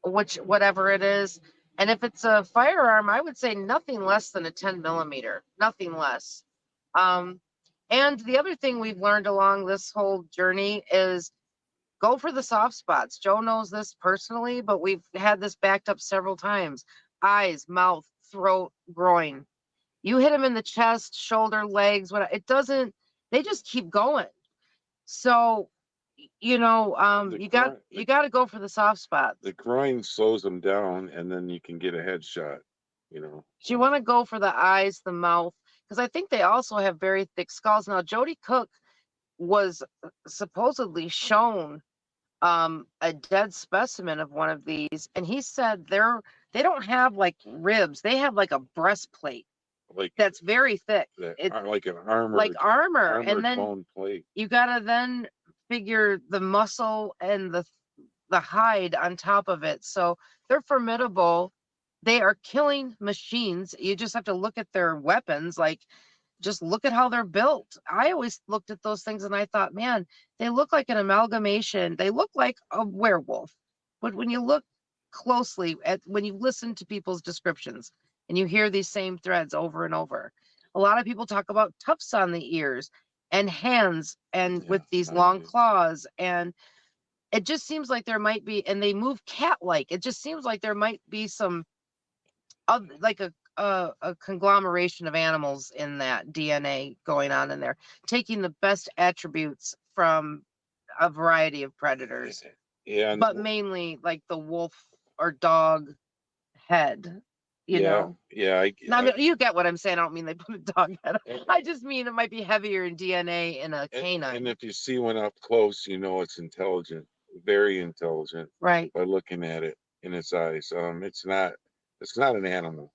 whatever it is. And if it's a firearm, I would say nothing less than a 10 millimeter, nothing less. And the other thing we've learned along this whole journey is go for the soft spots. Joe knows this personally, but we've had this backed up several times. Eyes, mouth, throat, groin. You hit him in the chest, shoulder, legs, what it doesn't, they just keep going. So, The you got groin, you got to go for the soft spots. the groin slows them down, and then you can get a headshot. You know. So you want to go for the eyes, the mouth, because I think they also have very thick skulls. Now, Jody Cook was supposedly shown a dead specimen of one of these, and he said they don't have like ribs, they have like a breastplate Like that's very thick. It's like an like armor, and armored then bone plate. you gotta then figure the muscle and the hide on top of it. So they're formidable. They are killing machines. You just have to look at their weapons. Like, just look at how they're built. I always looked at those things and I thought, man, they look like an amalgamation. They look like a werewolf. But when you look closely at, when you listen to people's descriptions and you hear these same threads over and over, a lot of people talk about tufts on the ears and hands and with these long claws. And it just seems like there might be, and they move cat-like. It just seems like there might be some of like a conglomeration of animals in that DNA going on in there, taking the best attributes from a variety of predators, Yeah. but mainly like the wolf or dog head, you know. Yeah. No, I mean, you get what I'm saying. I don't mean they put a dog head on. I just mean it might be heavier in DNA in a canine. And if you see one up close, you know it's intelligent, very intelligent, right? by looking at it in its eyes. It's not an animal.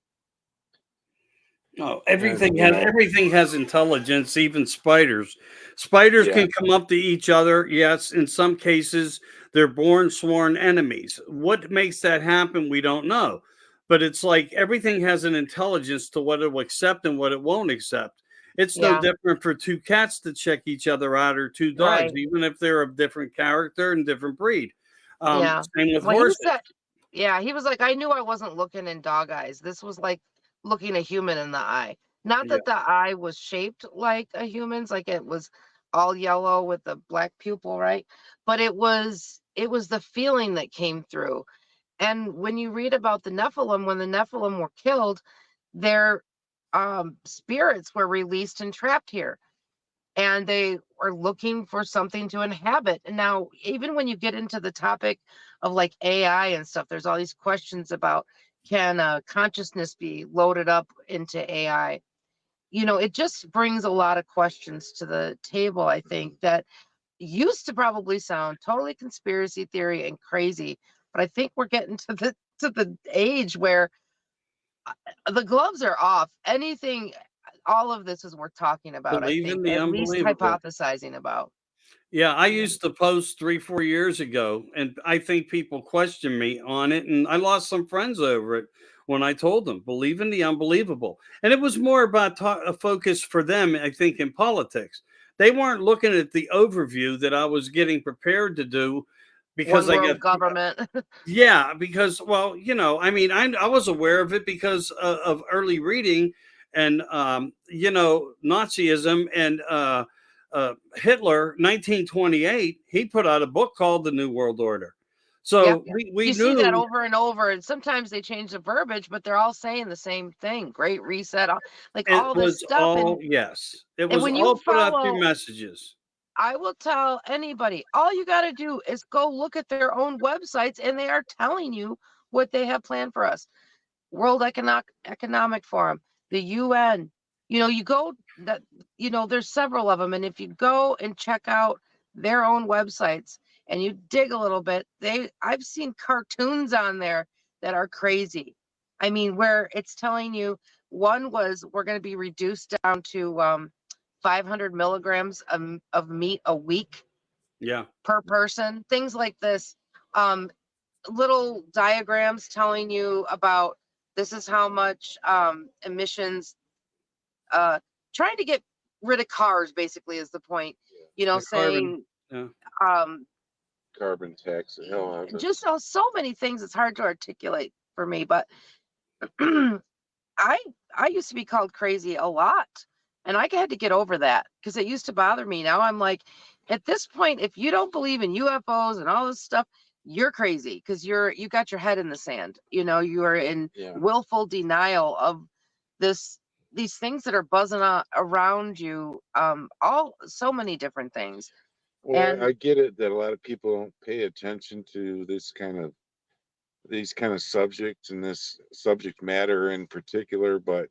No, And, you know, everything has intelligence, even spiders. Spiders yeah, can come up to each other. Yes, in some cases they're born sworn enemies. What makes that happen, we don't know. But it's like everything has an intelligence to what it will accept and what it won't accept. It's no Yeah, different for two cats to check each other out or two dogs, right. even if they're of different character and different breed. Yeah. Same with Well, he horses. said, yeah, he was like, I knew I wasn't looking in dog eyes. This was like looking a human in the eye. Not Yeah. that the eye was shaped like a human's, like it was all yellow with the black pupil, right? But it was the feeling that came through. And when you read about the Nephilim, when the Nephilim were killed, their spirits were released and trapped here, and they are looking for something to inhabit. And now, even when you get into the topic of like AI and stuff, there's all these questions about, can consciousness be loaded up into AI? It just brings a lot of questions to the table, I think, that used to probably sound totally conspiracy theory and crazy. But I think we're getting to the age where the gloves are off. Anything, all of this is worth talking about, I Believe in think, the at least unbelievable. hypothesizing about. Yeah, I Yeah. used to post 3, 4 years ago, and I think people questioned me on it, and I lost some friends over it when I told them believe in the unbelievable. And it was more about a focus for them, I think, in politics. They weren't looking at the overview that I was getting prepared to do because One I got world government. yeah, because well, I mean, I was aware of it because of early reading and Nazism and Hitler, 1928. He put out a book called The New World Order. Yep. So we You see that knew over and over, and sometimes they change the verbiage, but they're all saying the same thing. Great reset, like it all this was stuff. all yes, it And was when you all put out through follow, messages. I will tell anybody, all you got to do is go look at their own websites, and they are telling you what they have planned for us. World Economic Forum, the UN. You go that there's several of them, and if you go and check out their own websites and you dig a little bit, I've seen cartoons on there that are crazy. I mean, where it's telling you, one was, we're going to be reduced down to 500 milligrams of meat a week Yeah, per person, things like this. Um, Little diagrams telling you about, this is how much emissions, uh trying to get rid of cars basically is the point, the carbon. saying Yeah, um carbon tax, the hell out of it. just so many things, it's hard to articulate for me. But i I used to be called crazy a lot, And I had to get over that because it used to bother me. Now I'm like, at this point, if you don't believe in UFOs and all this stuff, you're crazy because you got your head in the sand. You know, you are in willful denial of these things that are buzzing around you. So many different things. Well, And I get it that a lot of people don't pay attention to these kind of subjects and this subject matter in particular, but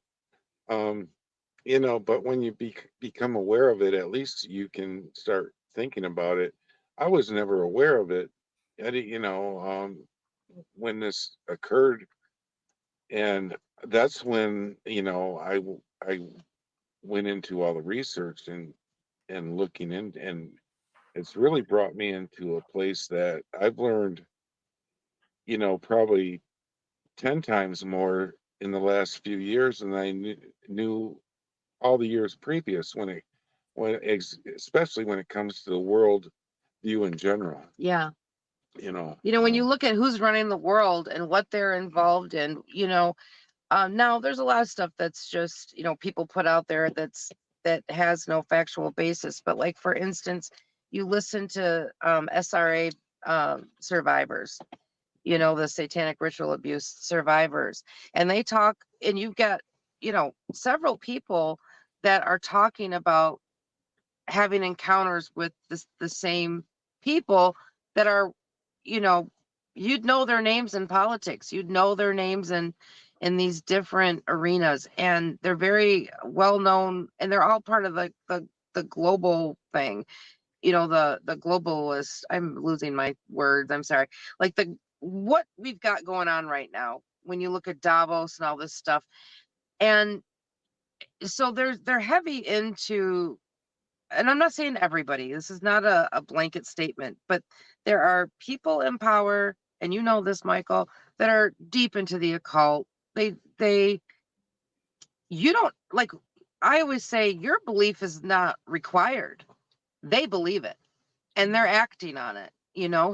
you know, but when you become aware of it, at least you can start thinking about it. I was never aware of it. You know, when this occurred, and that's when, you know, I went into all the research and looking in, and it's really brought me into a place that I've learned, you know, probably 10 times more in the last few years than I knew all the years previous, especially when it comes to the world view in general. yeah, You know, when you look at who's running the world and what they're involved in, now there's a lot of stuff that's just, people put out there that has no factual basis. But like, for instance, you listen to SRA survivors, the satanic ritual abuse survivors, and they talk, and you've got, several people that are talking about having encounters with the same people that are, you know, you'd know their names in politics, you'd know their names in these different arenas, and they're very well known, and they're all part of the global thing, the globalist. I'm losing my words, I'm sorry. Like what we've got going on right now, when you look at Davos and all this stuff. And so they're heavy into, and I'm not saying everybody, this is not a blanket statement, but there are people in power, and you know this, Michael, that are deep into the occult. You don't, like, I always say, your belief is not required. They believe it and they're acting on it,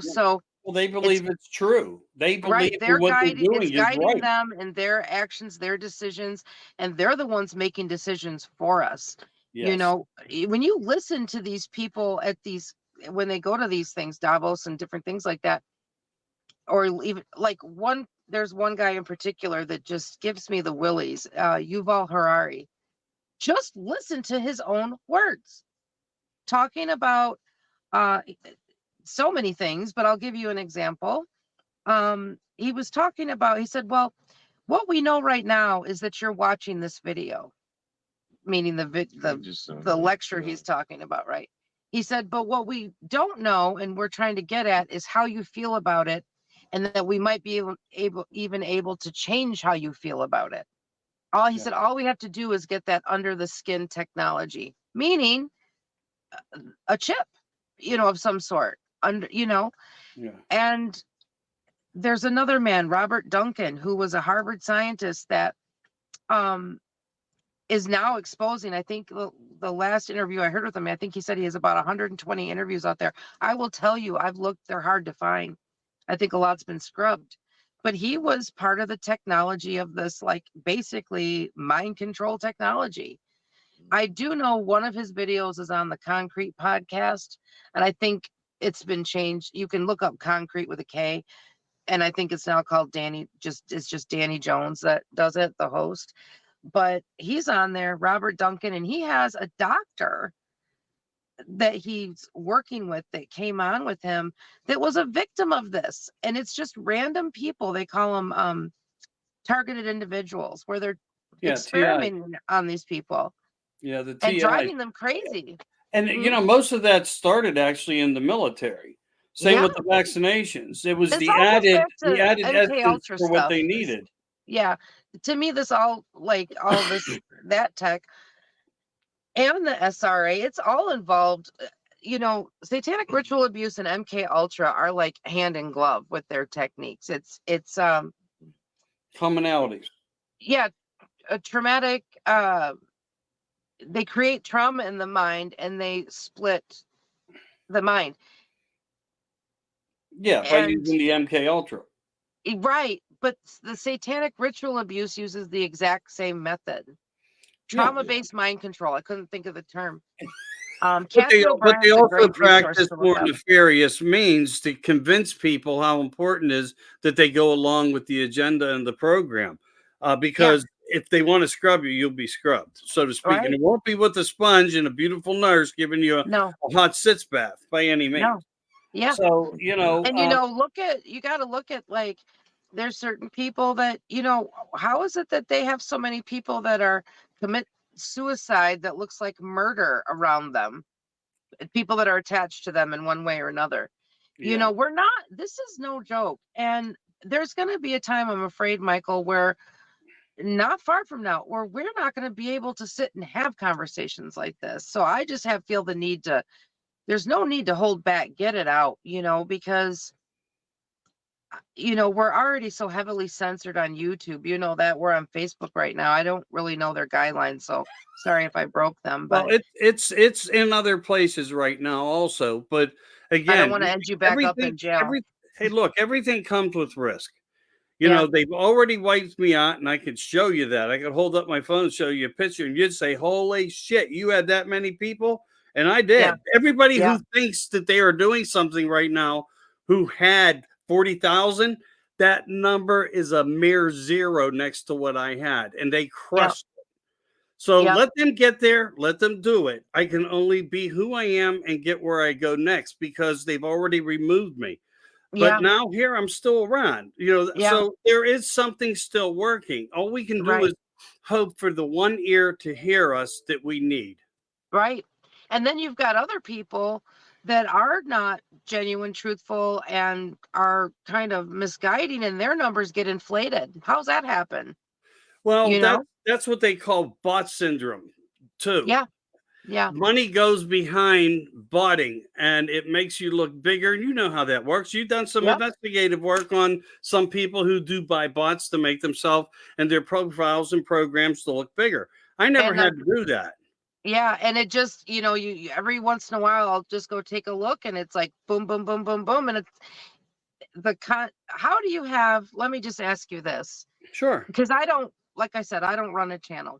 so Well, they believe it's true. They right, believe that they're what they're guiding, it's doing is guiding right. them in their actions, their decisions, and they're the ones making decisions for us. Yes. When you listen to these people when they go to these things, Davos and different things like that, or even like there's one guy in particular that just gives me the willies, Yuval Harari. Just listen to his own words talking about uh so many things, but I'll give you an example. He was talking about, he said, well, what we know right now is that you're watching this video, meaning the lecture he's talking about, right? He said, but what we don't know, and we're trying to get at, is how you feel about it, and that we might be able to change how you feel about it. He said, all we have to do is get that under the skin technology, meaning a chip, of some sort, and there's another man, Robert Duncan, who was a Harvard scientist that is now exposing, I think the last interview I heard with him, I think he said he has about 120 interviews out there. I will tell you, I've looked, they're hard to find. I think a lot's been scrubbed. But he was part of the technology of this, like, basically mind control technology. I do know one of his videos is on the Concrete podcast, and I think it's been changed. You can look up Concrete with a K, and I think it's now called it's just Danny Jones that does it, the host. But he's on there, Robert Duncan, and he has a doctor that he's working with that came on with him that was a victim of this. And it's just random people. They call them targeted individuals, where they're experimenting on these people. Yeah, the and TI. driving them crazy. And most of that started actually in the military. Same with the vaccinations. It was the added MK essence Ultra for what stuff. they needed. Yeah, to me, this all this that tech and the SRA, it's all involved. Satanic ritual abuse and MK Ultra are like hand in glove with their techniques. It's commonalities. Yeah, a traumatic. They create trauma in the mind and they split the mind. Yeah, by using the MK Ultra. Right, but the satanic ritual abuse uses the exact same method. trauma-based mind control. I couldn't think of the term. But they, Catherine but they O'Brien's a also great resource practice to look more up. nefarious means to convince people how important it is that they go along with the agenda and the program. Because if they want to scrub you, you'll be scrubbed, so to speak. And Right? it won't be with a sponge and a beautiful nurse giving you No, a hot sitz bath by any means. no. Yeah. So, And you got to look at, like, there's certain people that, how is it that they have so many people that are commit suicide that looks like murder around them? People that are attached to them in one way or another. yeah. We're not, this is no joke. And there's going to be a time, I'm afraid, Michael, where not far from now, where we're not going to be able to sit and have conversations like this. So I just feel the need to, there's no need to hold back, get it out, because we're already so heavily censored on YouTube. That we're on Facebook right now. I don't really know their guidelines, so sorry if I broke them, Well, but it's in other places right now also. But I don't again, want to end you back up everything in jail. hey, look, everything comes with risk. Yeah, They've already wiped me out, and I could show you that. I could hold up my phone and show you a picture, and you'd say, "Holy shit, you had that many people?" And I yeah, did. Everybody yeah, who thinks that they are doing something right now, who had 40,000, that number is a mere zero next to what I had, and they yeah, crushed. So yeah, let them get there, let them do it. I can only be who I am and get where I go next because they've already removed me. But yeah, now here I'm still around, yeah, so there is something still working. All we can do right, is hope for the one ear to hear us that we need. right. And then you've got other people that are not genuine, truthful, and are kind of misguiding, and their numbers get inflated. How's that happen? Well, You know? that's what they call bot syndrome too. Yeah, yeah, Money goes behind botting and it makes you look bigger. And you know how that works. You've done some yeah. investigative work on some people who do buy bots to make themselves and their profiles and programs to look bigger. I never And had to do that. yeah, and it just, every once in a while I'll just go take a look, and it's like boom, boom, boom, boom, boom. And it's how do you let me just ask you this, Sure. because I don't, like I said, I don't run a channel,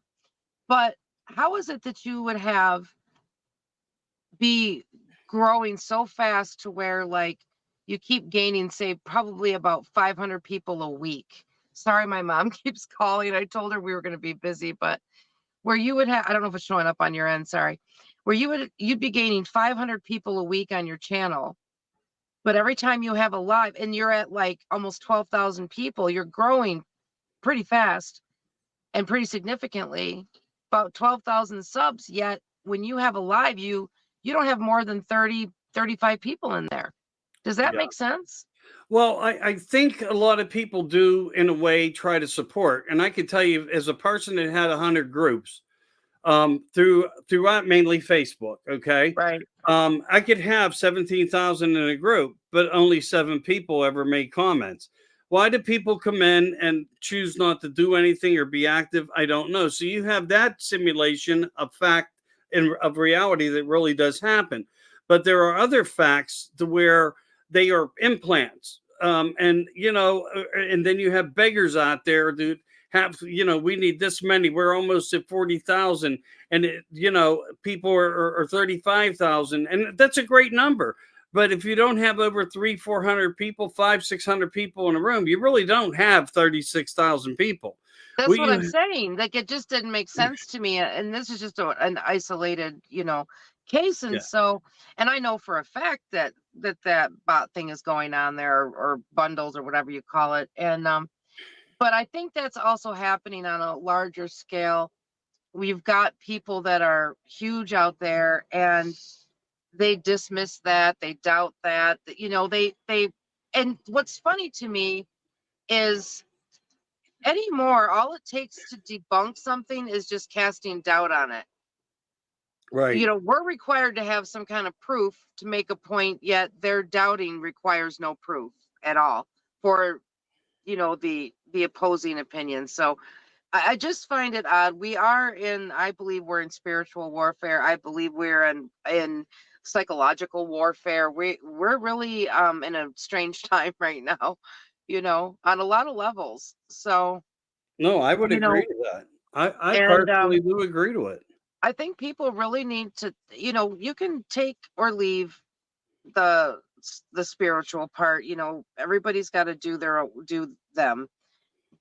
but how is it that you would be growing so fast to where, like, you keep gaining, say, probably about 500 people a week? Sorry, my mom keeps calling. I told her we were going to be busy, but where you would have, I don't know if it's showing up on your end, sorry, where you'd be gaining 500 people a week on your channel, but every time you have a live and you're at like almost 12,000 people, you're growing pretty fast and pretty significantly, about 12,000 subs. Yet when you have a live, you don't have more than 30, 35 people in there. Does that Yeah. make sense? Well, I think a lot of people do, in a way, try to support. And I can tell you, as a person that had 100 groups, throughout mainly Facebook. Okay, Right. I could have 17,000 in a group, but only 7 people ever made comments. Why do people come in and choose not to do anything or be active? I don't know. So you have that simulation of fact and of reality that really does happen, but there are other facts to where they are implants. And then you have beggars out there, dude, we need this many. We're almost at 40,000, and people are 35,000, and that's a great number. But if you don't have over 400 people, 600 people in a room, you really don't have 36,000 people. That's We what I'm you saying. Like, it just didn't make sense to me. And this is just an isolated, case. And Yeah. so, and I know for a fact that bot thing is going on there, or bundles, or whatever you call it. And, but I think that's also happening on a larger scale. We've got people that are huge out there, and they dismiss that, they doubt that, and what's funny to me is, anymore, all it takes to debunk something is just casting doubt on it. Right. We're required to have some kind of proof to make a point, yet their doubting requires no proof at all for, the opposing opinion. So I just find it odd. I believe we're in spiritual warfare. I believe we're in psychological warfare. We're really in a strange time right now, on a lot of levels. So, No, I would you agree know, to that. I And personally do agree to it. I think people really need to, you can take or leave the spiritual part. Everybody's got to do them,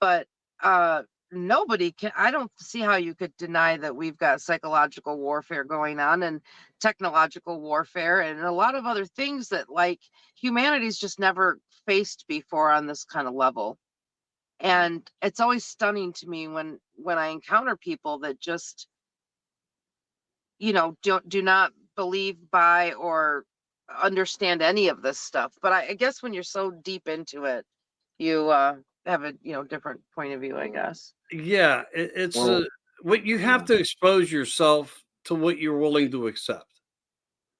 but uh nobody can. I don't see how you could deny that we've got psychological warfare going on, and technological warfare, and a lot of other things that, like, humanity's just never faced before on this kind of level. And it's always stunning to me when I encounter people that just, do not believe by or understand any of this stuff. But I guess when you're so deep into it, you have a, different point of view, I guess. Yeah, it's Well, what you have yeah, to expose yourself to what you're willing to accept.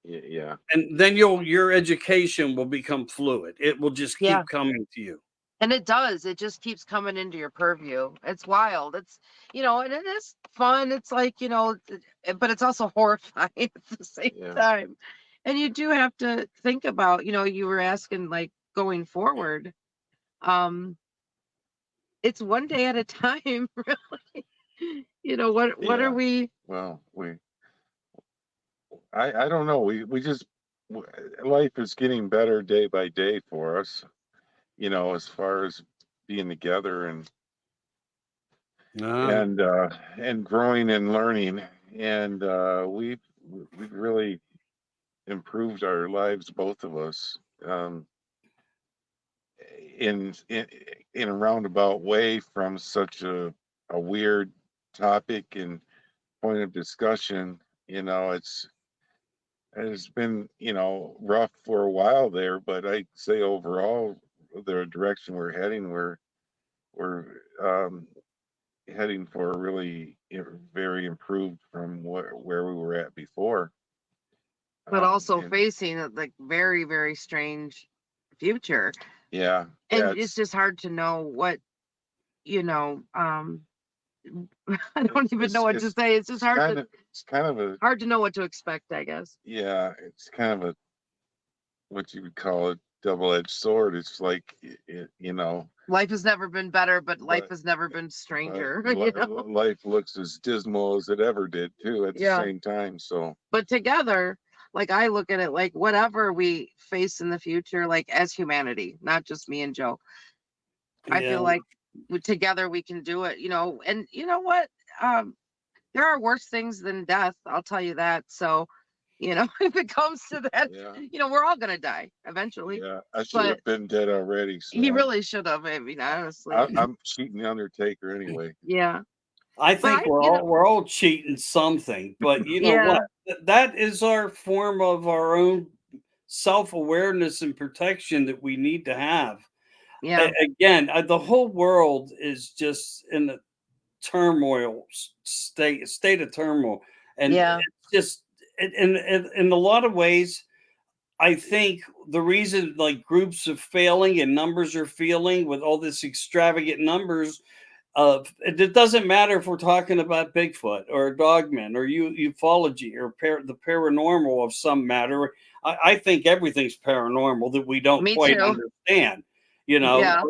yeah, And then your education will become fluid. It will just Yeah. keep coming to you. And it does. It just keeps coming into your purview. It's wild. It's, and it is fun. It's like, but it's also horrifying at the same yeah, time. And you do have to think about, you were asking, like, going forward. Um, it's one day at a time, really. What are yeah. we? Well, I don't know. We just, life is getting better day by day for us, as far as being together Ah, and growing and learning. And we've really improved our lives, both of us, in in in a roundabout way, from such a weird topic and point of discussion. It's been, rough for a while there, but I'd say overall, the direction we're heading, we're heading for a really, very improved from where we were at before. But also And facing a, like, very, very strange future. yeah, And it's just hard to know what, you know, um, I don't even know it's what to it's say. It's just it's hard kind to of it's kind of a hard to know what to expect, I guess. yeah, it's kind of a, what you would call a double-edged sword. It's like, Life has never been better, but life but has never been but stranger, you know? life looks as dismal as it ever did too at the Yeah. same time. So But together, like, I look at it like, whatever we face in the future, like, as humanity, not just me and Joe, I yeah. feel like together we can do it, and you know what? Um, there are worse things than death, I'll tell you that. So, if it comes to that, yeah, we're all gonna die eventually. yeah, I should But have been dead already. he So really should have, I mean, honestly. I'm cheating the Undertaker anyway. Yeah. I But think we're all cheating something, but you know yeah, what? That is our form of our own self-awareness and protection that we need to have. yeah, Again, the whole world is just in a turmoil state of turmoil, and yeah. it's just in a lot of ways. I think the reason, like, groups are failing and numbers are failing with all this extravagant numbers, it doesn't matter if we're talking about Bigfoot or Dogman or ufology or the paranormal of some matter. I think everything's paranormal that we don't Me quite too. understand. Yeah,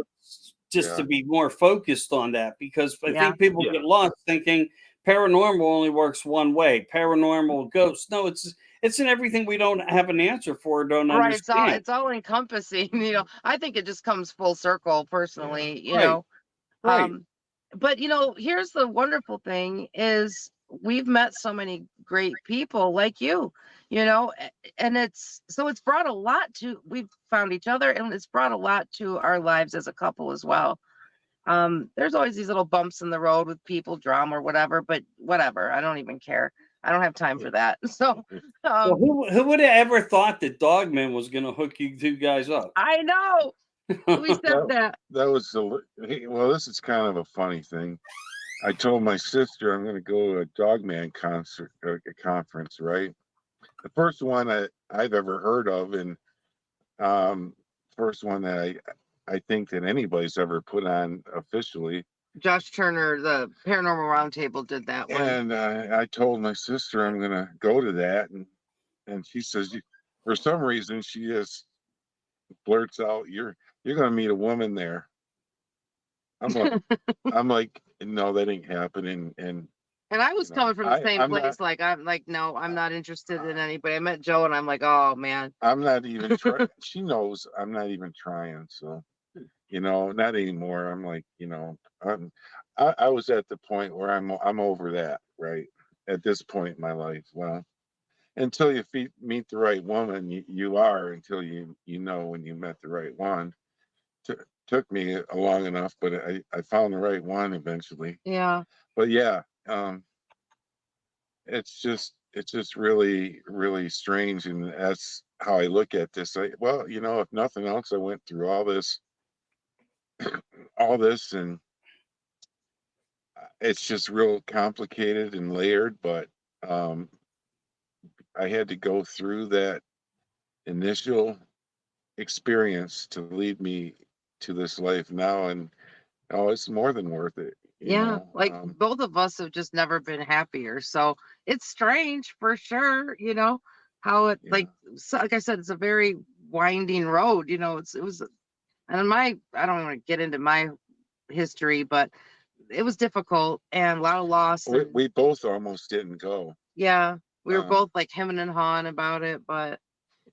Just to Yeah, be more focused on that, because I yeah. think people get lost thinking paranormal only works one way. Paranormal ghosts. No, it's in everything we don't have an answer for or don't Right. It's all understand. it's all encompassing, I think it just comes full circle yeah, personally, Right. Right. Um, but here's the wonderful thing is we've met so many great people like you, and it's brought a lot to we've found each other, and it's brought a lot to our lives as a couple as well. There's always these little bumps in the road with people, drama or whatever, but whatever. I don't even care. I don't have time for that. So, Well, um, who would have ever thought that Dogman was going to hook you two guys up? I know we said that that. that was hey, well, this is kind of a funny thing. I told my sister I'm going to go to a Dogman concert, a conference, right? The first one I've ever heard of, and um, first one that I think that anybody's ever put on officially. Josh Turner, the Paranormal Roundtable, did that one. And I told my sister I'm going to go to that, and she says, for some reason, she just blurts out, "You're going to meet a woman there." I'm like, I'm like, no, that ain't happening. And I was coming from the same I'm place. not, Like, I'm like, no, I'm not interested in anybody. I met Joe and I'm like, oh man. I'm not even trying. She knows I'm not even trying. So, not anymore. I'm like, I was at the point where I'm over that, right? At this point in my life. Well, until you meet the right woman, you are until you know when you met the right one. Took me a long enough, but I found the right one eventually. Yeah. But yeah, it's just really really strange, and that's how I look at this. Well, if nothing else, I went through all this, and it's just real complicated and layered. But um, I had to go through that initial experience to lead me to this life now, and it's more than worth it. Yeah. Like both of us have just never been happier. So it's strange for sure, how it Yeah. like I said, it's a very winding road, it was, and I don't want to get into my history, but it was difficult and a lot of loss. And We both almost didn't go. yeah, we were Um, both like hemming and hawing about it, but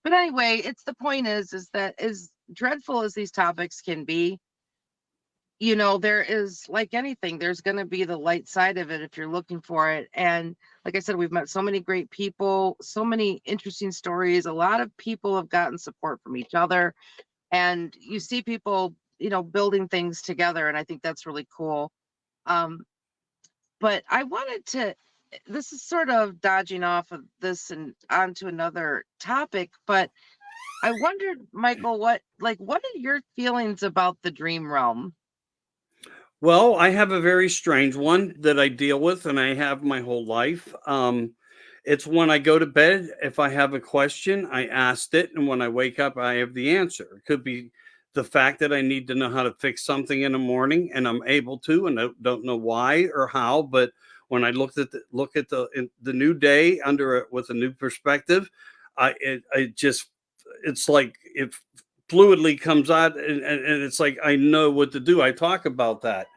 anyway, it's the point is that as dreadful as these topics can be, there is like anything, there's going to be the light side of it if you're looking for it. And like I said, we've met so many great people, so many interesting stories. A lot of people have gotten support from each other, and you see people, building things together. And I think that's really cool. Um, but I wanted to, this is sort of dodging off of this and onto another topic, but I wondered, Michael, what are your feelings about the dream realm? Well, I have a very strange one that I deal with, and I have my whole life. It's when I go to bed, if I have a question, I asked it, and when I wake up, I have the answer. It could be the fact that I need to know how to fix something in the morning, and I'm able to, and I don't know why or how. But when I look at the new day with a new perspective, I just it's like if fluidly comes out, and it's like I know what to do. I talk about that.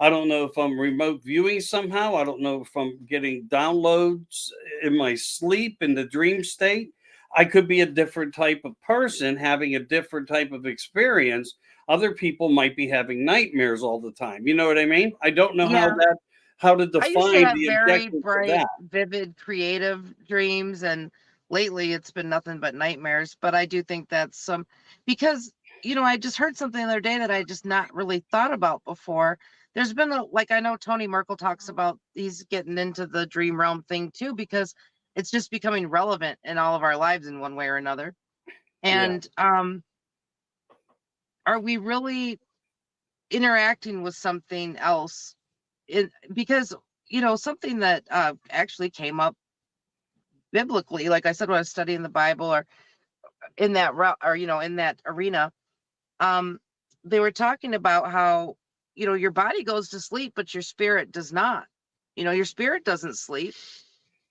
I don't know if I'm remote viewing somehow. I don't know if I'm getting downloads in my sleep in the dream state. I could be a different type of person having a different type of experience. Other people might be having nightmares all the time. You know what I mean? I don't know Yeah. how to I used to define have the very objective of bright, that. vivid, creative dreams, and lately it's been nothing but nightmares. But I do think that's because, I just heard something the other day that I just not really thought about before. There's been like, I know Tony Merkel talks about he's getting into the dream realm thing too, because it's just becoming relevant in all of our lives in one way or another. Yeah. And are we really interacting with something else? Because something that actually came up biblically, like I said, when I was studying the Bible or in that route, or in that arena, um they were talking about how your body goes to sleep but your spirit does not. Your spirit doesn't sleep,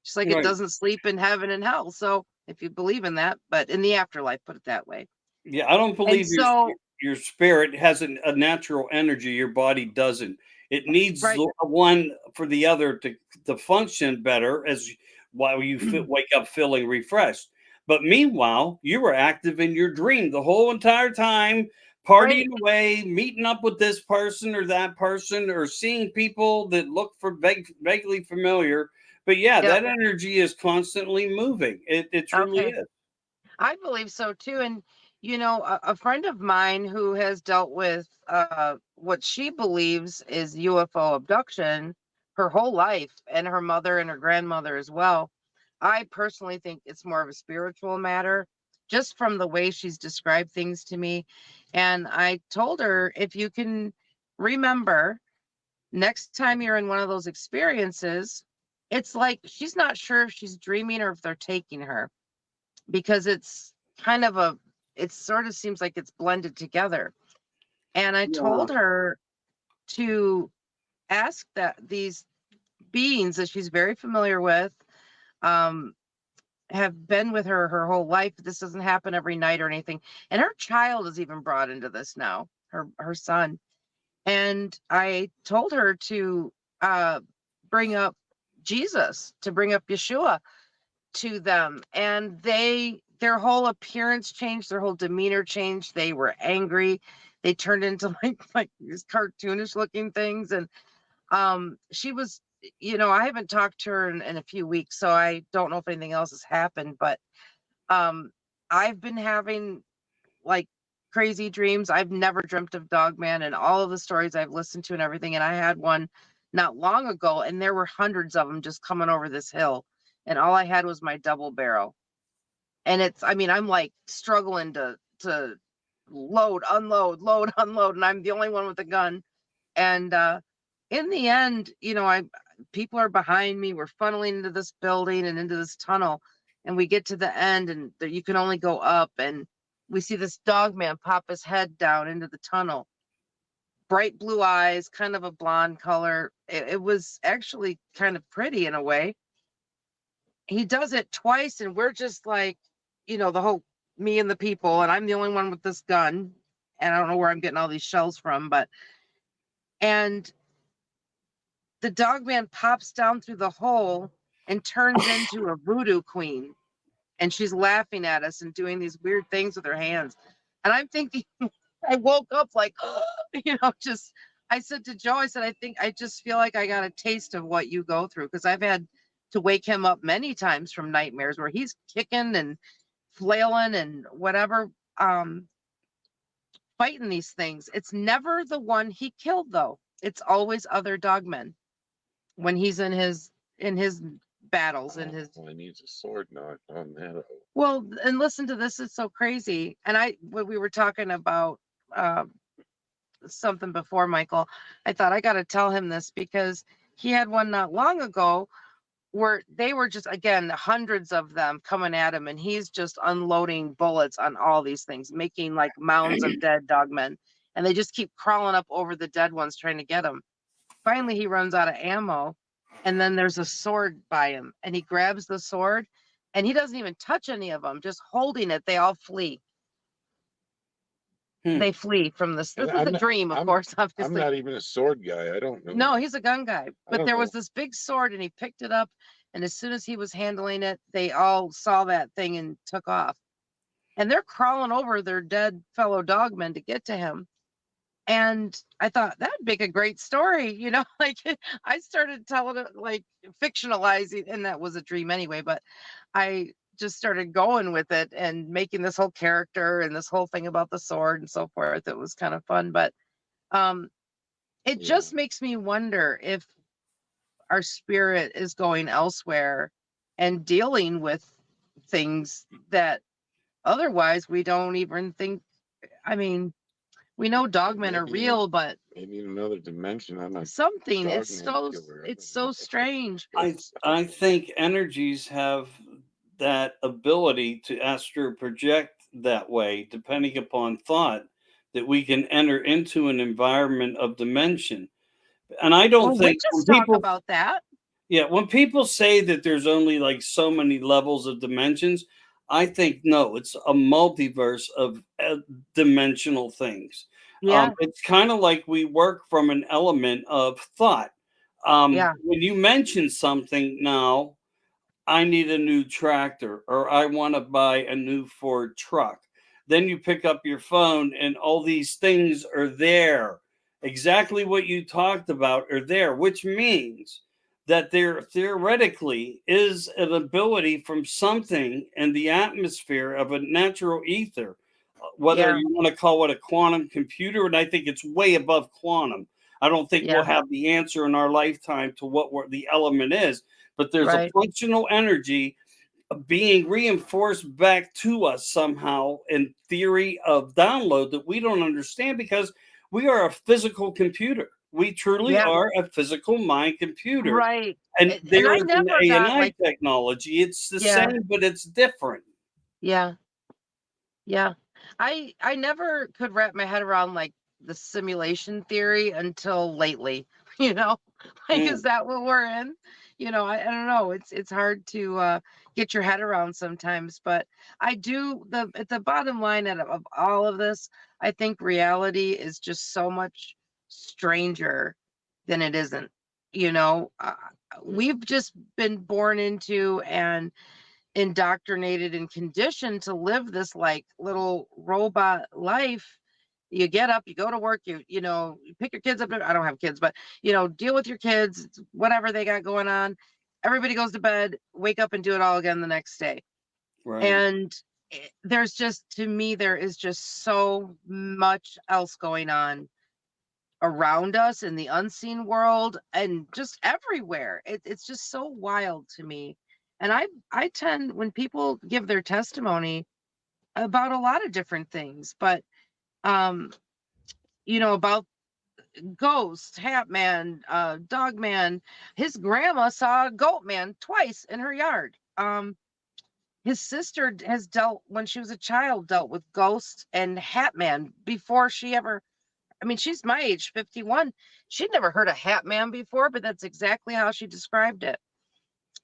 just like it Right. doesn't sleep in heaven and hell. So if you believe in that, but in the afterlife, put it that way. Yeah, I don't And believe so your spirit has a natural energy. Your body doesn't. It needs right. the one for the other to function better as while you wake up feeling refreshed. But meanwhile, you were active in your dream the whole entire time, partying Right. away, meeting up with this person or that person, or seeing people that look vaguely familiar. But yeah, Yep. that energy is constantly moving. It truly Okay. is. I believe so too. And a friend of mine who has dealt with what she believes is UFO abduction her whole life, and her mother and her grandmother as well. I personally think it's more of a spiritual matter, just from the way she's described things to me. And I told her, if you can remember, next time you're in one of those experiences, it's like she's not sure if she's dreaming or if they're taking her, because it's kind of it sort of seems like it's blended together. And I Yeah. told her to ask that these beings that she's very familiar with, um, have been with her whole life. This doesn't happen every night or anything. And her child is even brought into this now, her son. And I told her to bring up Jesus, to bring up Yeshua to them. And their whole appearance changed, their whole demeanor changed. They were angry. They turned into like these cartoonish looking things. And she was, I haven't talked to her in a few weeks, so I don't know if anything else has happened, but I've been having like crazy dreams. I've never dreamt of Dogman, and all of the stories I've listened to and everything. And I had one not long ago, and there were hundreds of them just coming over this hill. And all I had was my double barrel. And I'm like struggling to load, unload, load, unload, and I'm the only one with a gun. And in the end, people are behind me. We're funneling into this building and into this tunnel, and we get to the end, and you can only go up. And we see this dog man pop his head down into the tunnel. Bright blue eyes, kind of a blonde color. It was actually kind of pretty in a way. He does it twice, and we're just like, the whole me and the people, and I'm the only one with this gun, and I don't know where I'm getting all these shells from, and the dog man pops down through the hole and turns into a voodoo queen, and she's laughing at us and doing these weird things with her hands. And I'm thinking, I woke up like, just, I said to Joe, I said, I just feel like I got a taste of what you go through, because I've had to wake him up many times from nightmares where he's kicking and flailing and whatever, fighting these things. It's never the one he killed, though. It's always other dogmen when he's in his battles, in his. Well, he needs a sword now. I found that out. Well, and listen to this, it's so crazy. And when we were talking about something before, Michael, I thought I got to tell him this, because he had one not long ago where they were just, again, hundreds of them coming at him, and he's just unloading bullets on all these things, making like mounds of dead dogmen, and they just keep crawling up over the dead ones trying to get him. Finally, he runs out of ammo, and then there's a sword by him, and he grabs the sword, and he doesn't even touch any of them. Just holding it, they all flee. They flee from this. This is a dream, of course, obviously. I'm not even a sword guy. I don't know. No, he's a gun guy. But there was this big sword, and he picked it up, and as soon as he was handling it, they all saw that thing and took off. And they're crawling over their dead fellow dogmen to get to him. And I thought that'd make a great story, like I started telling it, like fictionalizing, and that was a dream anyway, but I just started going with it and making this whole character and this whole thing about the sword and so forth. It was kind of fun, but it just makes me wonder if our spirit is going elsewhere and dealing with things that otherwise we don't even think. We know dogmen are real, but maybe in another dimension. I'm not something. It's so strange. I think energies have that ability to astro project that way, depending upon thought, that we can enter into an environment of dimension. And I don't think witches talk about that. Yeah, when people say that there's only like so many levels of dimensions, I think no, it's a multiverse of dimensional things. Yeah. It's kind of like we work from an element of thought. When you mention something now, I need a new tractor, or I want to buy a new Ford truck. Then you pick up your phone and all these things are there. Exactly what you talked about are there, which means that there theoretically is an ability from something in the atmosphere of a natural ether, whether you want to call it a quantum computer, and I think it's way above quantum. I don't think we'll have the answer in our lifetime to what the element is, but there's a functional energy being reinforced back to us somehow in theory of download that we don't understand, because we are a physical computer. We truly are a physical mind computer. Right. And there is an AI technology. It's the same, but it's different. Yeah. Yeah. I never could wrap my head around like the simulation theory until lately, is that what we're in? I don't know. It's hard to get your head around sometimes, but I do at the bottom line of all of this, I think reality is just so much stranger than it isn't. You know, we've just been born into and indoctrinated and conditioned to live this like little robot life. You get up, you go to work, you know, you pick your kids up. I don't have kids, but you know, deal with your kids, whatever they got going on. Everybody goes to bed, wake up and do it all again the next day. Right. And there's just, to me, there is just so much else going on around us in the unseen world and just everywhere. It's just so wild to me. And I tend, when people give their testimony about a lot of different things, but um, you know, about ghosts, Hat Man, Dog Man. His grandma saw a Goat Man twice in her yard. His sister has dealt, when she was a child, dealt with ghosts and Hat Man before she ever, I mean, she's my age, 51. She'd never heard of Hat Man before, but that's exactly how she described it.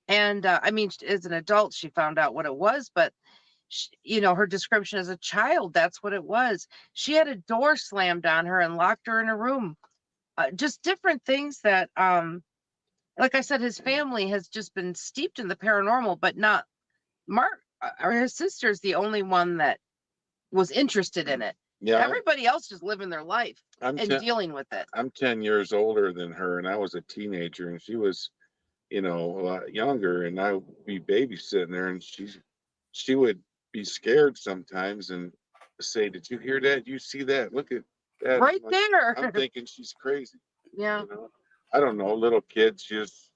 And I mean, as an adult, she found out what it was, but she, you know, her description as a child, that's what it was. She had a door slammed on her and locked her in a room. Just different things that, like I said, his family has just been steeped in the paranormal, but not Mark or his sister's the only one that was interested in it. Yeah, Everybody else just living their life I'm and dealing with it. I'm 10 years older than her, and I was a teenager, and she was, you know, a lot younger, and I would be babysitting her, and she would be scared sometimes and say, "Did you hear that? You see that? Look at that." Right I'm like, there. I'm thinking she's crazy. Yeah. You know, I don't know, little kids just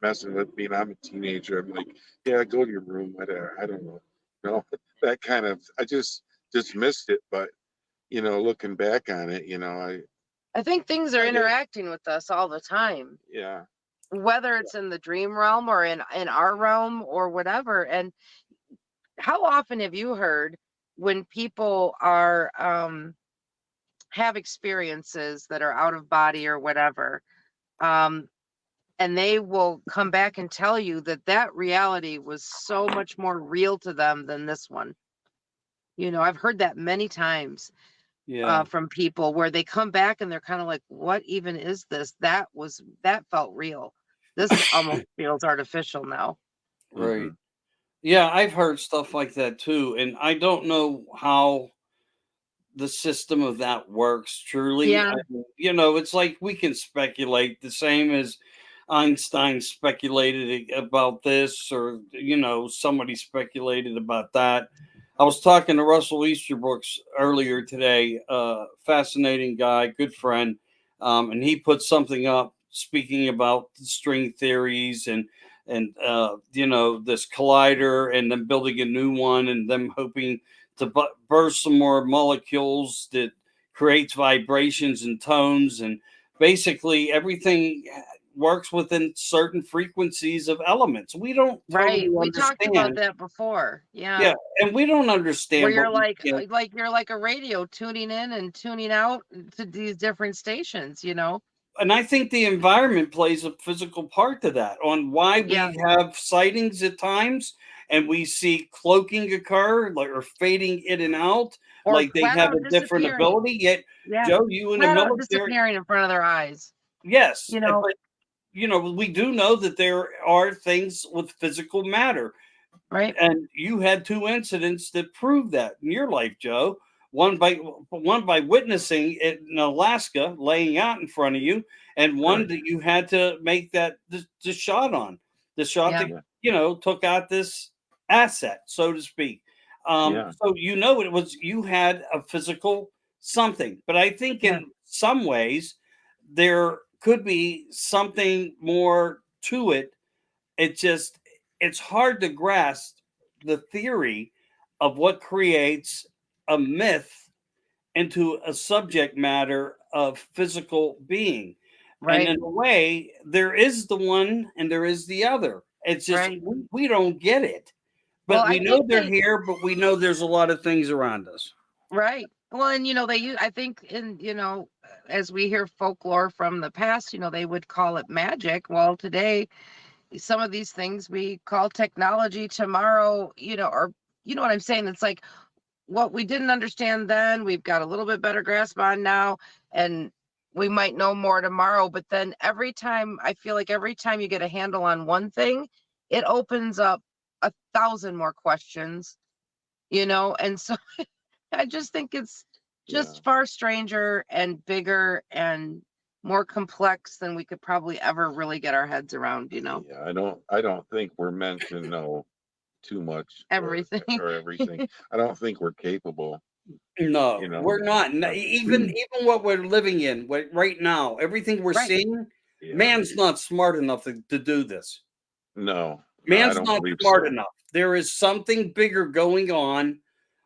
messing with me, and I'm a teenager. I'm like, yeah, go to your room, whatever. I don't know, you know, that kind of. I just missed it, but you know, looking back on it, you know, I think things are I did. interacting with us all the time, Yeah, whether it's in the dream realm or in our realm or whatever. And how often have you heard when people are have experiences that are out of body or whatever, um and they will come back and tell you that that reality was so much more real to them than this one. You know, I've heard that many times Yeah. from people where they come back and they're kind of like, what even is this? That felt real. This almost feels artificial now. Right. hmm Yeah, I've heard stuff like that too, and I don't know how the system of that works truly. Yeah, You know, it's like we can speculate the same as Einstein speculated about this, or you know, somebody speculated about that. I was talking to Russell Easterbrooks earlier today, fascinating guy, good friend, and he put something up speaking about the string theories and you know, this collider and then building a new one and them hoping to burst some more molecules that creates vibrations and tones, and basically everything works within certain frequencies of elements. We don't right. totally We talked about understand. that before. Yeah. Yeah, and we don't Where understand, but you're we can. like you're like a radio tuning in and tuning out to these different stations, you know? And I think the environment plays a physical part to that on why Yeah. we have sightings at times and we see cloaking occur, like, or fading in and out, Or like they flat have out a different disappearing. ability. Yet, Yeah. Joe, you in the Flat out military, disappearing in front of their eyes, yes, you know? but you know we do know that there are things with physical matter, Right. and you had two incidents that prove that in your life, Joe. One by witnessing it in Alaska, laying out in front of you, and one right. that you had to make that the shot on, the shot Yeah. that Yeah, took out this asset, so to speak. yeah, So you know it was you had a physical something, but I think Yeah. in some ways there could be something more to it. It's hard to grasp the theory of what creates a myth into a subject matter of physical being. And Right. in a way, there is the one and there is the other. It's just Right. we don't get it. Well, But I we know think they're they here, but we know there's a lot of things around us. right. Well, and you know, they use, I think in, you know, as we hear folklore from the past, you know, they would call it magic. Well, today, some of these things we call technology tomorrow, you know, or you know what I'm saying? It's like what we didn't understand then, we've got a little bit better grasp on now. And we might know more tomorrow, but then every time, I feel like every time you get a handle on one thing, it opens up 1,000 more questions, and so I just think it's Yeah. just far stranger and bigger and more complex than we could probably ever really get our heads around, Yeah, I don't think we're meant to know too much everything. or everything. I don't think we're capable, No, you know. we're not. Even what we're living in right now, everything we're Right. seeing, Yeah. man's not smart enough to do this. No, I Man's don't not believe smart so. enough. There is something bigger going on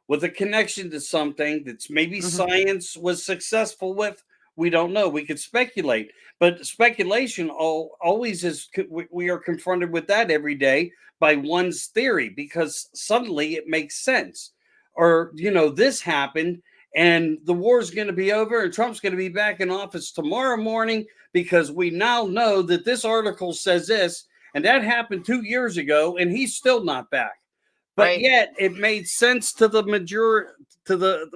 with a connection to something that's maybe Mhm. science was successful with. We don't know. We could speculate, but speculation always is. We are confronted with that every day by one's theory because suddenly it makes sense. Or, this happened and the war is going to be over and Trump's going to be back in office tomorrow morning because we now know that this article says this and that happened 2 years ago and he's still not back. But Right. yet it made sense to the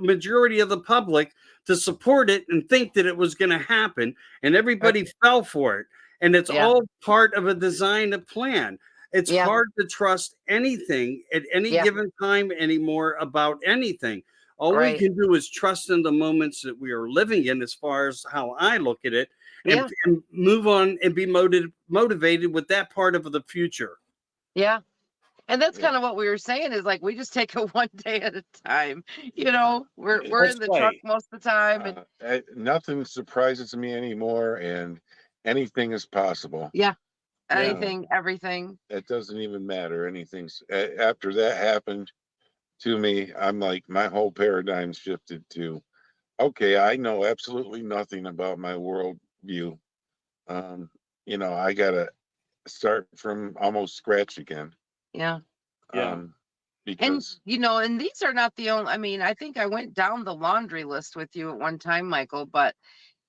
majority of the public to support it and think that it was going to happen, and everybody fell for it. And it's Yeah. all part of a design, a plan. It's Yeah. hard to trust anything at any Yeah. given time anymore about anything. All we Right. can do is trust in the moments that we are living in, as far as how I look at it, Yeah. and move on and be motivated with that part of the future. Yeah. And that's Yeah. kind of what we were saying is like we just take it one day at a time. We're That's in the truck right. most of the time, and Nothing surprises me anymore, and anything is possible. yeah, Yeah. anything, everything. It doesn't even matter. Anything's after that happened to me. I'm like, my whole paradigm shifted to, okay, I know absolutely nothing about my world view. I gotta start from almost scratch again. Yeah. Yeah. And Because and these are not the only, I mean, I think I went down the laundry list with you at one time, Michael, but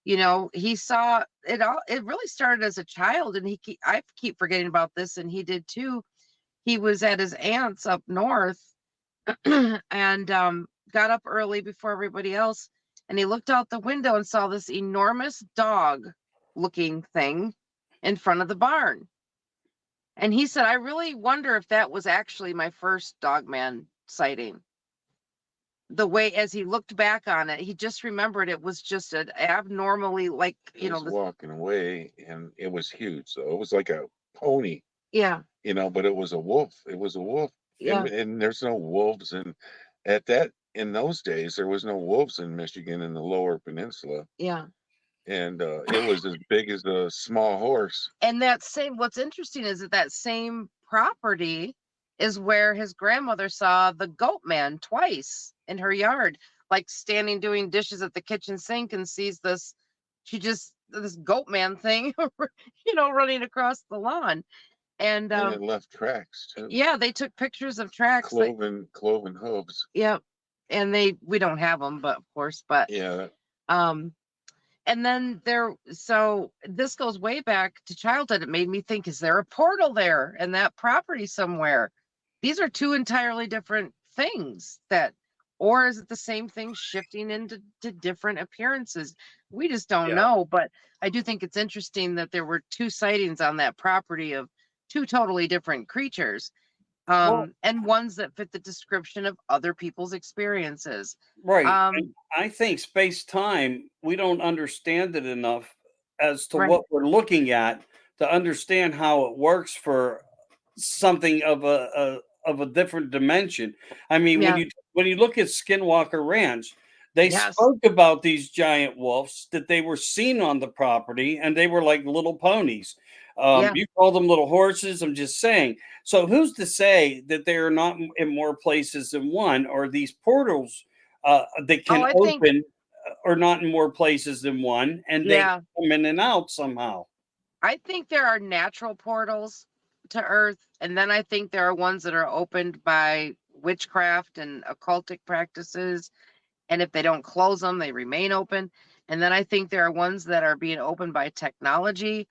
he saw it all. It really started as a child, and I keep forgetting about this, and he did too. He was at his aunt's up north and got up early before everybody else, and he looked out the window and saw this enormous dog looking thing in front of the barn. And he said, I really wonder if that was actually my first dogman sighting. The way as he looked back on it, he just remembered it was just an abnormally, like, it was walking away, and it was huge. So it was like a pony, yeah, but it was a wolf. It was a wolf, yeah, and there's no wolves in those days. There was no wolves in Michigan in the Lower Peninsula, yeah. and it was as big as a small horse. And what's interesting is that same property is where his grandmother saw the goat man twice in her yard, like standing doing dishes at the kitchen sink and sees this goat man thing, running across the lawn. And And it left tracks too. yeah, they took pictures of tracks. Cloven hooves. Yeah. And we don't have them, but of course, Yeah. um, and then so this goes way back to childhood. It made me think, is there a portal there in that property somewhere? These are two entirely different things or is it the same thing shifting into different appearances? We just don't Yeah. know, but I do think it's interesting that there were two sightings on that property of two totally different creatures. Well, And ones that fit the description of other people's experiences. right. Um, And I think space time, we don't understand it enough as to right. what we're looking at to understand how it works for something of a different dimension. I mean, Yeah. when you look at Skinwalker Ranch, they Yes. spoke about these giant wolves that they were seen on the property, and they were like little ponies. Yeah. You call them little horses. I'm just saying. So who's to say that they are not in more places than one, or these portals that can I think, open are not in more places than one, and they yeah, come in and out somehow? I think there are natural portals to Earth, and then I think there are ones that are opened by witchcraft and occultic practices. And if they don't close them, they remain open. And then I think there are ones that are being opened by technology.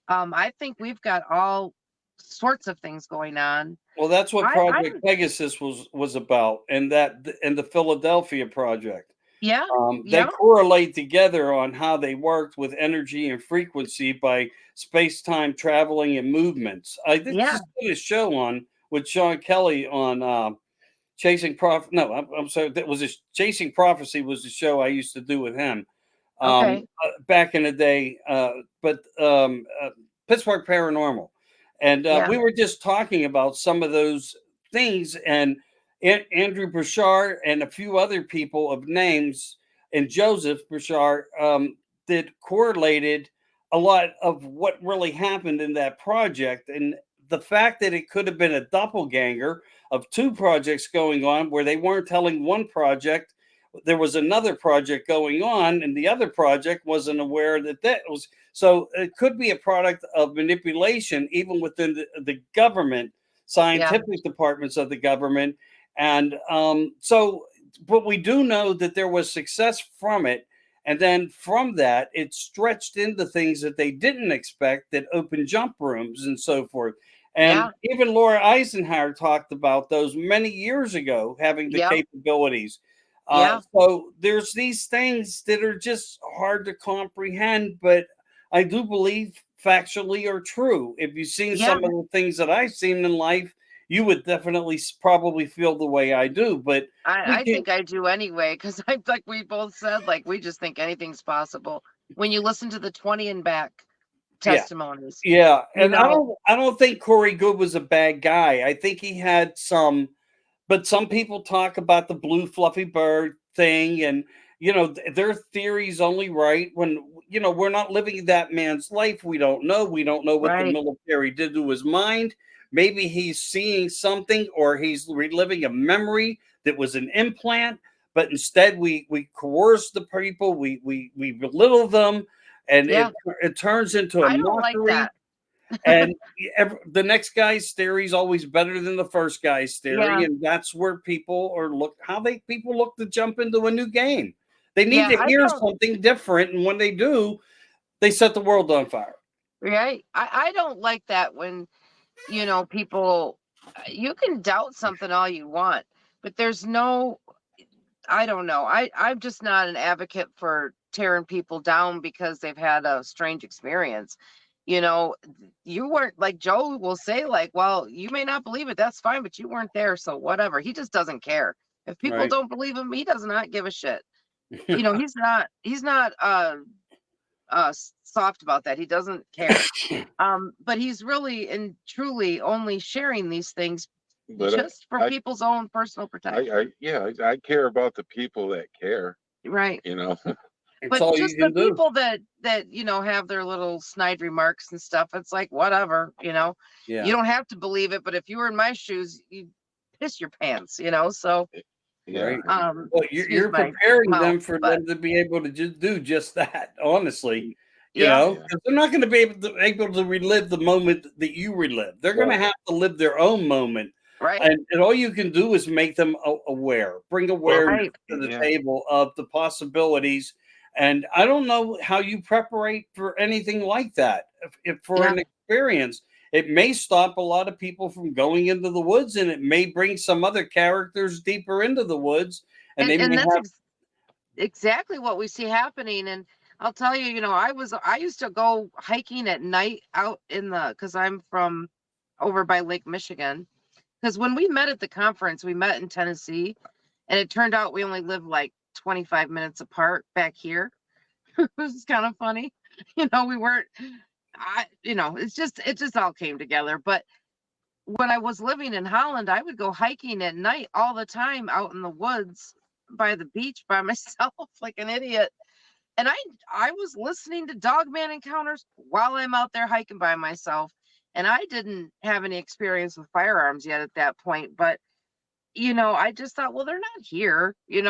I think we've got all sorts of things going on. Well, that's what I Project Pegasus was about, and the Philadelphia project. Yeah. They Yeah. correlate together on how they worked with energy and frequency by space-time traveling and movements. I did Yeah. just did a show on with Sean Kelly on Chasing Prof. No, I'm sorry. That was Chasing Prophecy was the show I used to do with him Okay. back in the day. But Pittsburgh Paranormal, and Yeah. we were just talking about some of those things, and Andrew Bouchard and a few other people of names, and Joseph Bouchard that correlated a lot of what really happened in that project, and the fact that it could have been a doppelganger of two projects going on where they weren't telling one project there was another project going on and the other project wasn't aware that that was, so it could be a product of manipulation even within the government Yeah. scientific departments of the government. And so but we do know that there was success from it, and then from that it stretched into things that they didn't expect, that open jump rooms and so forth. And Yeah. even Laura Eisenhower talked about those many years ago having the Yeah. capabilities. Yeah. So there's these things that are just hard to comprehend, but I do believe factually are true. If you've seen Yeah. some of the things that I've seen in life, you would definitely probably feel the way I do. But we I can, think I do anyway, because I like we both said, like we just think anything's possible when you listen to the 20 and back yeah, testimonies. yeah. You And know, I don't think Corey Good was a bad guy. I think he had some. But some people talk about the blue fluffy bird thing, and their theory's only right when we're not living that man's life. We don't know what the right? military did to his mind. Maybe he's seeing something, or he's reliving a memory that was an implant, but instead we coerce the people, we belittle them, and Yeah. it turns into a I don't like mockery. that. And the next guy's theory is always better than the first guy's theory, Yeah. and that's where people are people look to jump into a new game. They need Yeah. to I hear don't. something different, and when they do, they set the world on fire. Right. I don't like that when people. You can doubt something all you want, but there's no. I don't know. I'm just not an advocate for tearing people down because they've had a strange experience. You know, you weren't, like Joe will say, like, well, you may not believe it, that's fine, but you weren't there, so whatever. He just doesn't care. If people Right. don't believe him, he does not give a shit. He's not soft about that. He doesn't care. But he's really and truly only sharing these things But just for I, people's own personal protection. yeah, I care about the people that care, Right. you know. It's But all you just the can do. people that have their little snide remarks and stuff, it's like whatever. You Yeah. don't have to believe it, but if you were in my shoes, you'd piss your pants. So Yeah. Right. Well, excuse you're my preparing mouth, them for but them to be able to just do just that, honestly. yeah, Yeah. 'Cause they're not going to be able to relive the moment that you relive. They're going to Well, have to live their own moment, right, and all you can do is make them aware, bring well, awareness right, to the yeah. table of the possibilities. And I don't know how you preparate for anything like that. If for yeah. an experience, it may stop a lot of people from going into the woods, and it may bring some other characters deeper into the woods, and And they may and that's have. exactly what we see happening. And I'll tell you, I used to go hiking at night out in the because I'm from over by Lake Michigan. Because when we met at the conference, we met in Tennessee, and it turned out we only lived like 25 minutes apart back here. It was kind of funny. We weren't, it just all came together. But when I was living in Holland, I would go hiking at night all the time out in the woods by the beach by myself like an idiot. And I was listening to Dogman encounters while I'm out there hiking by myself. And I didn't have any experience with firearms yet at that point, but I just thought, well, they're not here. They're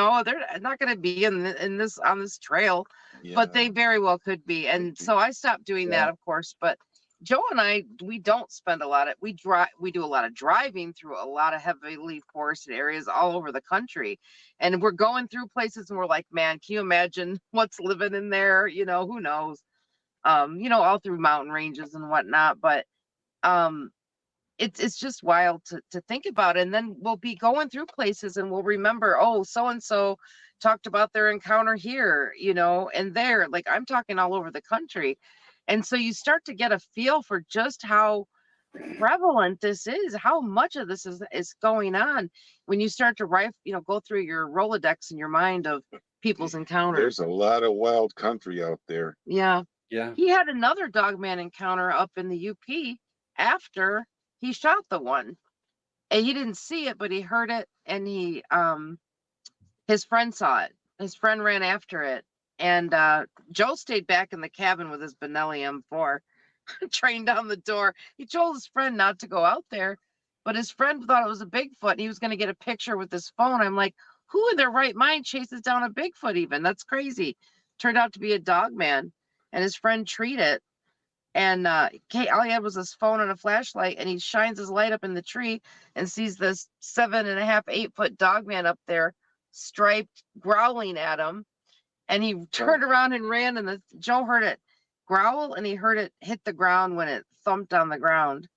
not going to be in this on this trail, but Yeah. they very well could be. And so I stopped doing that, Well, of course. But Joe and I, we don't spend a lot of we do a lot of driving through a lot of heavily forested areas all over the country, and we're going through places, and we're like, man, can you imagine what's living in there? Who knows? All through mountain ranges and whatnot, but um it's just wild to think about. And then we'll be going through places and we'll remember, oh, so and so talked about their encounter here, you know, and there. Like, I'm talking all over the country. And so you start to get a feel for just how prevalent this is, how much of this is going on when you start to write, you know, go through your Rolodex in your mind of people's encounters. There's a lot of wild country out there. Yeah. Yeah. He had another dogman encounter up in the UP after he shot the one. And he didn't see it, but he heard it, and he his friend saw it. His friend ran after it. And Joe stayed back in the cabin with his Benelli M4, trained down the door. He told his friend not to go out there, but his friend thought it was a Bigfoot and he was going to get a picture with his phone. I'm like, who in their right mind chases down a Bigfoot even? That's crazy. Turned out to be a dogman, and his friend treed it. And all he had was his phone and a flashlight, and he shines his light up in the tree and sees this 7.5, 8 foot dogman up there, striped, growling at him. And he turned around and ran, and Joe heard it growl, and he heard it hit the ground when it thumped on the ground,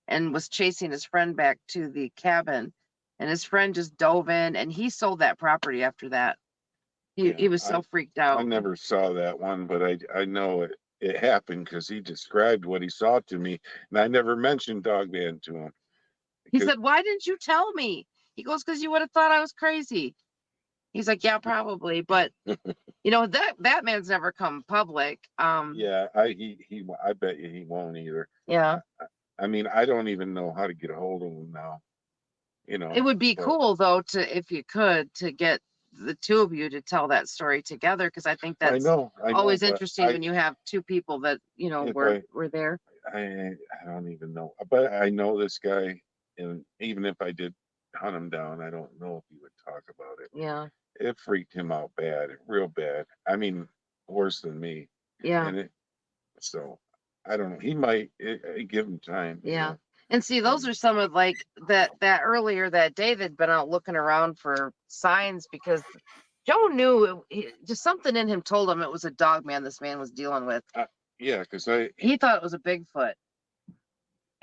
and was chasing his friend back to the cabin. And his friend just dove in, and he sold that property after that. He was so freaked out. I never saw that one, but I know it happened because he described what he saw to me, and I never mentioned Dogman to him. He said, "Why didn't you tell me?" He goes, "Because you would have thought I was crazy." He's like, "Yeah, probably, but you know that man's never come public." Yeah, I bet you he won't either. Yeah, I mean, I don't even know how to get a hold of him now. You know, it would be cool though if you could, to get the two of you to tell that story together, because I think I that's know, always but interesting when you have two people that were there. I don't even know, but I know this guy, and even if I did hunt him down, I don't know if he would talk about it. Yeah, It freaked him out bad, real bad. I mean, worse than me. yeah, And so I don't know. He might give him time. yeah. And see, those are some of like that earlier that day they'd been out looking around for signs, because Joe knew just something in him told him it was a dog man this man was dealing with. Yeah, because He thought it was a Bigfoot.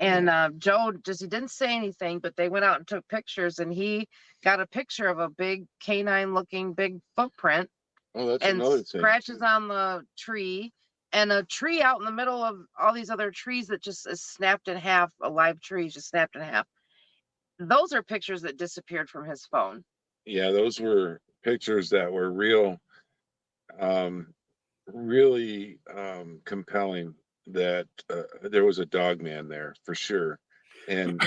And Joe he didn't say anything, but they went out and took pictures, and he got a picture of a big canine looking big footprint, that's and another thing. scratches on the tree, and a tree out in the middle of all these other trees that just is snapped in half. A live tree just snapped in half. Those are pictures that disappeared from his phone. Yeah, those were pictures that were really compelling, that there was a dog man there for sure. And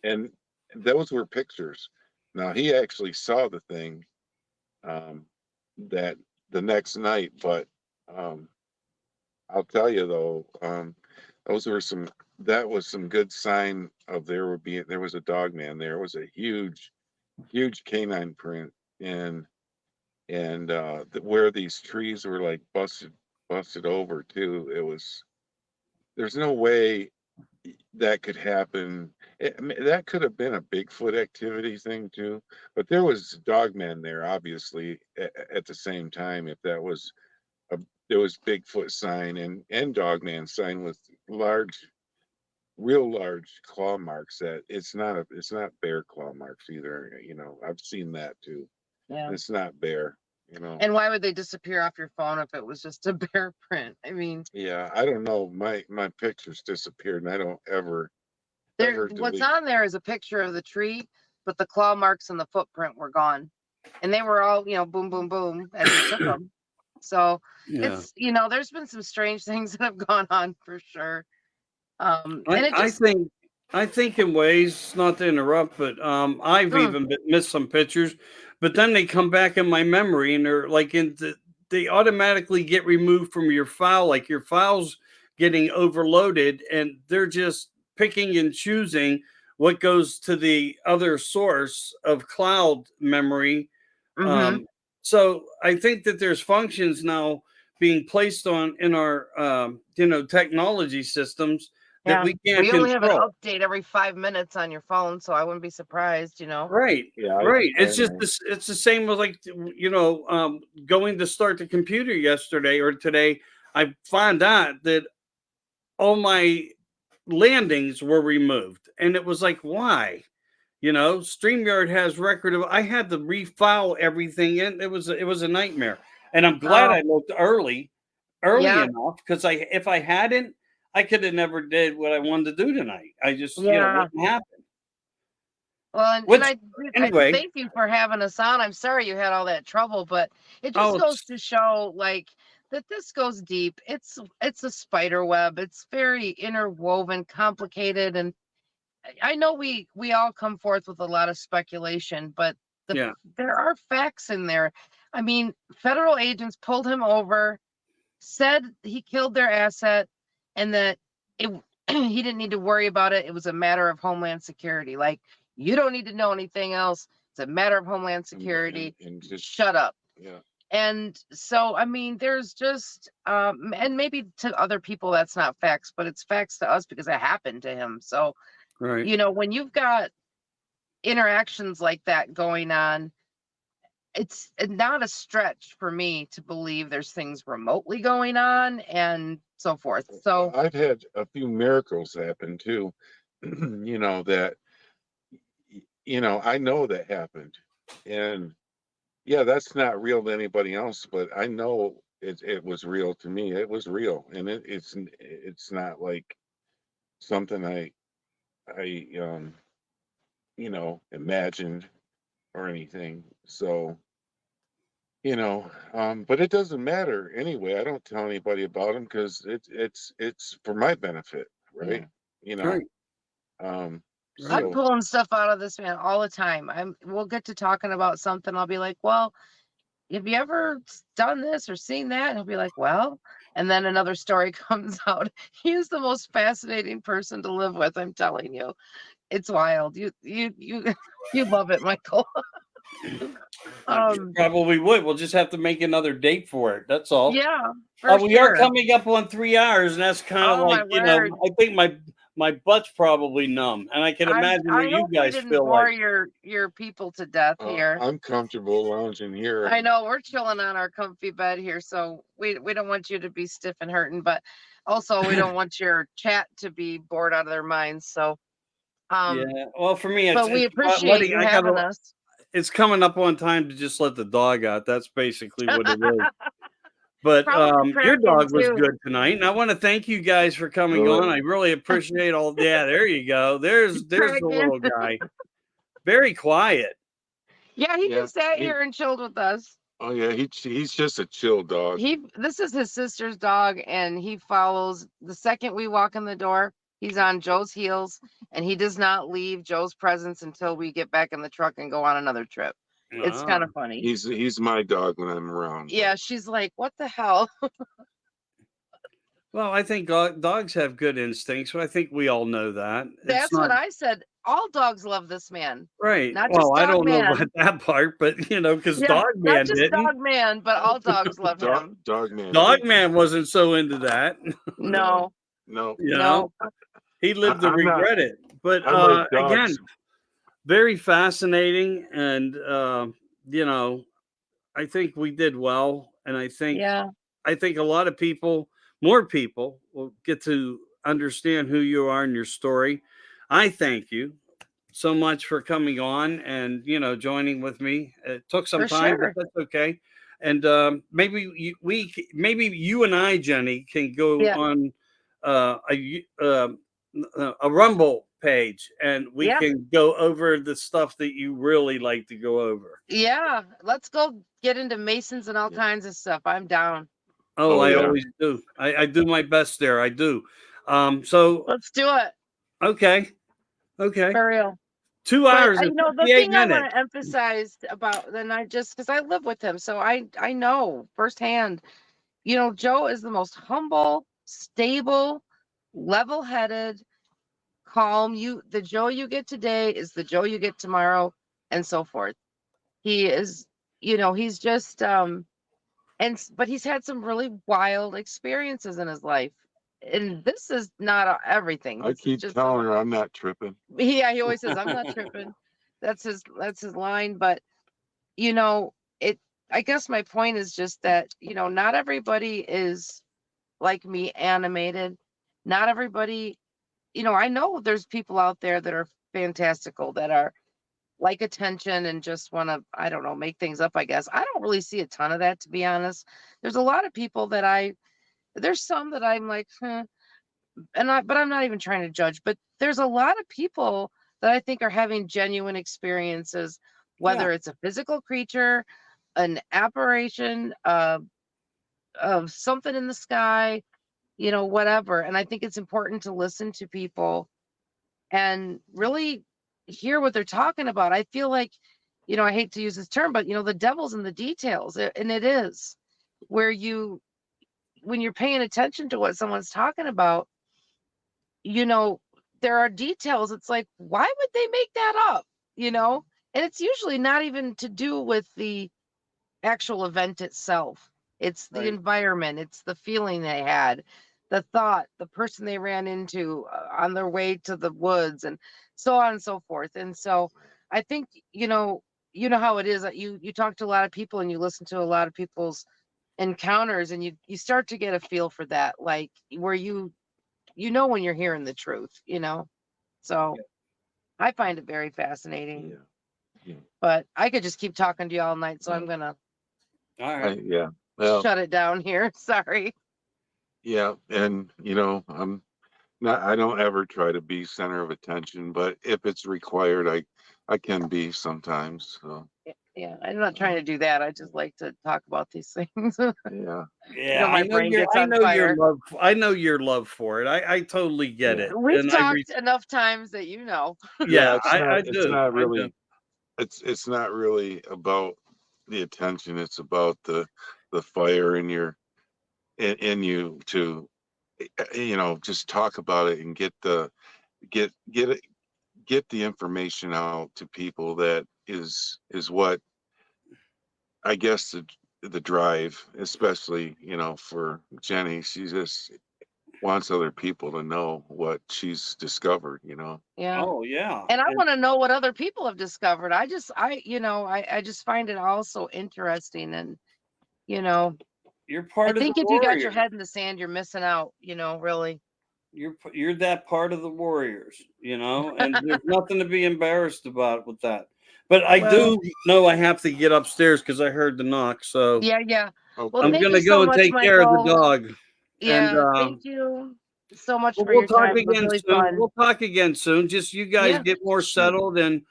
and those were pictures. Now he actually saw the thing that the next night, but I'll tell you though, that was some good sign of there was a dog man there. It was a huge canine print, and where these trees were like busted over too. There's no way that could happen. I mean, that could have been a Bigfoot activity thing too, but there was dogman there obviously at the same time. If that was there was Bigfoot sign and dogman sign with real large claw marks. That it's not bear claw marks either. You know, I've seen that too. Yeah. It's not bear. You know. And why would they disappear off your phone if it was just a bear print? I mean, yeah, I don't know. My pictures disappeared, and I don't ever what's on there is a picture of the tree, but the claw marks and the footprint were gone, and they were all, boom, boom, boom as he took them. So it's, there's been some strange things that have gone on for sure. And it just, I think in ways, not to interrupt, but I've even missed some pictures, but then they come back in my memory, and they're like they automatically get removed from your file, like your file's getting overloaded, and they're just picking and choosing what goes to the other source of cloud memory. So I think that there's functions now being placed in our technology systems that we can't we only have an control. update every 5 minutes on your phone, so I wouldn't be surprised. Right. Yeah. Right. It's just it's the same with like going to start the computer yesterday or today. I found out that all my landings were removed, and it was like, why? StreamYard has record of. I had to refile everything in. It was a nightmare, and I'm glad Oh, I looked early yeah, enough, because if I hadn't, I could have never did what I wanted to do tonight. I just yeah. wouldn't happen. Well, and Which I anyway, thank you for having us on. I'm sorry you had all that trouble, but it just oh, goes to show like that this goes deep. It's a spider web. It's very interwoven, complicated, and I know we all come forth with a lot of speculation, but yeah, there are facts in there. I mean, federal agents pulled him over, said he killed their asset, and that it he didn't need to worry about it. It was a matter of Homeland Security. Like, you don't need to know anything else. It's a matter of Homeland Security. And just, Shut up. yeah. And so, I mean, there's just and maybe to other people that's not facts, but it's facts to us because it happened to him. So, right. when you've got interactions like that going on, it's not a stretch for me to believe there's things remotely going on and so forth. So I've had a few miracles happen too, that, I know that happened. And yeah, that's not real to anybody else, but I know it was real to me. It was real. And it's not like something I imagined or anything. So, but it doesn't matter anyway. I don't tell anybody about them because it's for my benefit, yeah, right? You know, Right. um, Right. I'm so pulling stuff out of this man all the time. We'll get to talking about something. I'll be like, well, have you ever done this or seen that? And he'll be like, well, and then another story comes out. He is the most fascinating person to live with. I'm telling you, it's wild. You you love it, Michael. Um, Probably would. We'll just have to make another date for it. That's all. yeah, for We are sure. coming up on 3 hours, and that's kind of Oh like, my word. I think my butt's probably numb, and I can imagine I what you hope we guys didn't feel like. bore your people to death here. I'm comfortable lounging here. I know we're chilling on our comfy bed here, so we don't want you to be stiff and hurting, but also we don't want your chat to be bored out of their minds. So, Yeah. um, Well, for me, but we it's appreciate letting. you I got having to. us. It's coming up on time to just let the dog out. That's basically what it is. But Probably your cracking dog was too. good tonight, and I want to thank you guys for coming on. Really? I really appreciate all. Yeah, there you go. There's the Cracking. little guy. Very quiet. Yeah, he Yeah. just sat here and chilled with us. Oh yeah, he's just a chill dog. This is his sister's dog, and he follows the second we walk in the door. He's on Joe's heels, and he does not leave Joe's presence until we get back in the truck and go on another trip. It's Ah. kind of funny. He's my dog when I'm around. Yeah, she's like, what the hell? Well, I think dogs have good instincts, but I think we all know that. It's That's not what I said. All dogs love this man, right. not just Well, I dog don't know about man. that part, but because Yeah, Dog not Man just didn't. dog man, but all dogs love him. Dog man. Dog Man wasn't so into that. No, No. You know, no. he lived to I'm not. regret it. But I like again, dogs. very fascinating, and I think we did well, and Yeah, I think a lot of people, more people, will get to understand who you are and your story. I thank you so much for coming on and joining with me. It took some for time, but sure. that's okay. And maybe you and I, Jenny, can go Yeah, on a Rumble page, and we yeah, can go over the stuff that you really like to go over. yeah. Let's go get into Masons and all Yeah. kinds of stuff. I'm down. Oh, Oh I yeah. always do. I do my best there. I do. So Let's do it okay, okay. for real. Two But hours and the 58 thing I want minutes. to emphasize about, then I just because I live with him, so I know firsthand. Joe is the most humble, stable, level-headed, calm. The Joe you get today is the Joe you get tomorrow, and so forth. He is, he's just but he's had some really wild experiences in his life, and this is not everything. I This is keep just telling her I'm not tripping. yeah. He always says I'm not tripping. That's his line, but you know it. I guess my point is just that not everybody is like me animated. Not everybody I know there's people out there that are fantastical, that are like attention and just want to, I don't know, make things up, I guess. I don't really see a ton of that, to be honest. There's a lot of people that there's some that I'm like, but I'm not even trying to judge, but there's a lot of people that I think are having genuine experiences, Yeah. whether it's a physical creature, an apparition, of something in the sky, whatever. And I think it's important to listen to people and really hear what they're talking about. I feel like, I hate to use this term, but the devil's in the details. And it is where when you're paying attention to what someone's talking about, there are details. It's like, why would they make that up? And it's usually not even to do with the actual event itself. It's the Right. environment, it's the feeling they had, the thought, the person they ran into on their way to the woods, and so on and so forth. And so I think, how it is that you talk to a lot of people and you listen to a lot of people's encounters, and you start to get a feel for that, like where when you're hearing the truth. So I find it very fascinating. Yeah. But I could just keep talking to you all night, so I'm gonna All right. Yeah. Well, shut it down here. Sorry. yeah. And, I don't ever try to be center of attention, but if it's required, I can be sometimes. So, Yeah, I'm not trying to do that. I just like to talk about these things. yeah. Yeah, my brain gets I on know your fire. love. I know your love for it. I totally get it. We've And talked enough times that yeah, It's I not, it's do. not I do. really, it's not really about the attention. It's about the fire in you to, just talk about it and get it, get the information out to people. That is what, I guess, the drive, especially, for Jenny. She just wants other people to know what she's discovered, Yeah. Oh yeah. And I And want to know what other people have discovered. I just find it all so interesting. And, you're I part of the think if you got your Warriors. head in the sand, you're missing out, really. You're that part of the Warriors, and there's nothing to be embarrassed about with that. But I Well, do know I have to get upstairs because I heard the knock. So yeah, yeah. Well, I'm Okay. thank you gonna so go and much, take care of the Michael. dog. And Yeah, thank you so much for we'll your talk time. It was again really soon. fun. We'll talk again soon. Just you guys Yeah. get more settled and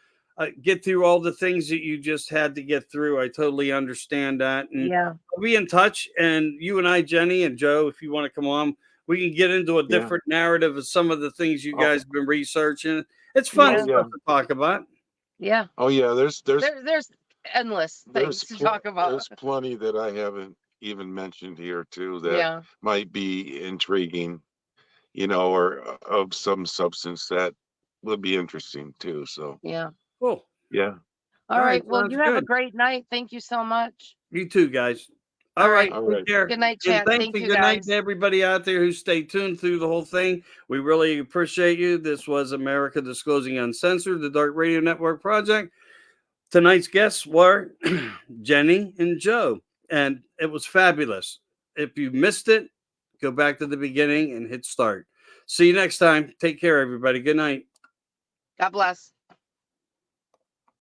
get through all the things that you just had to get through. I totally understand that. And Yeah. I'll be in touch. And you and I, Jenny and Joe, if you want to come on, we can get into a Yeah. different narrative of some of the things you Oh. guys have been researching. It's fun Yeah. stuff to talk about. Yeah. Oh yeah, there's There's endless things to talk about. there's plenty that I haven't even mentioned here too, that Yeah. might be intriguing, or of some substance that would be interesting too. So Yeah. Cool. yeah. All right. Well, Sounds you have a good. great night. Thank you so much. You too, guys. All All right. right. All Take right. care. Good night, And chat. thanks Thank and you, good night guys. to everybody out there who stayed tuned through the whole thing. We really appreciate you. This was America Disclosing Uncensored, the Dark Radio Network project. Tonight's guests were Jenny and Joe, and it was fabulous. If you missed it, go back to the beginning and hit start. See you next time. Take care, everybody. Good night. God bless.